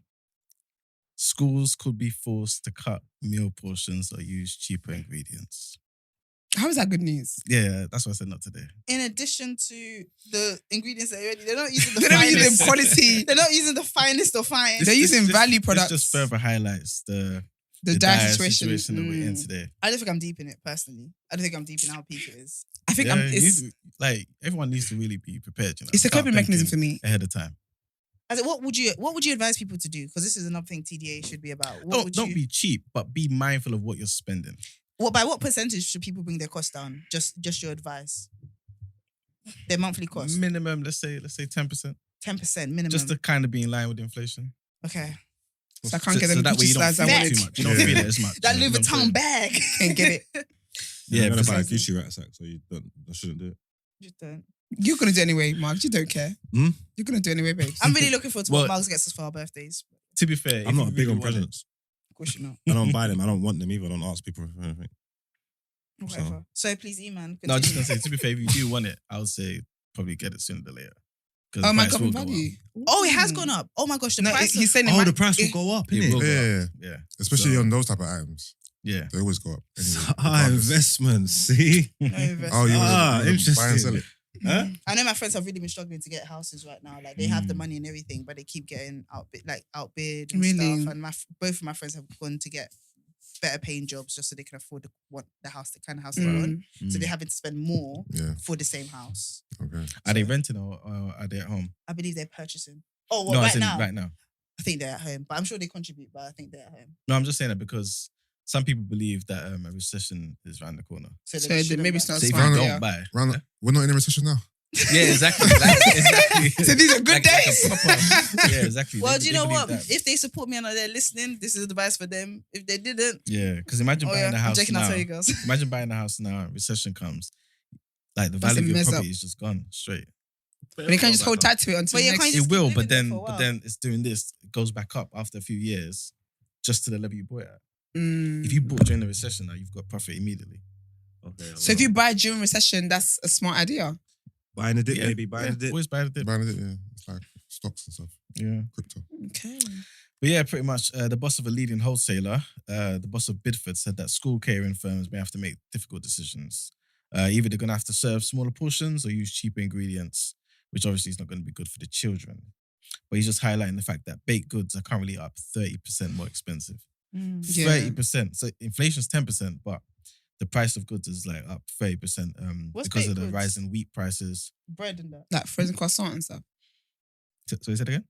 schools could be forced to cut meal portions or use cheaper ingredients. How is that good news? Yeah, that's why I said not today. In addition to the ingredients that they're not using the They're not using finest. quality. They're not using the finest of fine. They're using value products. This just further highlights the the dire situation. that we're in today. I don't think I'm deep in it personally. I don't think I'm deep in how peak it is. I think Yeah, you it's, need to- like everyone needs to really be prepared. You know, it's a Start coping mechanism for thinking me. ahead of time. As in, what would you advise people to do? Because this is another thing TDA should be about. What would Don't you, be cheap, but be mindful of what you're spending. by what percentage should people bring their costs down? Just your advice. Their monthly cost. Minimum, let's say 10%, 10% minimum. just to kind of be in line with inflation. okay. So I can't get them that way Gucci you don't slides I feel wanted. it too much. You don't Yeah. feel it as much. That you know Louis what I'm saying? Vuitton bag. Can't get it. Yeah, I'm gonna buy a precisely. Gucci rat sack, so I shouldn't do it. Just don't. You're going to do it anyway, Mark. You don't care. Hmm? You're going to do it anyway, babes. I'm really looking forward to Well- what Mugs gets us for our birthdays. To be fair, I'm if not you big really on want it- presents. Of course you're not. I don't buy them. I don't want them either. I don't ask people for anything. Whatever. So please, Emman. No, I was just continue. gonna say, to be fair, if you do want it, I would say probably get it sooner than later. 'Cause Oh the my price God, will in go up. value. Oh, it has gone up. Oh my gosh, the No, price. he's saying it Oh, might- the price will it- go up, It innit? will go Yeah, up. Yeah. especially So- on those type of items. Yeah. They always go up. Anyway, Investments. See? No investment. Oh, you Ah, want to buy and sell interesting. it. Huh? I know my friends have really been struggling to get houses right now. Like they have the money and everything, but they keep getting outbid and Really? stuff. And both of my friends have gone to get better paying jobs just so they can afford the house, the kind of house they want. So they're having to spend more Yeah. for the same house. Okay. Are they renting or are they at home? I believe they're purchasing. Oh, well, No, right as in now, right now. I think they're at home, but I'm sure they contribute. But I think they're at home. No, I'm just saying that because some people believe that a recession is around the corner. So, So they then shouldn't maybe buy. it's not So if smart. you Yeah. don't buy, Round, we're not in a recession now. yeah, exactly. exactly. So these are good Like a days. proper- yeah, exactly. Well, They- do you they know believe what? that. If they support me and they're listening, this is advice for them. If they didn't, Yeah, because imagine oh buying yeah, a I'm house checking out now. tell you girls. Imagine buying a house now. Recession comes, like the That's value a of your mess property up. is just gone straight. But you can't just hold tight to it until But you next. can't It just will, keep but living there for a then while. it's doing this. It goes back up after a few years, just to the level you bought it at. Mm. If you bought during the recession, now you've got profit immediately. Okay. So if you buy during recession, that's a smart idea. buying a dip, Yeah, maybe buying a dip. Always buy the dip. Buying it, yeah. It's like stocks and stuff. Yeah. Crypto. Okay. But yeah, pretty much the boss of a leading wholesaler, the boss of Bidford, said that school catering firms may have to make difficult decisions. Either they're going to have to serve smaller portions or use cheaper ingredients, which obviously is not going to be good for the children. But he's just highlighting the fact that baked goods are currently up 30% more expensive. Yeah. 30%. So inflation's 10%, but the price of goods is like up 30% What's because of baked the goods? rise in wheat prices. Bread and that. Like frozen croissant and stuff. So is it again?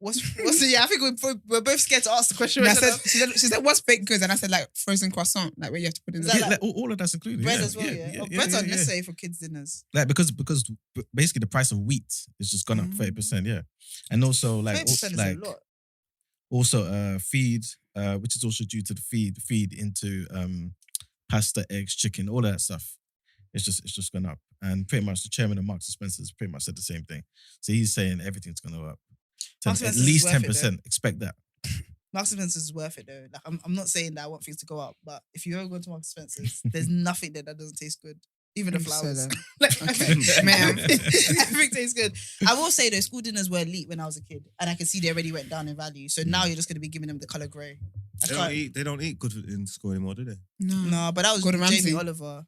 What's yeah? I think we're both scared to ask the question. And I Right said, she said, what's baked goods? And I said, like frozen croissant, like where you have to put in Is the. that Yeah, like- like, all of that's included. bread yeah, as well. Yeah, yeah, bread's yeah, unnecessary for kids' dinners. Like because basically the price of wheat has just gone up 30%, yeah. And also like 30% is like a lot. also feed, which is also due to the feed into pasta, eggs, chicken, all of that stuff. It's just gone up. And pretty much the chairman of Marks and Spencer's pretty much said the same thing. So he's saying everything's gonna go up. Marks and At Spencer's least is worth it, 10%. Expect that. Marks and Spencer's is worth it though. Like I'm not saying that I want things to go up, but if you ever go to Marks and Spencer's, there's nothing there that doesn't taste good. Even the So flowers. then. Like, Okay, ma'am. everything tastes good. I will say though, school dinners were elite when I was a kid, and I can see they already went down in value. So now you're just going to be giving them the color grey. They don't eat good in school anymore, do they? No. No, but that was Gordon Jamie Ramsay. Oliver.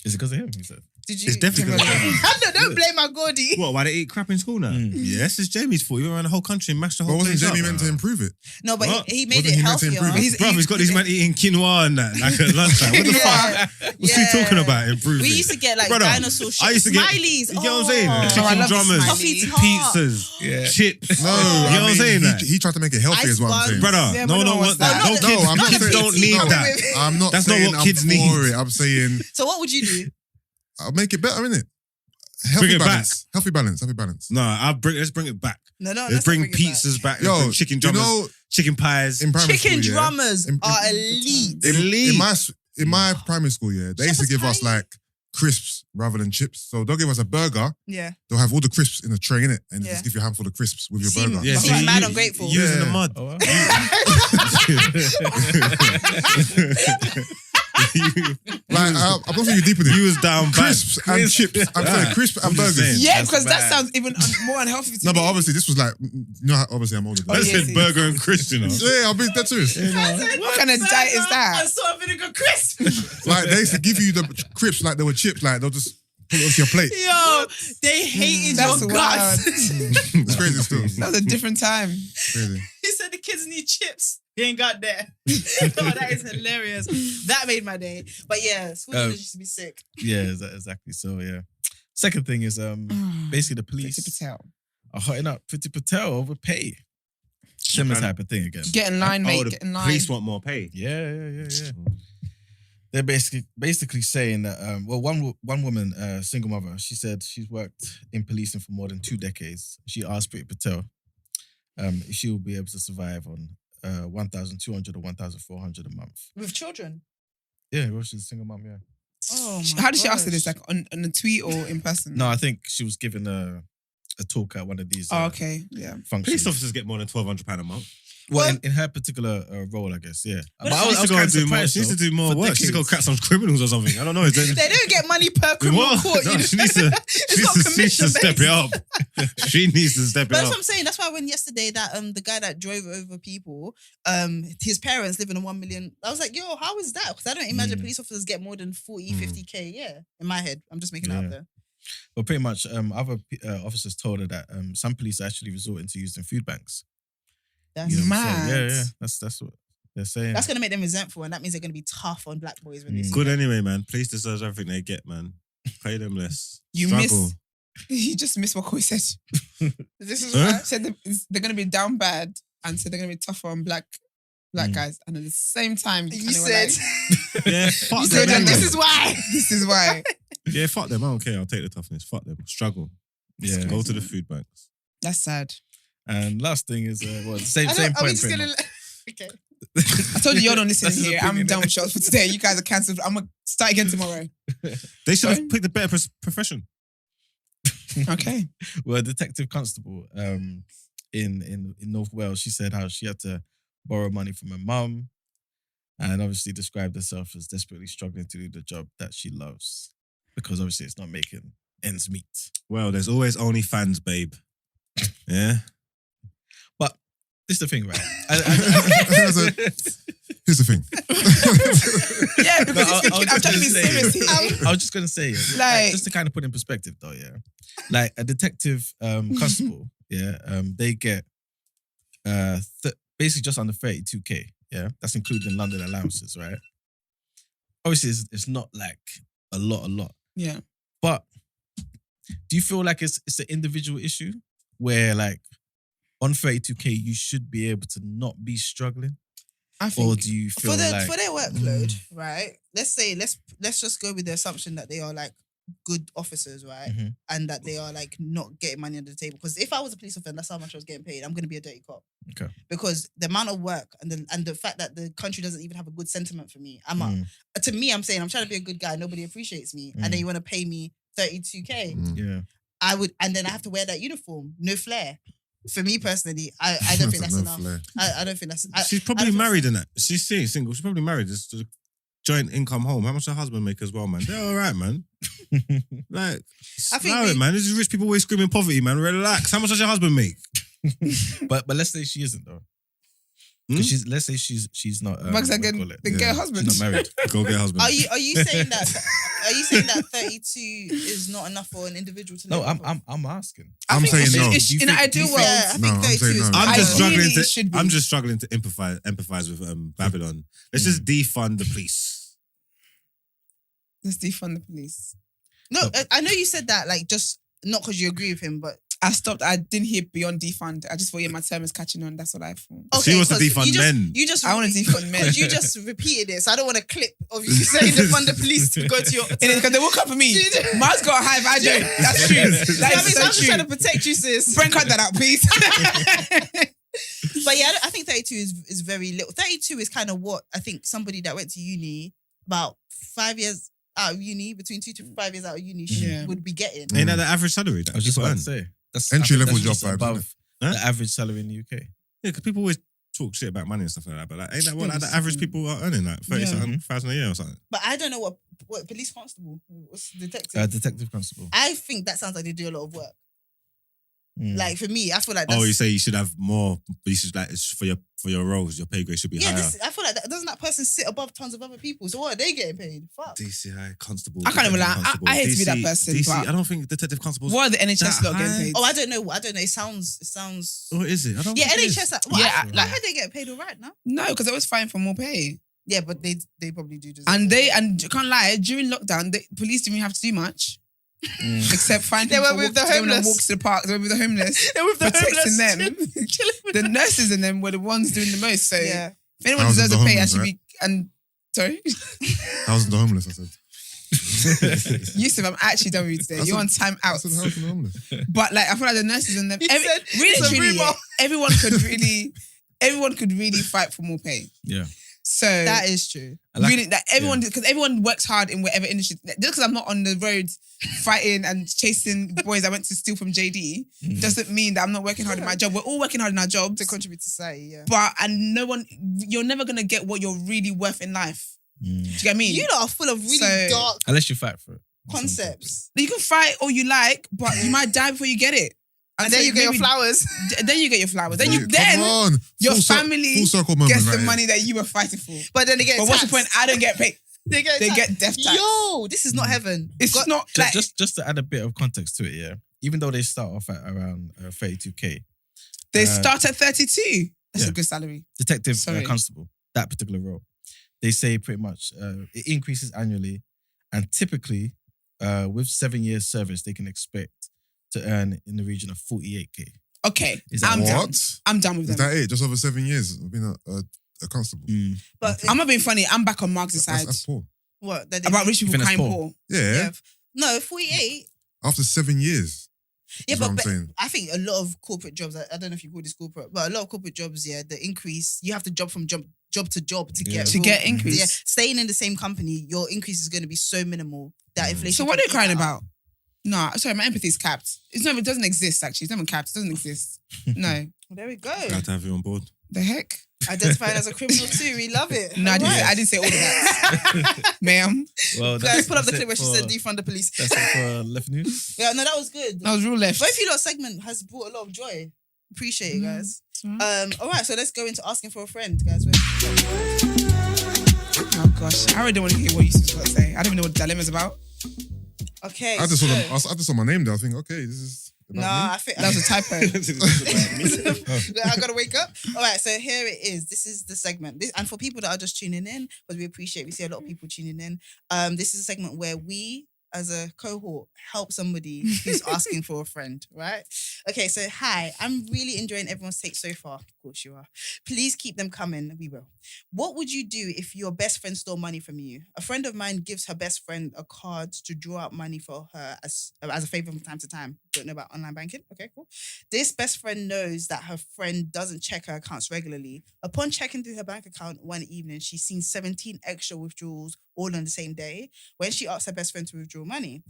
Is it because of him? He said. Did you? It's definitely because of him. No, don't blame my Gordy. What? Why they eat crap in school now? Mm. Yes, it's Jamie's fault. He went around the whole country and mashed the But whole wasn't place Jamie up. meant to improve it? No, but What? he made Wasn't it he meant to healthier. improve it? Bruv, he's got eating quinoa and that, like at lunchtime. What the Yeah. fuck? What's he talking about? Improving. We used to get like Brother, dinosaur shit. I used to get- Smileys. You get what I'm saying? Oh. I Chicken love the drummers, Smileys. Coffee tart. pizzas, Yeah. chips. No, you know what I'm saying? That? He tried to make it healthy, Ice is what I'm buns. saying. Brother, Yeah, no but one no wants one's that. not- No, no, kids, I'm not kids saying- don't need no. that. I'm not That's not saying what I'm kids need. for it. I'm saying So what would you do? I'll make it better, innit? Bring Healthy it balance. Healthy balance. Healthy balance. No, let's bring it back. No, Let's let's bring not bring it back. pizzas back. Yo, Let's bring chicken you drummers, know, chicken pies. in primary Chicken school, yeah, drummers In- are elite. Elite. in my primary school, yeah, they used to Shepherd's give us pie. like crisps rather than chips. So they'll give us a burger. Yeah. They'll have all the crisps in a tray, innit? And Yeah. just give you a handful of crisps with your Seem- burger. Yeah, But see, he's mad you- ungrateful. you Using the Yeah. mud. Oh, well. Like, I don't think you're deep in it. You was down bad. Crisps and chips. I'm saying crisps and burgers. Yeah, That's because that bad. sounds even more unhealthy to No, me. but obviously this was like, you know how obviously I'm older. I yes, said yes. burger and Chris, you know. Yeah, I'll be dead serious. What kind of diet is that? And salt and vinegar crisp. Like they used to give you the crisps like they were chips, like they'll just put it onto your plate. Yo, they hated That's your wild. guts. It's crazy still. That was a different time. Crazy. He said the kids need chips. He ain't got that. Oh, that is hilarious. That made my day. But yeah, school leaders used to be sick. Yeah, exactly. So yeah. Second thing is basically the police Priti Patel. are hotting up Priti Patel over pay. Similar type of thing again. Get in line, mate. the Get in line. police want more pay. Yeah. They're basically saying that one woman, single mother, she said she's worked in policing for more than 2 decades. She asked Priti Patel if she will be able to survive on 1,200 or 1,400 a month. With children. Yeah, well, she's a single mom. Yeah. Oh my How did she ask her this? gosh. Like on a tweet or in person? No, I think she was giving a talk at one of these Oh, okay. Yeah. functions. Police officers get more than £1,200 a month. Well, in her particular role, I guess, yeah. But I was She kind of used to do more. surprised, She used to though, do more for work. She used to go decades. crack some criminals or something. I don't know. They don't get money per criminal What? court. No, You know? she needs to. It's not She needs commission to step it up. She needs to step But it that's up. what I'm saying. That's why when yesterday that the guy that drove over people, his parents live in a 1 million. I was like, yo, how is that? Because I don't imagine police officers get more than 40, 50K. Yeah, in my head, I'm just making it up there. Well, pretty much, other officers told her that some police are actually resorting to using food banks. That's You know what I'm mad. saying? Yeah. That's what they're saying. That's gonna make them resentful, and that means they're gonna be tough on black boys when they see Good them. anyway, man. Police deserves everything they get, man. Pay them less. You Struggle. miss. You just missed what Koi said. This is Huh? why. Said they're going to be down bad and said they're going to be tougher on black guys. And at the same time, You kinda were said, like, Yeah, fuck you them. said that anyway. this is why. This is why. Yeah, fuck them. I don't care. I'll take the toughness. Fuck them. Struggle. Yeah. Go to the food banks. That's sad. And last thing is, same are point. we just pretty gonna? much. Okay. I told you you're not listening That's his here. I'm opinion, done innit? with shots for today. You guys are cancelled. I'm going to start again tomorrow. They should have Sorry? picked a better profession. Okay. Well, a detective constable in North Wales, she said how she had to borrow money from her mum and obviously described herself as desperately struggling to do the job that she loves because obviously it's not making ends meet. Well, there's always OnlyFans, babe. Yeah. But this is the thing, right? Here's the thing. Yeah, because No, it's thinking, I'm trying to be serious here. I was just gonna say, Like- just to kind of put in perspective, though, yeah, like a detective constable, yeah, they get basically just under 32K, yeah, that's including London allowances, right? Obviously, it's not like a lot, Yeah. but do you feel like it's an individual issue where like on 32K you should be able to not be struggling, I or think. do you feel For like their workload, right? Let's just go with the assumption that they are like good officers, right? Mhm. And that they are like not getting money under the table. Because if I was a police officer and that's how much I was getting paid, I'm gonna be a dirty cop. Okay. Because the amount of work and the fact that the country doesn't even have a good sentiment for me, to me, I'm saying I'm trying to be a good guy. Nobody appreciates me, and then you want to pay me 32K. yeah. I would, and then I have to wear that uniform, no flair. For me personally, I don't think that's No enough. flair. I don't think that's. She's I probably don't think married in that. She's single. She's probably married. It's a joint income home. How much her husband make as well, man? They're all right, man. Like, I think allow it, man. This is rich people always screaming poverty, man. Relax. How much does your husband make? But let's say she isn't though. Hmm? 'Cause let's say she's not. Max what do you again, call it? the gay Yeah. husband. She's not married. Go get a husband. Are you saying that? Are you saying that 32 is not enough for an individual to live? No, off of? I'm asking. I I'm think saying it's- no. it's- Do you in an think- do you ideal think- world, Yeah, I No, think I'm 32 saying is. no. I'm just Ideally, struggling it should to. be. I'm just struggling to empathize with Babylon. Let's just defund the police. Let's defund the police. No, I know you said that like just not because you agree with him, but I stopped. I didn't hear beyond defund. I just thought, yeah, my term is catching on. That's what I thought. So he wants to 'cause defund you just, men. You just I want to defund men. because you just repeated it, so I don't want a clip of you saying defund the police to go to your. Because they will come for me. Mine's got a hive. I don't. That's true. I That mean, is so I'm so just trying to true. protect you, sis. Brent, cut that out, please. But yeah, I think 32 is very little. 32 is kind of what I think somebody that went to uni about 5 years out of uni, between 2 to 5 years out of uni, Yeah. would be getting. Ain't that the average salary? That I was just people about earn? to say that's Entry I think level that's job just vibes, above isn't it? the average salary in the UK. Yeah, because people always talk shit about money and stuff like that, but like, ain't that what like the average people are earning, like 30,000 a year or something? But I don't know what police constable, what's detective? Detective constable. I think that sounds like they do a lot of work. Mm. Like for me, I feel like that's... Oh, you say you should have more, but you should like it's for your roles, your pay grade should be higher. I feel like doesn't that person sit above tons of other people? So what are they getting paid? Fuck. DCI constable. I can't even lie. Constable, I hate to be that person. DC, but I don't think detective constables. what are the NHS that lot getting high? paid? Oh, I don't know. It sounds. Or is it? I don't. Yeah, think it is. NHS. I heard they get paid all right now. No, because they always fighting for more pay. Yeah, but they probably do. And you can't lie, during lockdown, the police didn't even have to do much. Except find They people were with the going on homeless. walks to the park. They were with the homeless. They were with the protecting homeless. them. Chilling with The nurses in them were the ones doing the most. So yeah. if anyone Thousands deserves of a pay, I homeless, should right? be. And sorry, Thousands of homeless, I said. Yusuf, I'm actually done with you today. I You're said- on time I out. said thousands of homeless. But like, I feel like the nurses in them, He said, really, it's a truly, rumour. everyone could really fight for more pay. Yeah. So That is true. really, that everyone, because everyone works hard in whatever industry. Just because I'm not on the road fighting and chasing boys I went to steal from JD doesn't mean that I'm not working hard in my job. We're all working hard in our jobs To contribute to society, yeah. and no one, you're never gonna get what you're really worth in life. Do you get what I mean? You lot are full of really So- dark Unless you fight for it. concepts. You can fight all you like, but you might die before you get it. And then so you get your maybe- flowers. Then you get your flowers. Then Come on. your Full family full circle moment gets right the here. money that you were fighting for. But then they get But what's the taxed. point? I don't get paid. They get They taxed. get death tax. Yo, this is not heaven. It's Got- not like Just to add a bit of context to it, yeah. Even though they start off at around 32k, they start at 32. That's yeah. a good salary. detective Sorry. constable, that particular role, they say pretty much it increases annually, and typically with 7 years service, they can expect to earn in the region of 48k. Okay, Is that I'm what? down. I'm done with Is them. that it? Just over 7 years of being a constable. But I'm not being funny. I'm back on Mark's side That's poor. what? That they- about rich people think that's crying poor? poor. Yeah. Yeah. No, 48. After 7 years. Yeah, is what I'm but saying. I think a lot of corporate jobs, I don't know if you call this corporate, but a lot of corporate jobs, yeah, the increase, you have to jump from job to job to get To get increase. Yeah, staying in the same company, your increase is going to be so minimal that inflation. So what are can they crying eat that up. about? No, sorry, my empathy is capped. It doesn't exist actually. It's not even capped. It doesn't exist. No. Well, there we go. Glad to have you on board. The heck? Identified as a criminal too. We love it. No, I didn't, Alright. I didn't say all of that. Ma'am. Well, Guys, put up the that's clip it where she for- said defund the police. That's it for left news. Yeah, no, that was good. That was real left. Both you lot segment has brought a lot of joy. Appreciate it, guys. All right, so let's go into asking for a friend, guys. Oh gosh. I already don't want to hear what Yusuf's got to say. I don't even know what the dilemma's about. Okay. I just so, saw them. I just saw my name there. I think, okay, this is about Nah, me. I think That was a typo. I gotta wake up. All right, so here it is. This is the segment. And for people that are just tuning in, because we see a lot of people tuning in. This is a segment where we, as a cohort, help somebody who's asking for a friend, right? Okay, so hi, I'm really enjoying everyone's take so far. Of course you are. please keep them coming. We will. What would you do if your best friend stole money from you? A friend of mine gives her best friend a card to draw out money for her as a favor from time to time. Don't know about online banking? Okay, cool. This best friend knows that her friend doesn't check her accounts regularly. Upon checking through her bank account one evening, she's seen 17 extra withdrawals all on the same day. When she asked her best friend to withdraw money,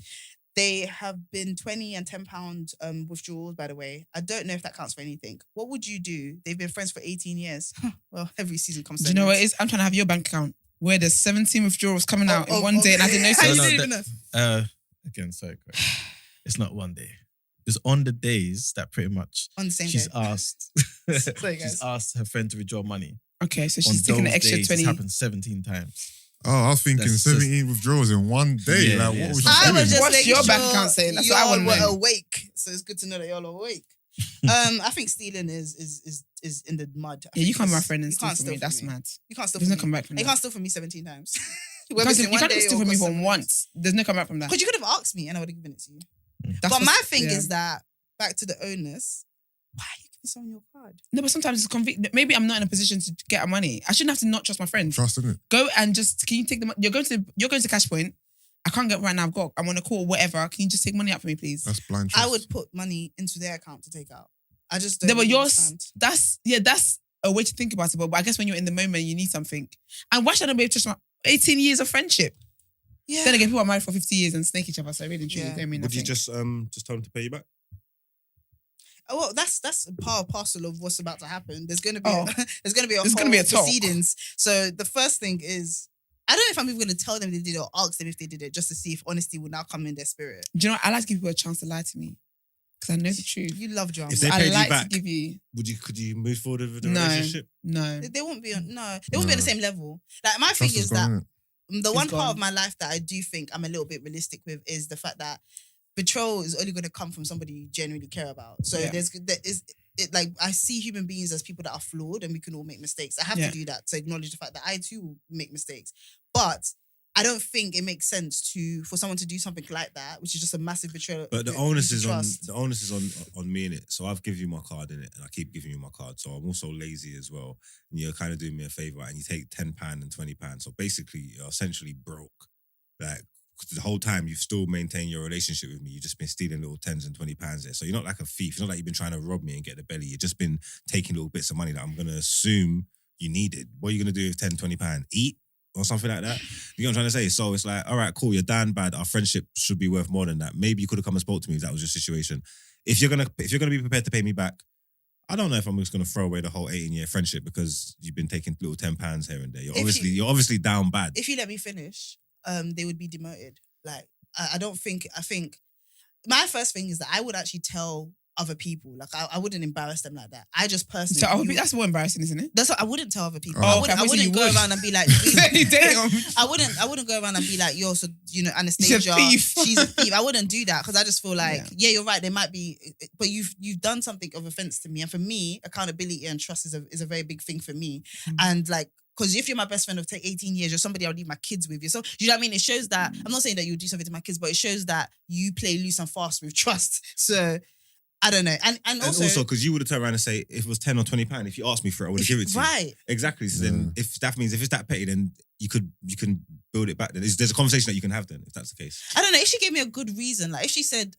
they have been £20 and £10 withdrawals, by the way. I don't know if that counts for anything. What would you do? They've been friends for 18 years. Well, every season comes to Do you know what it is? I'm trying to have your bank account where there's 17 withdrawals coming out in one day and I didn't know. How you No, didn't that- know? Again, sorry, Craig. It's not one day. It's on the days that pretty much On the same she's day. asked. Sorry, guys. She's asked her friend to withdraw money. Okay, so On she's taking the those extra days, 20. It's happened 17 times. Oh, I was thinking That's 17 withdrawals in one day. Yeah, like, yeah, what was so- she I doing? was just What's making your sure bank account saying? That's what I y'all wanna know. were awake. So it's good to know that y'all are awake. I think stealing is in the mud. I Yeah, you think can't be my it's- friend and you steal can't from me. steal That's from me. mad. You can't steal There's from no me. comeback from You that. can't steal from me 17 times. You can't steal from me from once. once. There's no comeback from that. Because you could have asked me and I would have given it to you. That's But what's- my thing yeah. is that, back to the onus, why are you giving someone your card? No, but sometimes it's convenient. Maybe I'm not in a position to get our money. I shouldn't have to not trust my friend. Trust, innit? Go and just, can you take the money? You're going to Cash Point. I can't get right now. I'm on a call, whatever. Can you just take money out for me, please? That's blind trust. I would put money into their account to take out. I just don't No, but really yours, understand. that's a way to think about it. But I guess when you're in the moment, you need something. And why should I be able to trust my 18 years of friendship? Yeah. Then again, people are married for 50 years and snake each other. So really, truly, Yeah. don't mean Would nothing. you just tell him to pay you back? Oh, well, that's part and parcel of what's about to happen. There's gonna be there's gonna be There's gonna be a talk. proceedings. So the first thing is, I don't know if I'm even gonna tell them they did it or ask them if they did it, just to see if honesty will now come in their spirit. Do you know what? I like to give people a chance to lie to me because I know the truth. You love drama. If they I paid like you back, to give you could you move forward with the No. relationship? no. They won't be on. No, they won't be on the same level. Like my thing Trust is is that gone, the one gone. part of my life that I do think I'm a little bit realistic with is the fact that betrayal is only going to come from somebody you genuinely care about. So Yeah. like I see human beings as people that are flawed and we can all make mistakes. I have Yeah. to do that to acknowledge the fact that I too will make mistakes. But I don't think it makes sense for someone to do something like that, which is just a massive betrayal. But the to onus is trust. on me in it. So I've given you my card in it, and I keep giving you my card. So I'm also lazy as well, and you're kind of doing me a favor, and you take £10 and £20. So basically, you're essentially broke. Like the whole time, you've still maintained your relationship with me. You've just been stealing little £10s and £20 there. So you're not like a thief. It's not like you've been trying to rob me and get the belly. You've just been taking little bits of money that I'm gonna assume you needed. What are you gonna do with £10, £20? Eat? Or something like that. You know what I'm trying to say? So it's like, all right, cool, you're down bad. Our friendship should be worth more than that. Maybe you could have come and spoke to me if that was your situation. If you're gonna be prepared to pay me back, I don't know if I'm just gonna throw away the whole 18-year friendship because you've been taking little £10 here and there. You're obviously down bad. If you let me finish, they would be demoted. Like I think my first thing is that I would actually tell other people. Like I wouldn't embarrass them like that. I just personally. So that's more embarrassing, isn't it? That's what I wouldn't tell other people. Oh, I wouldn't go around and be like, Damn. I wouldn't go around and be like, yo, so Anastasia, She's a thief. she's a thief. I wouldn't do that because I just feel like, yeah, you're right. There might be, but you've done something of offense to me, and for me, accountability and trust is a very big thing for me. And like, because if you're my best friend of 18 years, you're somebody I'll leave my kids with you. So, you know what I mean? It shows that, I'm not saying that you do something to my kids, but it shows that you play loose and fast with trust. So, I don't know. And also, because you would have turned around and say, if it was £10 or £20, if you asked me for it, I would have given it to you. Right. Exactly. So then if it's that petty, then you can build it back. Then there's a conversation that you can have then, if that's the case. I don't know. If she gave me a good reason, like if she said,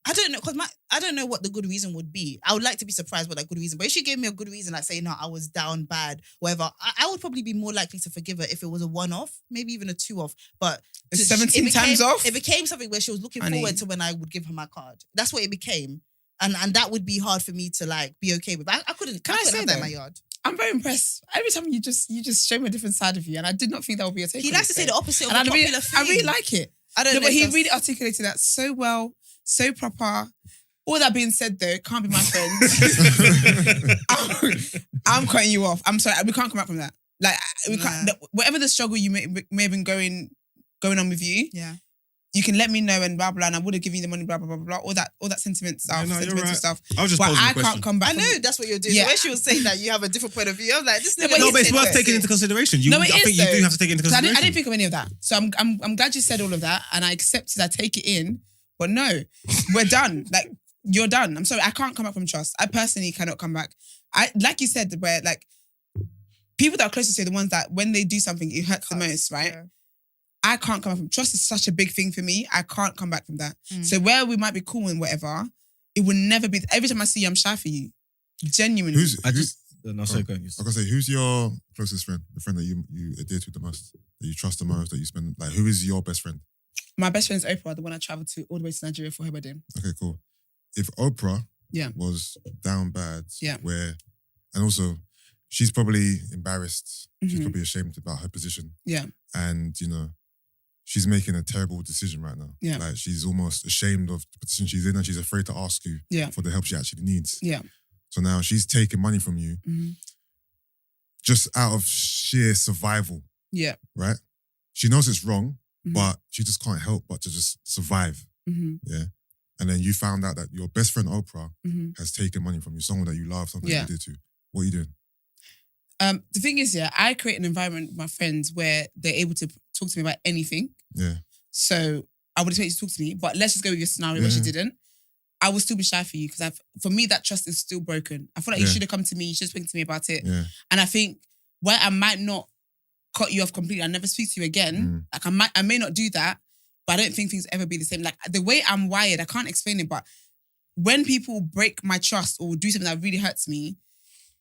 I don't know, because I don't know what the good reason would be. I would like to be surprised by that good reason. But if she gave me a good reason, like saying, no, I was down bad, whatever, I would probably be more likely to forgive her if it was a one-off, maybe even a two-off. But 17 times off? It became something where she was looking forward to when I would give her my card. That's what it became. And that would be hard for me to like be okay with. I couldn't have that in my yard. I'm very impressed. Every time you just show me a different side of you, and I did not think that would be a takeaway. He likes to say the opposite of and a popular thing. I really like it. I don't know. But he really articulated that so well, so proper. All that being said, though, can't be my friend. I'm cutting you off. I'm sorry, we can't come back from that. Like we can't. Whatever the struggle you may have been going on with you, yeah. You can let me know and blah blah, and I would have given you the money, blah blah blah blah. All that sentiment stuff, sentimental right. stuff. I was just but posing I the question. can't come back. I know that's what you're doing. Yeah. So when she was saying that you have a different point of view, I was like, this nigga. but No, but it's worth taking into consideration. I think you do have to take it into consideration. I didn't think of any of that. So I'm glad you said all of that, and I accept it. I take it in. But no, we're done. Like you're done. I'm sorry, I can't come back from trust. I personally cannot come back. Like you said, where like people that are closest to you are the ones that when they do something, it hurts the most, right? Yeah. I can't come back from trust is such a big thing for me. I can't come back from that. So where we might be cool and whatever, it will never be. Every time I see you, I'm shy for you. Genuinely. I was gonna say, who's your closest friend? The friend that you adhere to the most, that you trust the most, that you spend, like, who is your best friend? My best friend is Oprah, the one I traveled to all the way to Nigeria for her wedding. Okay, cool. If Oprah was down bad, and also she's probably embarrassed, she's probably ashamed about her position. Yeah. And, she's making a terrible decision right now. Yeah. Like she's almost ashamed of the position she's in and she's afraid to ask you for the help she actually needs. Yeah. So now she's taking money from you just out of sheer survival. Yeah. Right? She knows it's wrong, but she just can't help but to just survive. Yeah. And then you found out that your best friend Oprah has taken money from you, someone that you love, something you did to. What are you doing? The thing is, I create an environment with my friends where they're able to talk to me about anything. Yeah. So I would expect you to talk to me, but let's just go with your scenario where she didn't. I will still be shy for you because for me, that trust is still broken. I feel like you should have come to me, you should have spoken to me about it. Yeah. And I think where I might not cut you off completely, I never speak to you again. Like I may not do that, but I don't think things ever be the same. Like the way I'm wired, I can't explain it, but when people break my trust or do something that really hurts me,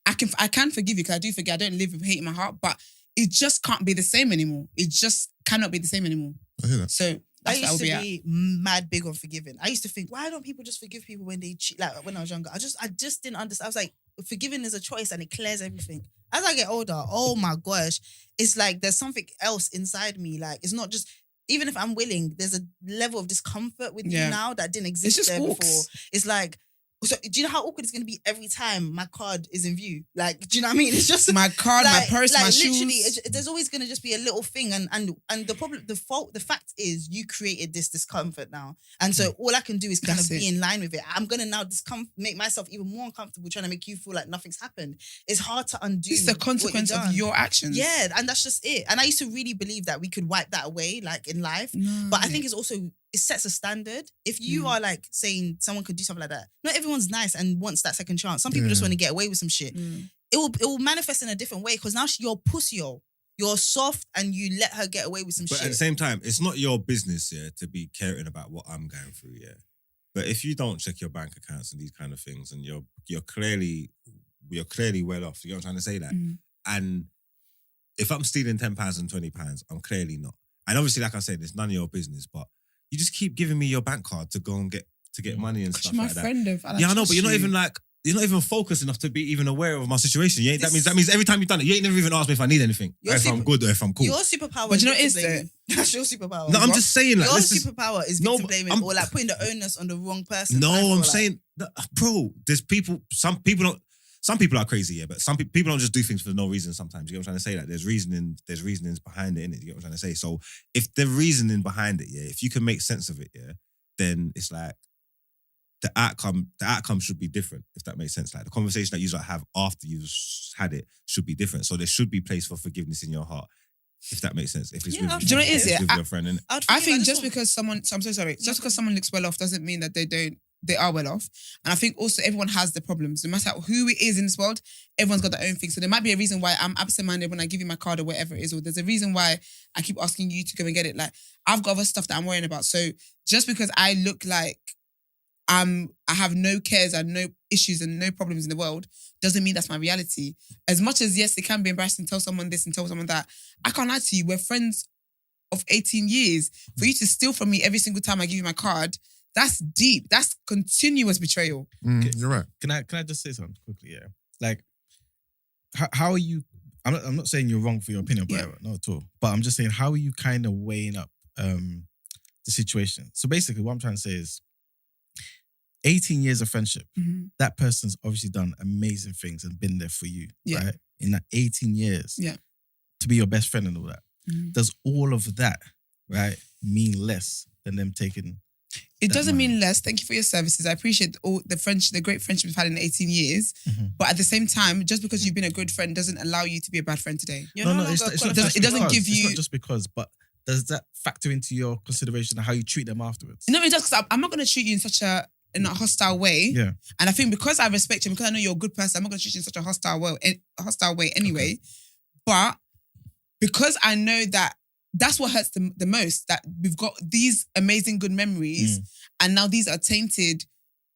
I can forgive you because I do forget. I don't live with hate in my heart, but it just can't be the same anymore. It just cannot be the same anymore. I hear that. So I That's used what to I'll be mad big on forgiving. I used to think, why don't people just forgive people when they cheat? Like when I was younger, I just didn't understand. I was like, forgiving is a choice and it clears everything. As I get older, oh my gosh, it's like there's something else inside me. Like it's not just, even if I'm willing, there's a level of discomfort with you now that didn't exist just there hawks. before. It's like, so do you know how awkward it's going to be every time my card is in view? Like, do you know what I mean? It's just My card, my purse, my literally, shoes. there's always going to just be a little thing, and the problem, the fact is, you created this discomfort now, and so all I can do is kind of be in line with it. I'm going to now make myself even more uncomfortable, trying to make you feel like nothing's happened. It's hard to undo. It's the consequence of your actions. Yeah, and that's just it. And I used to really believe that we could wipe that away, like in life. No. But I think it's also, it sets a standard. If you are like saying someone could do something like that, not everyone's nice and wants that second chance. Some people just want to get away with some shit. It will manifest in a different way because now you're pussy-o. You're soft and you let her get away with some shit. But at the same time, it's not your business, to be caring about what I'm going through, But if you don't check your bank accounts and these kind of things, and you're clearly well off, you know what I'm trying to say that. And if I'm stealing £10 and £20, I'm clearly not. And obviously, like I said, it's none of your business, but you just keep giving me your bank card to go and get money and stuff you're my like friend that. of, I know, but you're not even focused enough to be even aware of my situation. That means every time you've done it, you ain't never even asked me if I need anything, or if I'm good or if I'm cool. Your superpower. But you know what it is though? That's your superpower. No, I'm just saying, like, your superpower is victim blaming or like putting the onus on the wrong person. No, I'm saying, bro, there's people. Some people are crazy, but some people don't just do things for no reason. Sometimes, you know what I'm trying to say. Like, there's reasonings behind it, innit? You know what I'm trying to say. So if the reasoning behind it, if you can make sense of it, then it's like the outcome should be different, if that makes sense. Like the conversation that you have after you've had it should be different. So there should be place for forgiveness in your heart, if that makes sense. If it's with, do you know what it is? with your friend, innit? I think just because someone, I'm so sorry, just because someone looks well off doesn't mean that they are well off. And I think also everyone has their problems. No matter who it is in this world, everyone's got their own thing. So there might be a reason why I'm absent-minded when I give you my card or whatever it is, or there's a reason why I keep asking you to go and get it. Like, I've got other stuff that I'm worrying about. So just because I look like I have no cares and no issues and no problems in the world doesn't mean that's my reality. As much as, yes, it can be embarrassing to tell someone this and tell someone that, I can't lie to you, we're friends of 18 years. For you to steal from me every single time I give you my card, that's deep. That's continuous betrayal. You're right. Can I just say something quickly? Yeah, like how are you? I'm not saying you're wrong for your opinion, whatever, not at all. But I'm just saying, how are you kind of weighing up the situation? So basically, what I'm trying to say is, 18 years of friendship. That person's obviously done amazing things and been there for you, right? In that 18 years, to be your best friend and all that. Does all of that, right, mean less than them taking? It doesn't mean less. Thank you for your services. I appreciate all the great friendship we've had in 18 years. But at the same time, just because you've been a good friend doesn't allow you to be a bad friend today. It doesn't give you. It's not just because, but does that factor into your consideration of how you treat them afterwards? No, it does, because I'm not going to treat you in a hostile way. Yeah. And I think because I respect you, because I know you're a good person, I'm not going to treat you in such a hostile way anyway. Okay. But because I know that that's what hurts the most, that we've got these amazing good memories and now these are tainted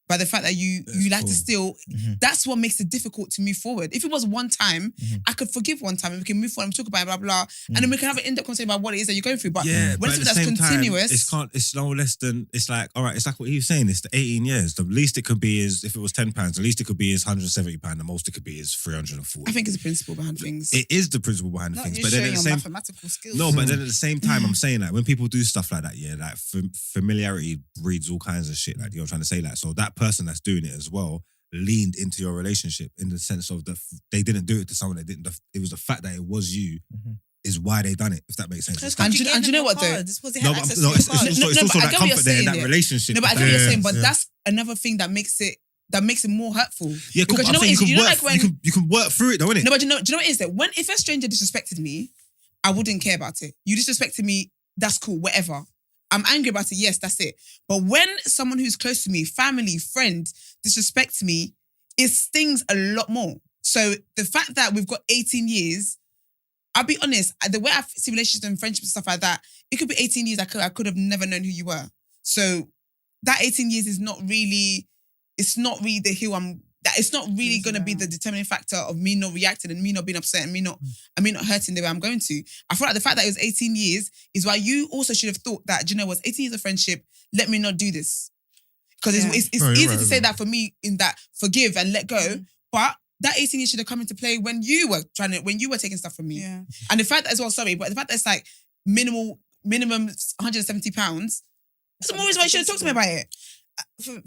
by the fact that you like to steal. That's what makes it difficult to move forward. If it was one time, I could forgive one time and we can move forward and talk about it, blah, blah, and then we can have an in-depth conversation about what it is that you're going through. But when it's that's continuous... it's no less than, it's like, all right, it's like what he was saying, it's the 18 years. The least it could be is, if it was £10, the least it could be is £170, the most it could be is 340. I think it's the principle behind things. It is the principle behind things. But then at the same mathematical skills. No, but then at the same time, I'm saying, like, when people do stuff like that, like familiarity breeds all kinds of shit, like, you know what I'm trying to say? Like, so that person that's doing it as well leaned into your relationship in the sense of they didn't do it to someone that didn't. It was the fact that it was you is why they done it, if that makes sense. And you know what though? It's also that comfort there in that relationship. No, but I get what you're saying, but that's another thing that makes it more hurtful. Yeah, cool, because you know what it is? You can work through it though, innit? No, but do you know what it is? That if a stranger disrespected me, I wouldn't care about it. You disrespected me, that's cool, whatever. I'm angry about it, yes, that's it. But when someone who's close to me, family, friend, disrespects me, it stings a lot more. So the fact that we've got 18 years, I'll be honest, the way I see relationships and friendships and stuff like that, it could be 18 years I could have never known who you were. So that 18 years is not really, it's not really the hill I'm that it's not really going to be the determining factor of me not reacting and me not being upset and me not hurting the way I'm going to. I feel like the fact that it was 18 years is why you also should have thought that, do you know what, 18 years of friendship, let me not do this. Because it's easy to say that for me in that forgive and let go, but that 18 years should have come into play when you were taking stuff from me. Yeah. And the fact that as well, sorry, but the fact that it's like minimum £170, that's the more reason why you should have talked to me about it.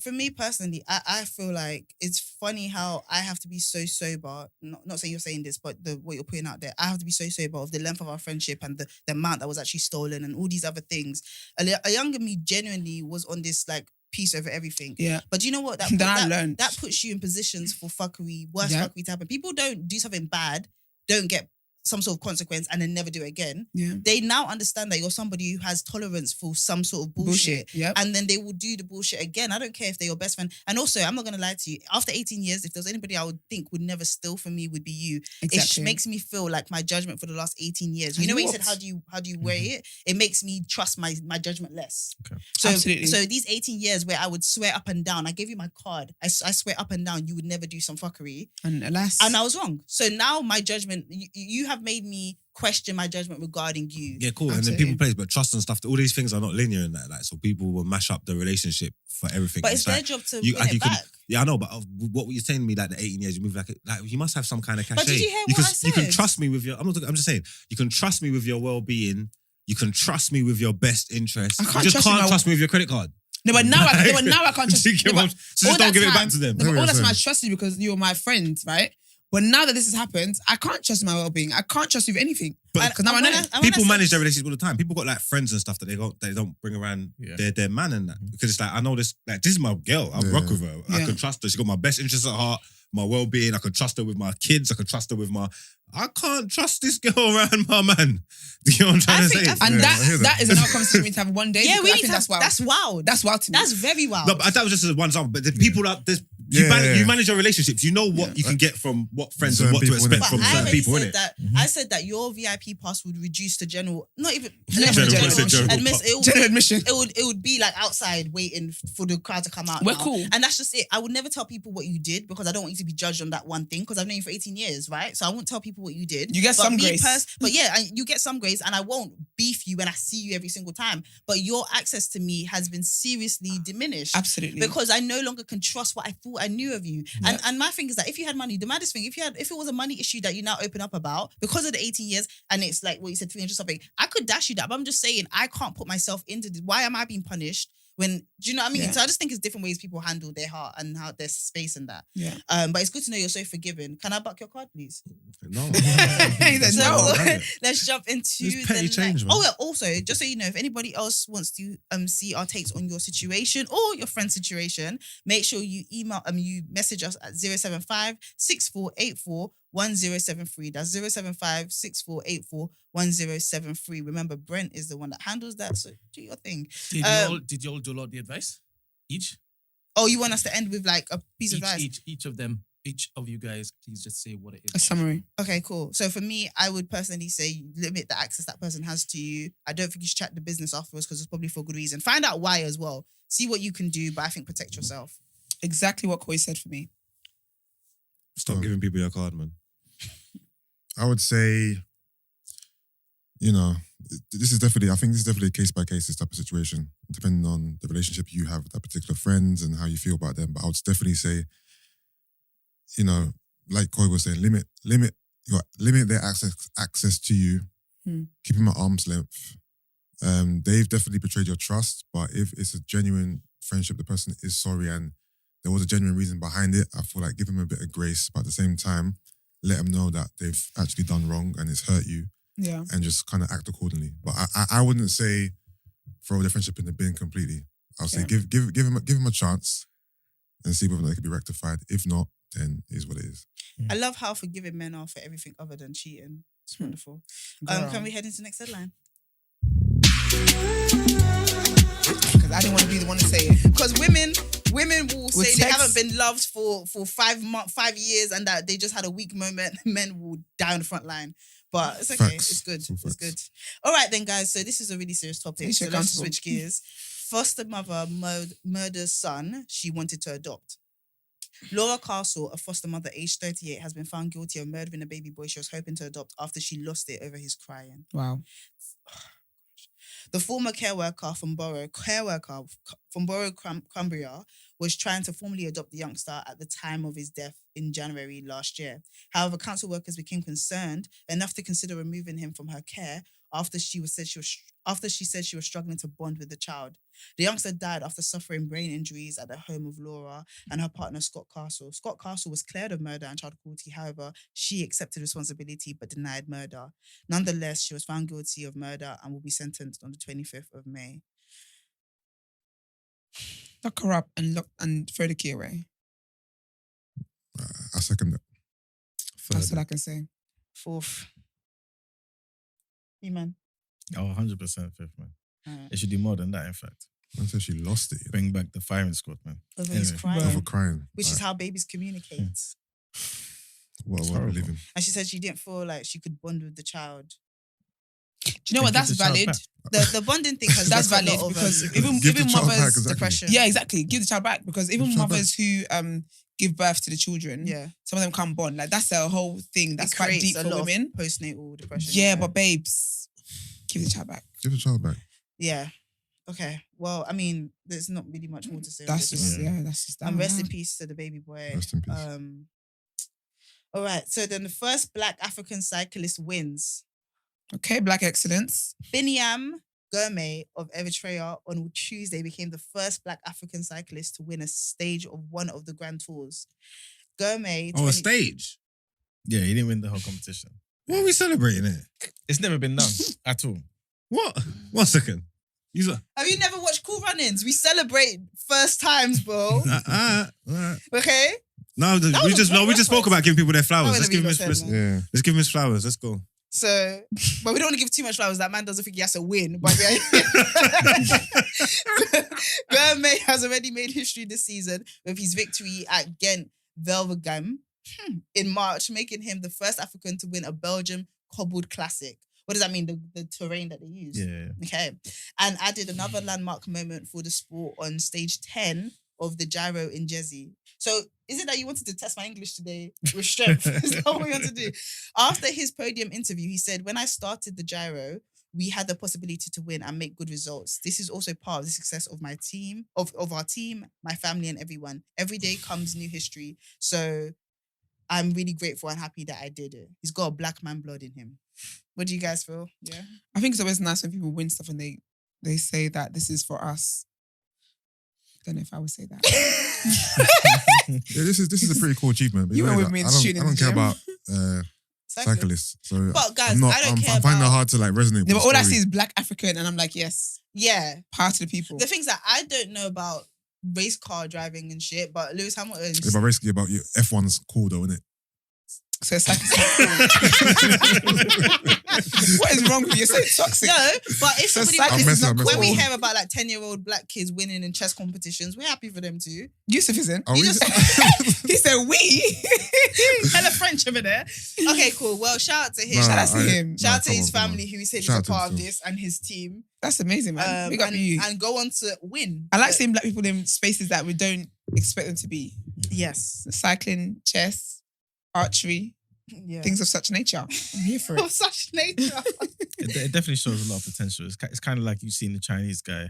For me personally, I feel like it's funny how I have to be so sober. Not saying you're saying this, but what you're putting out there, I have to be so sober of the length of our friendship and the amount that was actually stolen and all these other things. A younger me genuinely was on this like peace over everything. Yeah. But you know what? That puts you in positions for fuckery, worse fuckery to happen. People don't do something bad, don't get some sort of consequence and then never do it again. Yeah. They now understand that you're somebody who has tolerance for some sort of bullshit. Yep. And then they will do the bullshit again. I don't care if they're your best friend. And also, I'm not going to lie to you, after 18 years, if there's anybody I would think would never steal from me, would be you. Exactly. It makes me feel like my judgment for the last 18 years. You know when you said, how do you weigh it? It makes me trust my judgment less. Okay. So these 18 years where I would swear up and down, I gave you my card. I swear up and down, you would never do some fuckery. And alas. And I was wrong. So now my judgment, you have made me question my judgment regarding you. Yeah, cool. Absolutely. And then people play, but trust and stuff, all these things are not linear in that. Like, so people will mash up the relationship for everything. But it's their job to win it back. Yeah, I know, but what were you saying to me, like the 18 years, you move like you must have some kind of cachet. But did you hear what I said? You can trust me with your, I'm just saying, you can trust me with your well-being, you can trust me with your best interest. You just can't trust me with your credit card. No, but now I can't trust you. So just don't give it back to them. No, but all that time I trusted you because you were my friend, right? But now that this has happened, I can't trust my well-being. I can't trust you with anything. Because now I know. People manage their relationship all the time. People got like friends and stuff that they don't bring around their man and that. Because it's like, I know this is my girl. I rock with her. I can trust her. She got my best interests at heart, my well-being. I can trust her with my kids. I can trust her with I can't trust this girl around my man. Do you know what I'm trying to say? And that is another conversation we need to have one day. Yeah, we need to have, that's wild. That's wild to me. That's very wild. No, but that was just one example. But the people you manage your relationships. You know what you can get from what friends and what to expect from certain people, innit? I said that your VIP pass would reduce to general, not even general admission. It would be like outside waiting for the crowd to come out. We're cool. And that's just it. I would never tell people what you did because I don't want you to be judged on that one thing because I've known you for 18 years, right? So I won't tell people what you did. You get some grace. But yeah, you get some grace and I won't beef you when I see you every single time. But your access to me has been seriously diminished. Absolutely. Because I no longer can trust what I thought I knew of you. Yeah. And my thing is that if you had money, the maddest thing, if it was a money issue that you now open up about because of the 18 years and it's like what you said, 300 something, I could dash you that. But I'm just saying I can't put myself into this. Why am I being punished? Do you know what I mean? Yeah. So I just think it's different ways people handle their heart and how their space and that. Yeah. But it's good to know you're so forgiving. Can I buck your card, please? No. Let's jump into petty change, man. Oh yeah. Also, just so you know, if anybody else wants to see our takes on your situation or your friend's situation, make sure you you message us at 075 6484 1073. That's 075 6484 1073. Remember, Brent is the one that handles that. So do your thing. Did y'all do a lot of the advice? Each? Oh, you want us to end with like a piece of advice? Each of you guys, please just say what it is. A summary. Okay, cool. So for me, I would personally say limit the access that person has to you. I don't think you should chat the business afterwards because it's probably for a good reason. Find out why as well. See what you can do, but I think protect yourself. Exactly what Koi said for me. Stop giving people your card, man. I would say, this is definitely a case by case, this type of situation, depending on the relationship you have with that particular friends and how you feel about them. But I would definitely say, like Koi was saying, limit their access to you. Keep them at arm's length. They've definitely betrayed your trust, but if it's a genuine friendship, the person is sorry and there was a genuine reason behind it, I feel like give them a bit of grace, but at the same time, let them know that they've actually done wrong and it's hurt you. Yeah. And just kind of act accordingly. But I wouldn't say throw the friendship in the bin completely. I'll say give them a chance and see whether they can be rectified. If not, then it is what it is. I love how forgiving men are for everything other than cheating. It's wonderful. Can we head into the next headline? Because I didn't want to be the one to say it. Because women will say they haven't been loved for 5 years and that they just had a weak moment. Men will die on the front line. But it's okay. Facts. It's good. It's good. All right then, guys. So this is a really serious topic. So let's switch gears. Foster mother murders son she wanted to adopt. Laura Castle, a foster mother aged 38, has been found guilty of murdering a baby boy she was hoping to adopt after she lost it over his crying. Wow. The former care worker from Borough, Cumbria, was trying to formally adopt the youngster at the time of his death in January last year. However, council workers became concerned enough to consider removing him from her care after she said she was struggling to bond with the child. The youngster died after suffering brain injuries at the home of Laura and her partner Scott Castle. Scott Castle was cleared of murder and child cruelty. However, she accepted responsibility but denied murder. Nonetheless, she was found guilty of murder and will be sentenced on the 25th of May. Lock her up and throw the key away. I second that. That's what I can say. Fourth. Emman. Oh, 100% fifth, man. Alright. It should do more than that, in fact. I said she lost it. Bring back the firing squad, man. Over his Anyway. crying, Over crying. which is how babies communicate. What It's we horrible. live in. And she said she didn't feel like she could bond with the child. Do you know what? Give That's the child valid. back. The bonding thing has That's left a valid lot of, because Give even the child back, mothers, exactly. depression. yeah, exactly. Give the child back because even Give the child mothers who give birth to the children, Yeah. some of them can't bond. Like that's a whole thing. That's It quite creates deep a for lot of women. postnatal depression. Yeah, but babes, give the child back. Give the child back. Yeah. Okay. Well, I mean, there's not really much more to say. on That's this just one. that's just. And rest in peace. peace to the baby boy. Rest in peace. All right. So then the first Black African cyclist wins. Okay, Black excellence. Biniam Gourmet of Eritrea on Tuesday became the first Black African cyclist to win a stage of one of the Grand Tours. Gourmet. Oh, a stage. Yeah, he didn't win the whole competition. What are we celebrating here? It's never been done at all. What? 1 second. Have you never watched Cool Run-Ins? We celebrate first times, bro. Okay? No, That we was a just great spoke reference. about giving people their flowers. Oh, Let's let me give him go his send Yeah. let's give him his flowers. Let's go. So, but we don't want to give too much flowers. That man doesn't think he has to win. But yeah. Gourmet has already made history this season with his victory at Ghent Velvergem in March, making him the first African to win a Belgium cobbled classic. What does that mean? The terrain that they use? Yeah. Okay. And added another landmark moment for the sport on stage 10 of the gyro in Jersey. So is it that you wanted to test my English today with strength? Is that what we want to do? After his podium interview, he said, when I started the gyro, we had the possibility to win and make good results. This is also part of the success of my team, of our team, my family and everyone. Every day comes new history. So I'm really grateful and happy that I did it. He's got a black man blood in him. What do you guys feel? Yeah. I think it's always nice when people win stuff and they say that this is for us. I don't know if I would say that. Yeah, this is a pretty cool achievement. But You know were with that me in I the don't, tune I in don't the care gym. about cyclists. So But guys, I'm I don't care I'm finding it about- hard to like resonate with No, the but all I story. see is Black African, and I'm like, yes, Yeah. part of the people. The things that I don't know about race car driving and shit, but Lewis Hamilton. Yeah, but basically about you, F1's cool though, isn't it? So it's like, what is wrong with you? You're so toxic. No, but if So somebody cyclists I'm is not messing when we with cool. hear about like 10-year-old black kids winning in chess competitions, we're happy for them too. Yusuf isn't. Are He we? just- He said we. Hella French over there. Okay, cool. Well, shout out to him. Nah, Shout out to him. Shout out to come his on, come on. family who he said Shout is out a to part of him this and his team. That's amazing, man. Big up and, you. and go on to win. I like seeing Black people in spaces that we don't expect them to be. Yes. Cycling, chess, archery, Yeah. things of such nature. I'm here for of it. such nature. It definitely shows a lot of potential. It's kind of like you've seen the Chinese guy,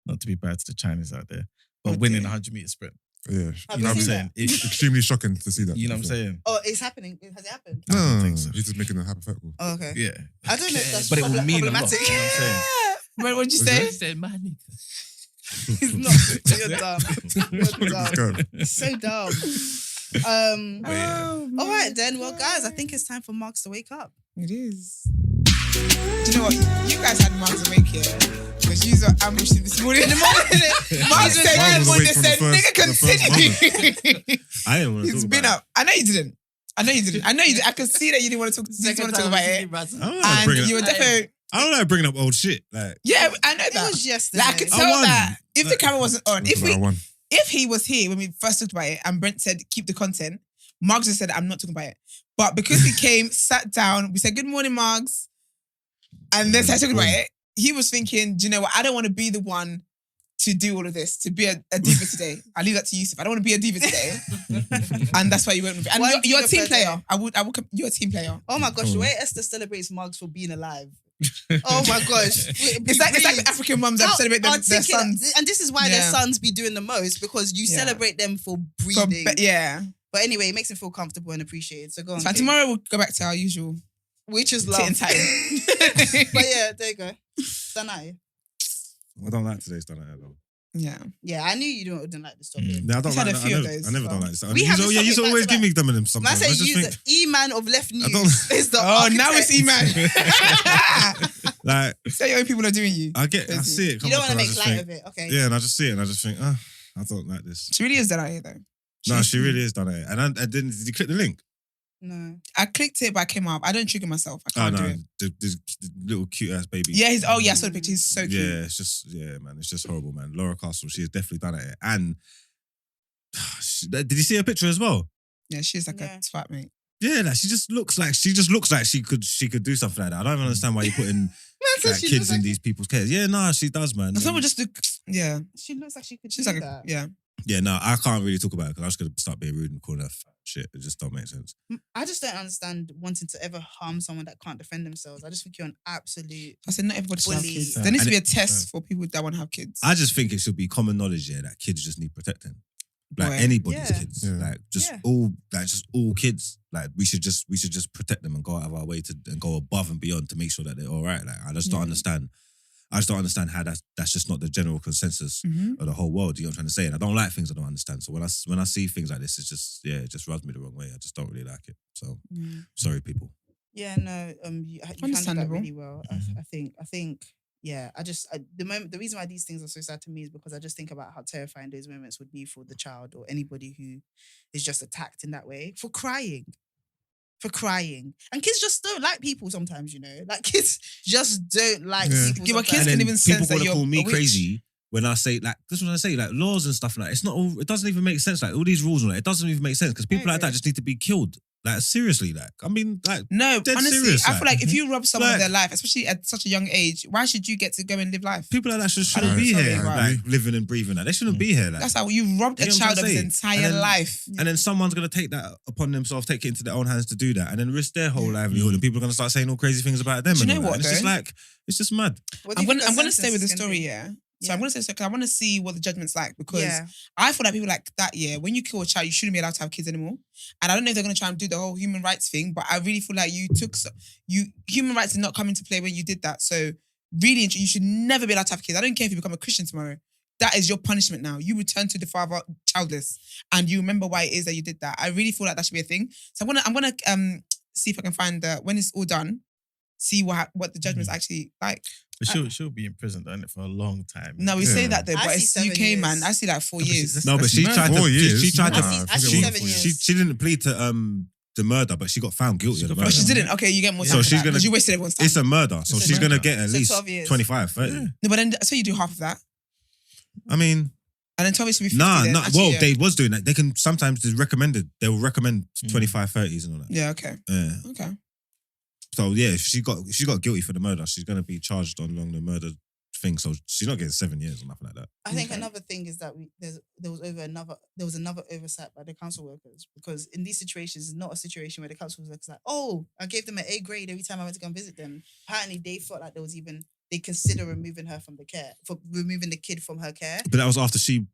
not to be bad to the Chinese out there, but Oh, winning dear. a 100-meter sprint. Yeah, Have You you know what I'm seen saying? extremely shocking to see that. You know what I'm saying? Oh, it's happening. Has it happened? No, I don't think so. he's just making a hypothetical. Oh, okay. Yeah. I don't know if that's But it will mean a lot. problematic. You know what I'm saying? But what'd you Was say? He said, my nigga. It's not. You're dumb. You're Let's dumb. go. So dumb. Oh, All right then. Well, guys, I think it's time for Marks to wake up. It is. Do you know what? You guys had Marks awake here because you were ambushed him this morning. In the morning, Marks said, Mark was when awake they from said, the nigga, first- the first continue. I didn't want to He's talk been about up. I know you didn't. I know you did. I could see that you didn't want to talk. You didn't want to talk about it. it. I don't like And bringing you were up. definitely. I don't like bringing up old shit. Like Yeah, I know It that. was yesterday. Like, I could I tell won. that if the Like- camera wasn't on, That's about one. if he was here when we first talked about it and Brent said, keep the content, Margs just said, I'm not talking about it. But because he came, sat down, we said, good morning, Margs. And then started talking about it. He was thinking, do you know what? I don't want to be the one to do all of this, to be a diva today. I leave that to Yusuf. I don't want to be a diva today. And that's why you went with it. And you're a team player. You're a team player. Oh my gosh, the way Esther celebrates mugs for being alive. Oh my gosh. It's like the African mums that celebrate their sons. And this is why their sons be doing the most, because you celebrate them for breathing. But anyway, it makes them feel comfortable and appreciated. So go on. So tomorrow we'll go back to our usual. Which is love. But yeah, there you go. Done at you. I don't like today's done at though. Yeah, I knew you didn't like this topic. Yeah, I don't like a few of those. I never don't like this. We have you used to always give me them sometimes. I say use the E-man of left news. Is the now it's E-man. Like, say your own people are doing you. I see it. You don't want to make light of it, okay? Yeah, and I just see it and I just think, I don't like this. She really is done out here though. No, she really is done it. And then did you click the link? No. I clicked it, but I came up. I don't trigger myself. I can't do it. The little cute ass baby. Yeah, I saw the picture. He's so cute. Yeah, it's just, man, it's just horrible, man. Laura Castle, she has definitely done it. And did you see her picture as well? Yeah, she's like a twat, mate. Yeah, like she just looks like she could do something like that. I don't even understand why you're putting kids in these people's cares. Yeah, no, she does, man. Someone just look. Yeah, she looks like she could. She's do like that. Yeah, no, I can't really talk about it because I'm just gonna start being rude and calling her shit. It just don't make sense. I just don't understand wanting to ever harm someone that can't defend themselves. I just think you're an absolute. I said not everybody should have kids. There needs to be a test for people that want to have kids. I just think it should be common knowledge, that kids just need protecting. Like anybody's kids, like just all kids. Like we should just protect them and go out of our way and go above and beyond to make sure that they're all right. Like I just don't understand. I just don't understand how that's just not the general consensus of the whole world. You know what I'm trying to say? And I don't like things I don't understand. So when I see things like this, it's just it just rubs me the wrong way. I just don't really like it. So sorry, people. Yeah, no, you handled that really well. I think. Yeah, the reason why these things are so sad to me is because I just think about how terrifying those moments would be for the child or anybody who is just attacked in that way for crying. And kids just don't like people sometimes, Like kids just don't like people. Yeah, but kids can even sense that you're call me crazy when I say this is what I say, like laws and stuff like it doesn't even make sense. Like all these rules and it doesn't even make sense because people like that just need to be killed. Like seriously, no, dead honestly, serious, I feel like if you rob someone of their life, especially at such a young age, why should you get to go and live life? People like that shouldn't be here, like living and breathing. They shouldn't be here. Like, that's how you robbed a child of his entire life, and then someone's gonna take that upon themselves, take it into their own hands to do that, and then risk their whole livelihood. And people are gonna start saying all crazy things about them. Do you know what? It's just mad. I'm gonna stay with the story, So I'm going to say so because I want to see what the judgment's like because I feel like people like that, when you kill a child, you shouldn't be allowed to have kids anymore. And I don't know if they're going to try and do the whole human rights thing, but I really feel like human rights did not come into play when you did that. So really, you should never be allowed to have kids. I don't care if you become a Christian tomorrow. That is your punishment now. You return to the father childless and you remember why it is that you did that. I really feel like that should be a thing. So I'm gonna see if I can find when it's all done, see what the judgment's actually like. But she'll be in prison, don't it, for a long time. No, we say that though, but it's UK, years. man. I see like 4 years. No, but she tried to. 4 years. She tried to. I see 7 years. She didn't plead to the murder, but she got found guilty of the murder. But she didn't. Okay, you get more time. So for she's that, gonna. 'cause you wasted everyone's time. It's a murder, so she's gonna get at least 12 years. 25, 30. No, but then so you do half of that, I mean, and then 12 years to be 50. nah. Actually, Well, they was doing that. They can sometimes they will recommend 25, 30s and all that. Yeah. Okay. Yeah. Okay. So yeah, if she got guilty for the murder, she's gonna be charged along the murder thing. So she's not getting 7 years or nothing like that. I think another thing is that there was another oversight by the council workers because in these situations, it's not a situation where the council workers like, oh, I gave them an A grade every time I went to go and visit them. Apparently, they felt like they consider removing her from the care, for removing the kid from her care. But that was after she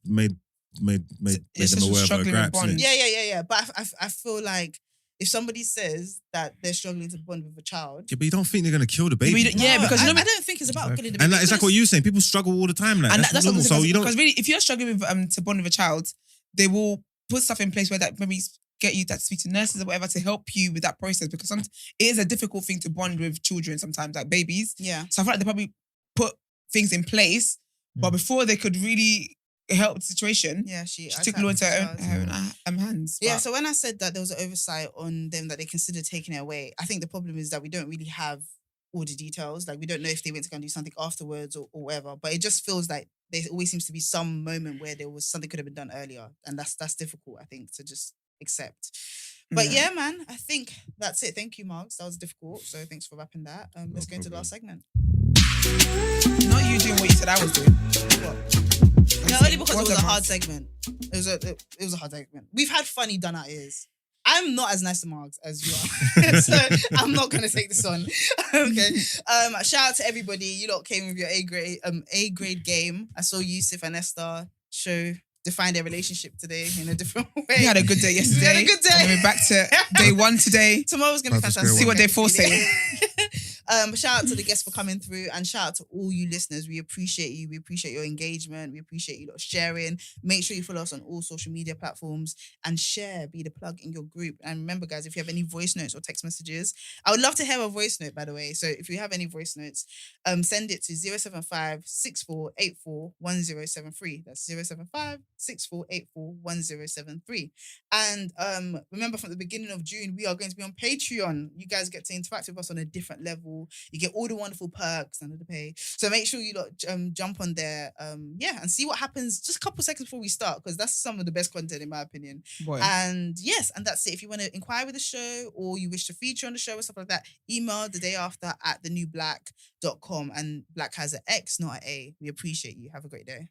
made them aware of her gripes. innit? Yeah. But I feel like if somebody says that they're struggling to bond with a child, Yeah, but you don't think they're gonna kill the baby? because I don't think it's about killing the baby. And it's like what you're saying. People struggle all the time. Like, And that's normal. So you don't. because really, if you're struggling with to bond with a child, they will put stuff in place where that maybe get you to speak to nurses or whatever to help you with that process because it is a difficult thing to bond with children sometimes, like babies. Yeah. So I feel like they probably put things in place, but before they could really help the situation, she took law into her own hands. Yeah, so when I said that there was an oversight on them that they considered taking it away, I think the problem is that we don't really have all the details. Like we don't know if they went to go and do something afterwards or whatever. But it just feels like there always seems to be some moment where there was something could have been done earlier, and that's difficult, I think, to just accept. But yeah, man, I think that's it. Thank you, Marks. That was difficult. So thanks for wrapping that. Let's go into the last segment. Not you doing what you said I was doing. No, only because it was a Whatever. hard segment. It was a hard segment. We've had funny done our ears. I'm not as nice to Margs as you are, so I'm not gonna take this on. Okay. Shout out to everybody. You lot came with your A grade game. I saw Yusuf and Esther define their relationship today in a different way. We had a good day yesterday. We had a good day. And then we're back to day 1 today. Tomorrow's gonna be Back to fantastic. square See what day 4 saying. Shout out to the guests for coming through, and shout out to all you listeners. We appreciate you. We appreciate your engagement. We appreciate you lot sharing. Make sure you follow us on all social media platforms and share. Be the plug in your group. And remember, guys, if you have any voice notes or text messages, I would love to hear a voice note, by the way. So if you have any voice notes, send it to 075-6484-1073. That's 075-6484-1073. And remember, from the beginning of June, we are going to be on Patreon. You guys get to interact with us on a different level. You get all the wonderful perks under the pay. So make sure you lot jump on there, and see what happens just a couple seconds before we start, because that's some of the best content in my opinion. Boy. And yes, and that's it. If you want to inquire with the show or you wish to feature on the show or stuff like that, email the day after at thenewblack.com. And Black has an X, not an A. We appreciate you. Have a great day.